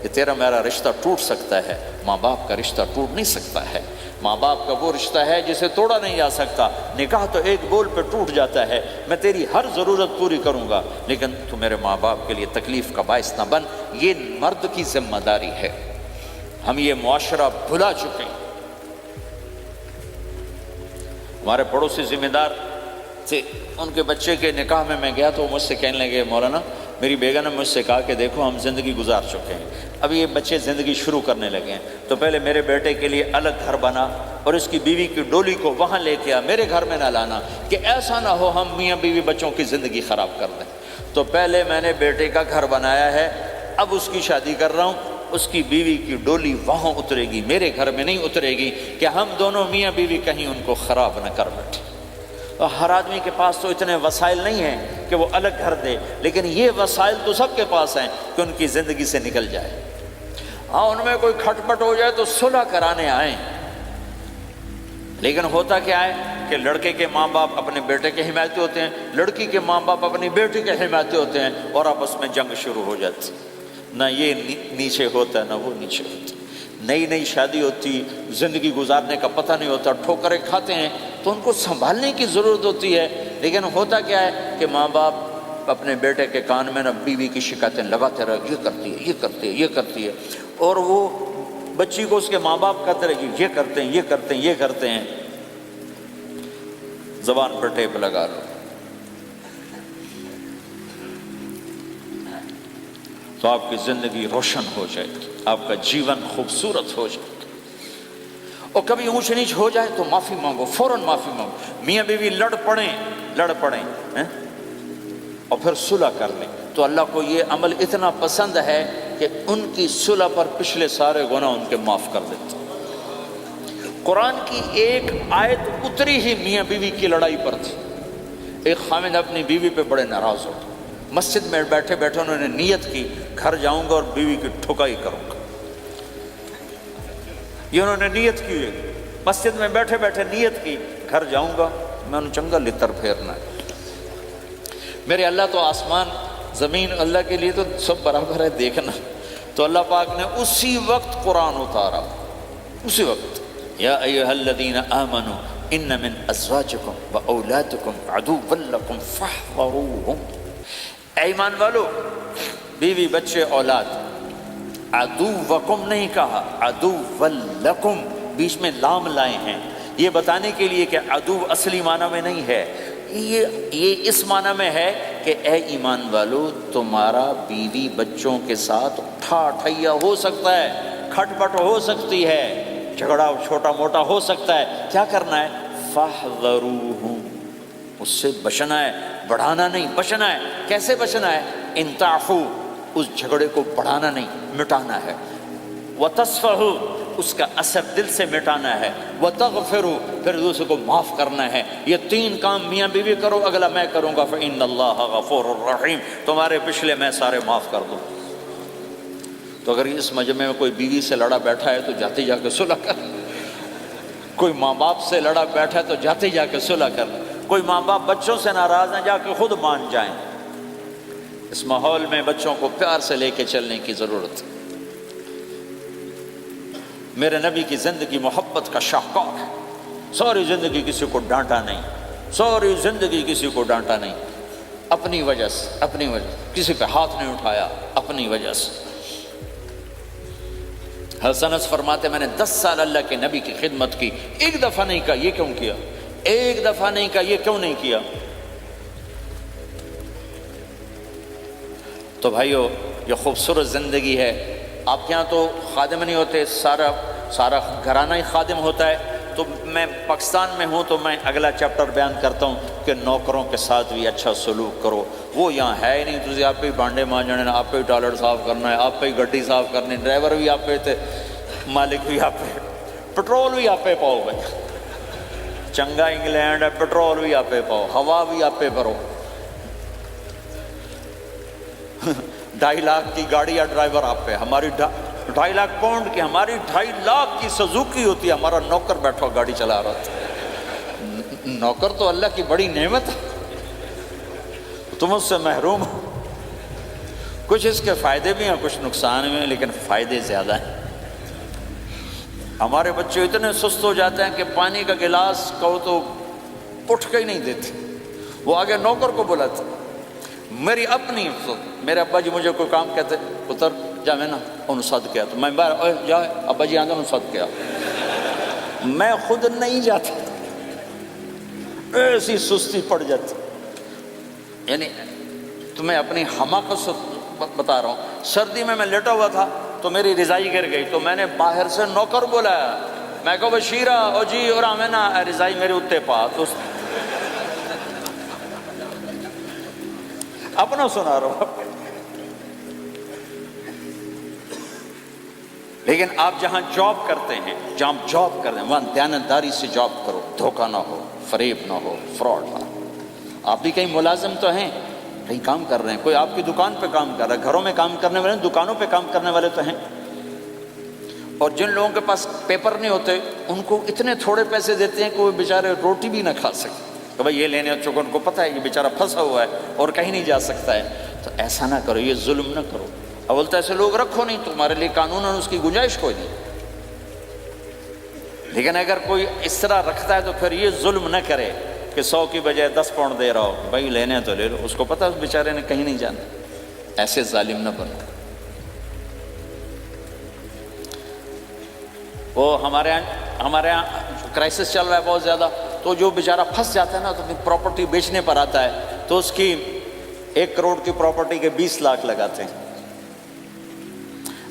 کہ تیرا میرا رشتہ ٹوٹ سکتا ہے، ماں باپ کا رشتہ ٹوٹ نہیں سکتا ہے۔ ماں باپ کا وہ رشتہ ہے جسے توڑا نہیں جا سکتا، نکاح تو ایک بول پہ ٹوٹ جاتا ہے۔ میں تیری ہر ضرورت پوری کروں گا، لیکن تو میرے ماں باپ کے لیے تکلیف کا باعث نہ بن۔ یہ مرد کی ذمہ داری ہے، ہم یہ معاشرہ بھلا چکے ہیں۔ ہمارے پڑوسی ذمہ دار تھے، ان کے بچے کے نکاح میں گیا تو مجھ سے کہنے لگے مولانا میری بیگم نے مجھ سے کہا کہ دیکھو ہم زندگی گزار چکے ہیں، اب یہ بچے زندگی شروع کرنے لگے ہیں، تو پہلے میرے بیٹے کے لیے الگ گھر بنا اور اس کی بیوی کی ڈولی کو وہاں لے کے آ، میرے گھر میں نہ لانا، کہ ایسا نہ ہو ہم میاں بیوی بچوں کی زندگی خراب کر دیں۔ تو پہلے میں نے بیٹے کا گھر بنایا ہے، اب اس کی شادی کر رہا ہوں، اس کی بیوی کی ڈولی وہاں اترے گی، میرے گھر میں نہیں اترے گی، کہ ہم دونوں میاں بیوی کہیں ان کو خراب نہ کر بیٹھے۔ اور ہر آدمی کے پاس تو اتنے وسائل نہیں ہیں کہ وہ الگ گھر دے، لیکن یہ وسائل تو سب کے پاس ہیں کہ ان کی زندگی سے نکل جائے۔ ہاں ان میں کوئی کھٹ پٹ ہو جائے تو صلح کرانے آئیں، لیکن ہوتا کیا ہے کہ لڑکے کے ماں باپ اپنے بیٹے کے حمایتی ہوتے ہیں، لڑکی کے ماں باپ اپنی بیٹی کے حمایتی ہوتے ہیں، اور آپس میں جنگ شروع ہو جاتی، نہ یہ نیچے ہوتا ہے نہ وہ نیچے ہوتا ہے۔ نئی شادی ہوتی، زندگی گزارنے کا پتہ نہیں ہوتا، ٹھوکریں کھاتے ہیں، تو ان کو سنبھالنے کی ضرورت ہوتی ہے، لیکن ہوتا کیا ہے کہ ماں باپ اپنے بیٹے کے کان میں نہ بیوی کی شکایتیں لگاتے رہے، یہ کرتی ہے، یہ کرتی ہے، یہ کرتی ہے، اور وہ بچی کو اس کے ماں باپ کہتے رہے کہ یہ کرتے ہیں، یہ کرتے ہیں، یہ کرتے ہیں۔ زبان پر ٹیپ لگا لو تو آپ کی زندگی روشن ہو جائے گی، آپ کا جیون خوبصورت ہو جائے گا۔ اور کبھی اونچ نیچ ہو جائے تو معافی مانگو، فوراً معافی مانگو۔ میاں بیوی لڑ پڑیں اور پھر صلح کر لیں، تو اللہ کو یہ عمل اتنا پسند ہے کہ ان کی صلح پر پچھلے سارے گناہ ان کے معاف کر دیتے۔ قرآن کی ایک آیت اتری ہی میاں بیوی کی لڑائی پر تھی۔ ایک خامد اپنی بیوی پہ بڑے ناراض ہو، مسجد میں بیٹھے بیٹھے انہوں نے نیت کی گھر جاؤں گا اور بیوی کی ٹھکائی کروں گا۔ یہ انہوں نے نیت کی، مسجد میں بیٹھے بیٹھے نیت کی گھر جاؤں گا، میں انہوں چنگا لتر پھیرنا ہے۔ میرے اللہ تو آسمان زمین اللہ کے لیے تو سب برابر ہے دیکھنا، تو اللہ پاک نے اسی وقت قرآن اتارا، اسی وقت یا ایھا الذین آمنوا ان من ازواجکم و اولادکم عدوا لکم فاحذروہم۔ اے ایمان والو، بیوی بچے اولاد، عدوکم نہیں کہا، عدو لکم، بیچ میں لام لائے ہیں، یہ بتانے کے لیے کہ عدو اصلی معنی میں نہیں ہے، یہ اس معنی میں ہے کہ اے ایمان والو تمہارا بیوی بچوں کے ساتھ ٹھیا ہو سکتا ہے، کھٹ پٹ ہو سکتی ہے، جھگڑا چھوٹا موٹا ہو سکتا ہے، کیا کرنا ہے؟ فاحذروہم، اس سے بچنا ہے، بڑھانا نہیں، بچنا ہے۔ کیسے بچنا ہے؟ ان تعفو، اس جھگڑے کو بڑھانا نہیں، مٹانا ہے، وتصفحوا، اس کا اثر دل سے مٹانا ہے، وتغفروا، پھر دوسرے کو معاف کرنا ہے۔ یہ تین کام میاں بیوی کرو، اگلا میں کروں گا، فإن اللہ غفور الرحیم، تمہارے پچھلے میں سارے معاف کر دوں۔ تو اگر اس مجمع میں کوئی بیوی سے لڑا بیٹھا ہے تو جاتے جا کے صلح کر، کوئی ماں باپ سے لڑا بیٹھا ہے تو جاتے جا کے صلح کر، کوئی ماں باپ بچوں سے ناراض ہیں جا کے خود مان جائیں۔ اس ماحول میں بچوں کو پیار سے لے کے چلنے کی ضرورت ہے۔ میرے نبی کی زندگی محبت کا شاہکار ہے، ساری زندگی کسی کو ڈانٹا نہیں، ساری زندگی کسی کو ڈانٹا نہیں، اپنی وجہ سے، کسی پہ ہاتھ نہیں اٹھایا، اپنی وجہ سے۔ حسن انس فرماتے میں نے 10 سال اللہ کے نبی کی خدمت کی، ایک دفعہ نہیں کہا یہ کیوں کیا، ایک دفعہ نہیں کہا یہ کیوں نہیں کیا۔ تو بھائیو یہ خوبصورت زندگی ہے۔ آپ کے یہاں تو خادم نہیں ہوتے، سارا گھرانہ ہی خادم ہوتا ہے۔ تو میں پاکستان میں ہوں تو میں اگلا چیپٹر بیان کرتا ہوں کہ نوکروں کے ساتھ بھی اچھا سلوک کرو۔ وہ یہاں ہے ہی نہیں، تجھے آپ پہ ہی بانڈے مانجنے، آپ پہ ہی ٹوائلٹ صاف کرنا ہے، آپ پہ ہی گڈی صاف کرنی، ڈرائیور بھی آپ پہ تھے، مالک بھی آپ پہ، پٹرول بھی آپ پہ پاؤ بھائی، چنگا انگلینڈ ہے، پٹرول بھی آپ پہ پاؤ، ہوا بھی آپ پہ بھرو۔ 2.5 لاکھ کی گاڑی یا ڈرائیور آپ پہ، ہماری 2.5 لاکھ پاؤنڈ کی، ہماری 2.5 لاکھ کی سزوکی ہوتی ہے، ہمارا نوکر بیٹھا گاڑی چلا رہا تھا۔ نوکر تو اللہ کی بڑی نعمت ہے، تم اس سے محروم ہو۔ کچھ اس کے فائدے بھی ہیں، کچھ نقصان بھی ہیں، لیکن فائدے زیادہ ہیں۔ ہمارے بچے اتنے سست ہو جاتے ہیں کہ پانی کا گلاس کہو تو اٹھ کے ہی نہیں دیتے، وہ آگے نوکر کو بلاتے۔ میری اپنی میرے ابا جی مجھے کوئی کام کہتے، پتر جا میں نا انہوں صد کیا، تو میں باہر جا ابا جی آندھا انہوں صد کیا، میں خود نہیں جاتا، ایسی سستی پڑ جاتی۔ یعنی تمہیں اپنی حماقت بتا رہا ہوں، سردی میں لیٹا ہوا تھا تو میری رضائی گر گئی، تو میں نے باہر سے نوکر بلایا، میں کہو بشیرہ او جی اور آمینہ رضائی میرے اتے پا، تو اپنا سنا رہا ہوں۔ لیکن آپ جہاں جاب کرتے ہیں، جہاں جاب کرتے ہیں وہاں دیانتداری سے جاب کرو، دھوکہ نہ ہو، فریب نہ ہو، فراڈ نہ ہو۔ آپ بھی کہیں ملازم تو ہیں، کہیں کام کر رہے ہیں، کوئی آپ کی دکان پہ کام کر رہا ہے، گھروں میں کام کرنے والے، دکانوں پہ کام کرنے والے تو ہیں۔ اور جن لوگوں کے پاس پیپر نہیں ہوتے ان کو اتنے تھوڑے پیسے دیتے ہیں کہ وہ بیچارے روٹی بھی نہ کھا سکتے، کہ بھائی یہ لینے چونکہ ان کو پتہ ہے یہ بیچارہ پھنسا ہوا ہے اور کہیں نہیں جا سکتا ہے۔ تو ایسا نہ کرو، یہ ظلم نہ کرو۔ اول تو ایسے لوگ رکھو نہیں، تمہارے لیے قانون اس کی گنجائش کوئی نہیں۔ لیکن اگر کوئی اس طرح رکھتا ہے تو پھر یہ ظلم نہ کرے کہ 100 کی بجائے 10 پاؤنڈ دے رہا ہو، بھائی لینے تو لے لو، اس کو پتہ ہے اس بیچارے نے کہیں نہیں جانا۔ ایسے ظالم نہ بنو۔ وہ ہمارے یہاں کرائسس چل رہا ہے بہت زیادہ، تو جو بیچارہ پھنس جاتا ہے نا تو اپنی پراپرٹی بیچنے پر آتا ہے، تو اس کی 1 کروڑ کی پراپرٹی کے 20 لاکھ لگاتے ہیں۔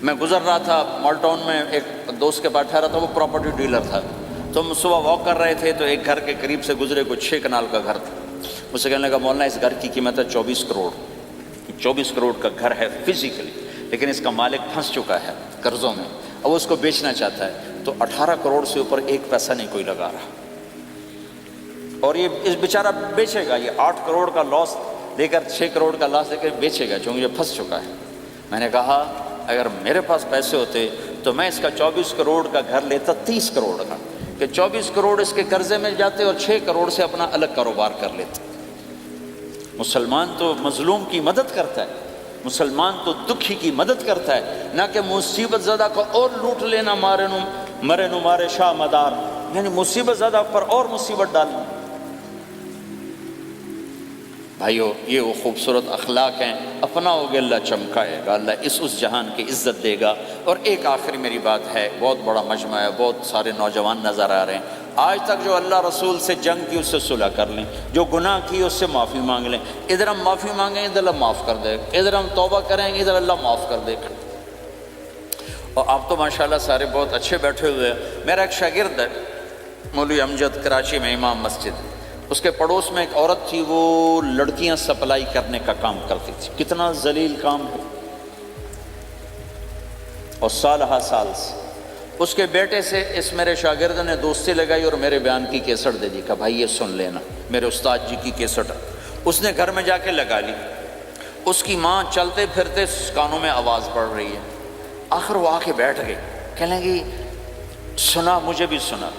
میں گزر رہا تھا مال ٹاؤن میں، ایک دوست کے پاس ٹھہرا تھا، وہ پراپرٹی ڈیلر تھا، تو ہم صبح واک کر رہے تھے تو ایک گھر کے قریب سے گزرے، کوئی 6 کنال کا گھر تھا۔ مجھ سے کہنے لگا مولانا اس گھر کی قیمت ہے 24 کروڑ، 24 کروڑ کا گھر ہے فزیکلی، لیکن اس کا مالک پھنس چکا ہے قرضوں میں، اب اس کو بیچنا چاہتا ہے، تو 18 کروڑ سے اوپر 1 پیسہ نہیں کوئی لگا رہا، اور یہ اس بیچارہ بیچے گا، یہ 8 کروڑ کا لاس لے کر 6 کروڑ کا لاس لے کر بیچے گا، چونکہ یہ پھنس چکا ہے۔ میں نے کہا اگر میرے پاس پیسے ہوتے تو میں اس کا 24 کروڑ کا گھر لیتا 30 کروڑ کا، کہ 24 کروڑ اس کے قرضے میں جاتے اور 6 کروڑ سے اپنا الگ کاروبار کر لیتے۔ مسلمان تو مظلوم کی مدد کرتا ہے، مسلمان تو دکھی کی مدد کرتا ہے، نہ کہ مصیبت زدہ کو اور لوٹ لینا، مرے نو مارے شاہ مدار، یعنی مصیبت زدہ پر اور مصیبت ڈالنا۔ بھائیو یہ وہ خوبصورت اخلاق ہیں، اپناؤ گے اللہ چمکائے گا، اللہ اس جہان کی عزت دے گا۔ اور ایک آخری میری بات ہے، بہت بڑا مجمع ہے، بہت سارے نوجوان نظر آ رہے ہیں، آج تک جو اللہ رسول سے جنگ کی اس سے صلح کر لیں، جو گناہ کی اس سے معافی مانگ لیں۔ ادھر ہم معافی مانگیں ادھر اللہ معاف کر دے گا، ادھر ہم توبہ کریں گے ادھر اللہ معاف کر دے گا۔ اور آپ تو ماشاءاللہ سارے بہت اچھے بیٹھے ہوئے ہیں۔ میرا ایک شاگرد ہے مولوی امجد، کراچی میں امام مسجد، اس کے پڑوس میں ایک عورت تھی، وہ لڑکیاں سپلائی کرنے کا کام کرتی تھی، کتنا ذلیل کام ہے، اور سال سے اس کے بیٹے سے اس میرے شاگرد نے دوستی لگائی اور میرے بیان کی کیسٹ دے دی، کہا بھائی یہ سن لینا، میرے استاد جی کی کیسٹ۔ اس نے گھر میں جا کے لگا لی، اس کی ماں چلتے پھرتے کانوں میں آواز پڑ رہی ہے، آخر وہ آ کے بیٹھ گئی، کہنے لگی سنا، مجھے بھی سنا،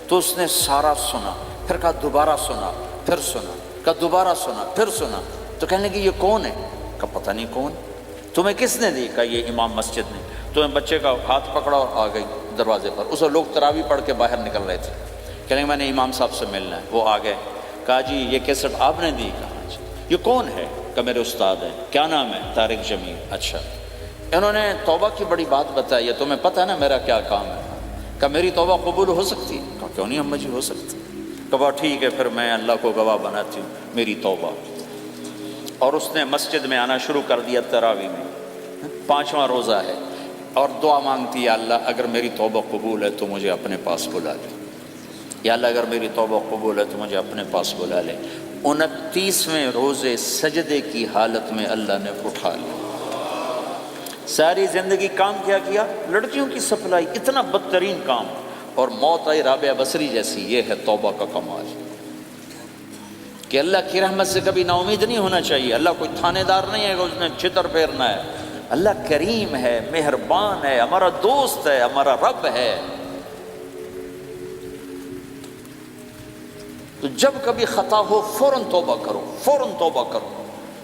تو اس نے سارا سنا، پھر کہا دوبارہ سنا، پھر سنا، کہا دوبارہ سنا، پھر سنا، تو کہنے لگی یہ کون ہے؟ کہا پتہ نہیں کون، تمہیں کس نے دی؟ کہا یہ امام مسجد نے۔ تو میں بچے کا ہاتھ پکڑا اور آ گئی دروازے پر، اسے لوگ تراویح پڑھ کے باہر نکل رہے تھے، کہنے میں نے امام صاحب سے ملنا ہے۔ وہ آ گئے، کہا جی یہ کیسٹ آپ نے دی؟ کہا جی۔ یہ کون ہے؟ کہا میرے استاد ہیں۔ کیا نام ہے؟ طارق جمیل۔ اچھا انہوں نے توبہ کی بڑی بات بتائی ہے، تمہیں پتہ ہے نا میرا کیا کام ہے؟ کہ میری توبہ قبول ہو سکتی ہے؟ کہا کیوں نہیں اما جی ہو سکتی۔ کہا ٹھیک ہے، پھر میں اللہ کو گواہ بناتی ہوں میری توبہ۔ اور اس نے مسجد میں آنا شروع کر دیا تراویح میں، 5واں روزہ ہے، اور دعا مانگتی ہے اللہ اگر میری توبہ قبول ہے تو مجھے اپنے پاس بلا لے، یا اللہ اگر میری توبہ قبول ہے تو مجھے اپنے پاس بلا لے۔ 29ویں روزے سجدے کی حالت میں اللہ نے اٹھا لیا۔ ساری زندگی کام کیا کیا؟ لڑکیوں کی سپلائی، اتنا بدترین کام، اور موت آئی رابعہ بصری جیسی۔ یہ ہے توبہ کا کمال، کہ اللہ کی رحمت سے کبھی نا امید نہیں ہونا چاہیے۔ اللہ کوئی تھانے دار نہیں ہے کہ اس نے چھتر پھیرنا ہے، اللہ کریم ہے، مہربان ہے، ہمارا دوست ہے، ہمارا رب ہے۔ تو جب کبھی خطا ہو فوراً توبہ کرو، فوراً توبہ کرو،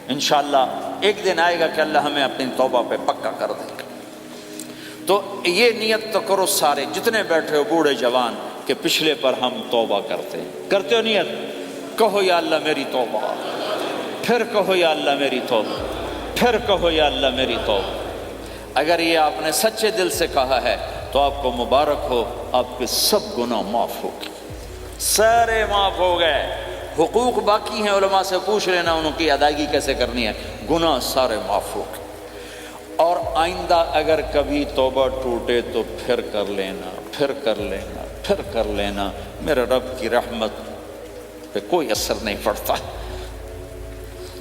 انشاءاللہ ایک دن آئے گا کہ اللہ ہمیں اپنی توبہ پہ پکا کر دے گا۔ تو یہ نیت تو کرو سارے جتنے بیٹھے ہو، بوڑھے جوان، کہ پچھلے پر ہم توبہ کرتے ہیں۔ کرتے ہو نیت؟ کہو یا اللہ میری توبہ، پھر کہو یا اللہ میری توبہ، پھر کہو یا اللہ میری توبہ۔ اگر یہ آپ نے سچے دل سے کہا ہے تو آپ کو مبارک ہو، آپ کے سب گناہ معاف ہو گئے، سارے معاف ہو گئے۔ حقوق باقی ہیں، علماء سے پوچھ لینا ان کی ادائیگی کیسے کرنی ہے، گناہ سارے معاف ہو گئے۔ اور آئندہ اگر کبھی توبہ ٹوٹے تو پھر کر لینا، پھر کر لینا، پھر کر لینا، میرے رب کی رحمت پہ کوئی اثر نہیں پڑتا۔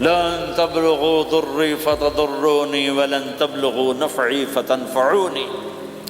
لن تبلغوا ضری فتضرونی ولن تبلغوا نفعی فتنفعونی،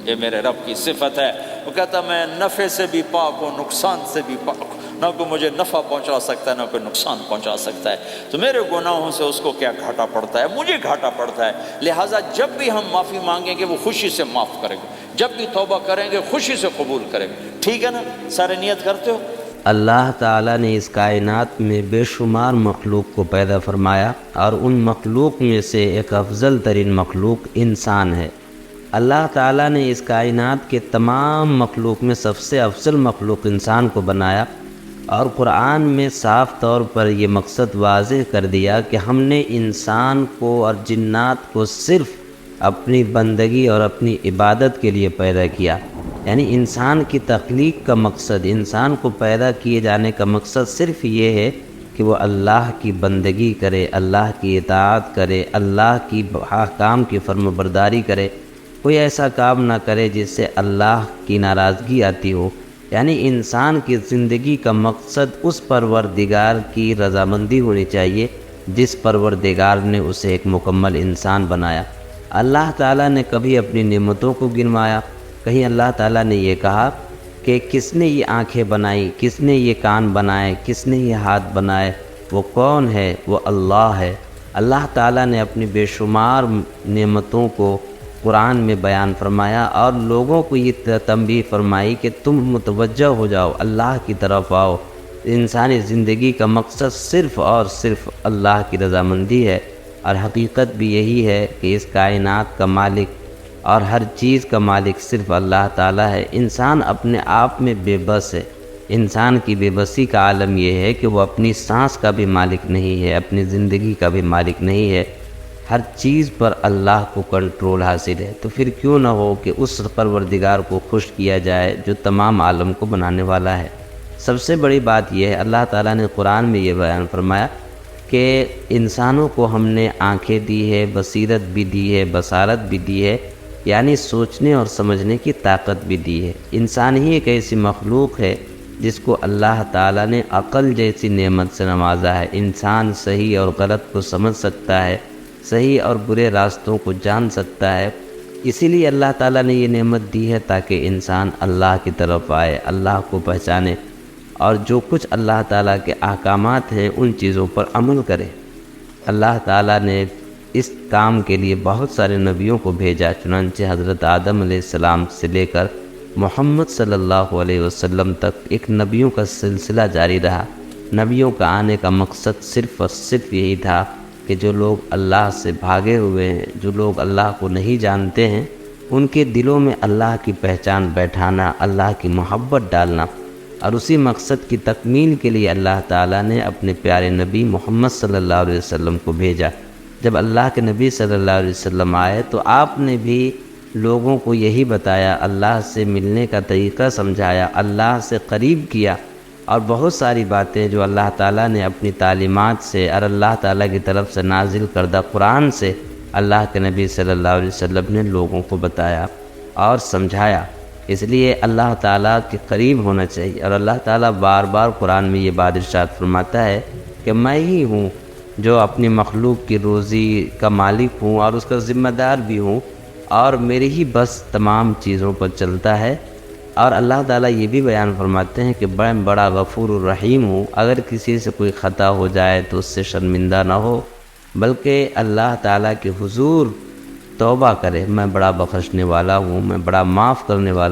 یہ میرے رب کی صفت ہے۔ وہ کہتا میں نفع سے بھی پاک ہوں، نقصان سے بھی پاک ہوں، نہ کوئی مجھے نفع پہنچا سکتا ہے نہ کوئی نقصان پہنچا سکتا ہے۔ تو میرے گناہوں سے اس کو کیا گھاٹا پڑتا ہے؟ مجھے گھاٹا پڑتا ہے۔ لہٰذا جب بھی ہم معافی مانگیں گے وہ خوشی سے معاف کریں گے، جب بھی توبہ کریں گے خوشی سے قبول کریں گے۔ ٹھیک ہے نا؟ سارے نیت کرتے ہو؟ اللہ تعالیٰ نے اس کائنات میں بے شمار مخلوق کو پیدا فرمایا، اور ان مخلوق میں سے ایک افضل ترین مخلوق انسان ہے۔ اللہ تعالیٰ نے اس کائنات کے تمام مخلوق میں سب سے افضل مخلوق انسان کو بنایا، اور قرآن میں صاف طور پر یہ مقصد واضح کر دیا کہ ہم نے انسان کو اور جنات کو صرف اپنی بندگی اور اپنی عبادت کے لیے پیدا کیا۔ یعنی انسان کی تخلیق کا مقصد، انسان کو پیدا کیے جانے کا مقصد صرف یہ ہے کہ وہ اللہ کی بندگی کرے، اللہ کی اطاعت کرے، اللہ کی احکام کی فرمانبرداری کرے، کوئی ایسا کام نہ کرے جس سے اللہ کی ناراضگی آتی ہو۔ یعنی انسان کی زندگی کا مقصد اس پروردگار کی رضامندی ہونی چاہیے جس پروردگار نے اسے ایک مکمل انسان بنایا۔ اللہ تعالیٰ نے کبھی اپنی نعمتوں کو گنوایا؟ کہیں اللہ تعالیٰ نے یہ کہا کہ کس نے یہ آنکھیں بنائی، کس نے یہ کان بنائے، کس نے یہ ہاتھ بنائے؟ وہ کون ہے؟ وہ اللہ ہے۔ اللہ تعالیٰ نے اپنی بے شمار نعمتوں کو قرآن میں بیان فرمایا، اور لوگوں کو یہ تنبیہ فرمائی کہ تم متوجہ ہو جاؤ، اللہ کی طرف آؤ۔ انسانی زندگی کا مقصد صرف اور صرف اللہ کی رضامندی ہے، اور حقیقت بھی یہی ہے کہ اس کائنات کا مالک اور ہر چیز کا مالک صرف اللہ تعالیٰ ہے۔ انسان اپنے آپ میں بے بس ہے۔ انسان کی بے بسی کا عالم یہ ہے کہ وہ اپنی سانس کا بھی مالک نہیں ہے، اپنی زندگی کا بھی مالک نہیں ہے۔ ہر چیز پر اللہ کو کنٹرول حاصل ہے، تو پھر کیوں نہ ہو کہ اس پروردگار کو خوش کیا جائے جو تمام عالم کو بنانے والا ہے۔ سب سے بڑی بات یہ ہے، اللہ تعالیٰ نے قرآن میں یہ بیان فرمایا کہ انسانوں کو ہم نے آنکھیں دی ہے، بصیرت بھی دی ہے، بصارت بھی دی ہے، یعنی سوچنے اور سمجھنے کی طاقت بھی دی ہے۔ انسان ہی ایک ایسی مخلوق ہے جس کو اللہ تعالیٰ نے عقل جیسی نعمت سے نوازا ہے۔ انسان صحیح اور غلط کو سمجھ سکتا ہے، صحیح اور برے راستوں کو جان سکتا ہے۔ اسی لیے اللہ تعالیٰ نے یہ نعمت دی ہے تاکہ انسان اللہ کی طرف آئے، اللہ کو پہچانے، اور جو کچھ اللہ تعالیٰ کے احکامات ہیں ان چیزوں پر عمل کرے۔ اللہ تعالیٰ نے اس کام کے لیے بہت سارے نبیوں کو بھیجا، چنانچہ حضرت آدم علیہ السلام سے لے کر محمد صلی اللہ علیہ وسلم تک ایک نبیوں کا سلسلہ جاری رہا۔ نبیوں کا آنے کا مقصد صرف اور صرف یہی تھا کہ جو لوگ اللہ سے بھاگے ہوئے ہیں، جو لوگ اللہ کو نہیں جانتے ہیں، ان کے دلوں میں اللہ کی پہچان بیٹھانا، اللہ کی محبت ڈالنا، اور اسی مقصد کی تکمیل کے لیے اللہ تعالیٰ نے اپنے پیارے نبی محمد صلی اللہ علیہ وسلم کو بھیجا، جب اللہ کے نبی صلی اللہ علیہ وسلم آئے تو آپ نے بھی لوگوں کو یہی بتایا، اللہ سے ملنے کا طریقہ سمجھایا، اللہ سے قریب کیا، اور بہت ساری باتیں جو اللہ تعالیٰ نے اپنی تعلیمات سے اور اللہ تعالیٰ کی طرف سے نازل کردہ قرآن سے اللہ کے نبی صلی اللہ علیہ وسلم نے لوگوں کو بتایا اور سمجھایا۔ اس لیے اللہ تعالیٰ کے قریب ہونا چاہیے، اور اللہ تعالیٰ بار بار قرآن میں یہ بات ارشاد فرماتا ہے کہ میں ہی ہوں جو اپنی مخلوق کی روزی کا مالک ہوں اور اس کا ذمہ دار بھی ہوں، اور میری ہی بس تمام چیزوں پر چلتا ہے۔ اور اللہ تعالیٰ یہ بھی بیان فرماتے ہیں کہ میں بڑا غفور الرحیم ہوں، اگر کسی سے کوئی خطا ہو جائے تو اس سے شرمندہ نہ ہو، بلکہ اللہ تعالیٰ کے حضور توبہ کرے، میں بڑا بخشنے والا ہوں، میں بڑا معاف کرنے والا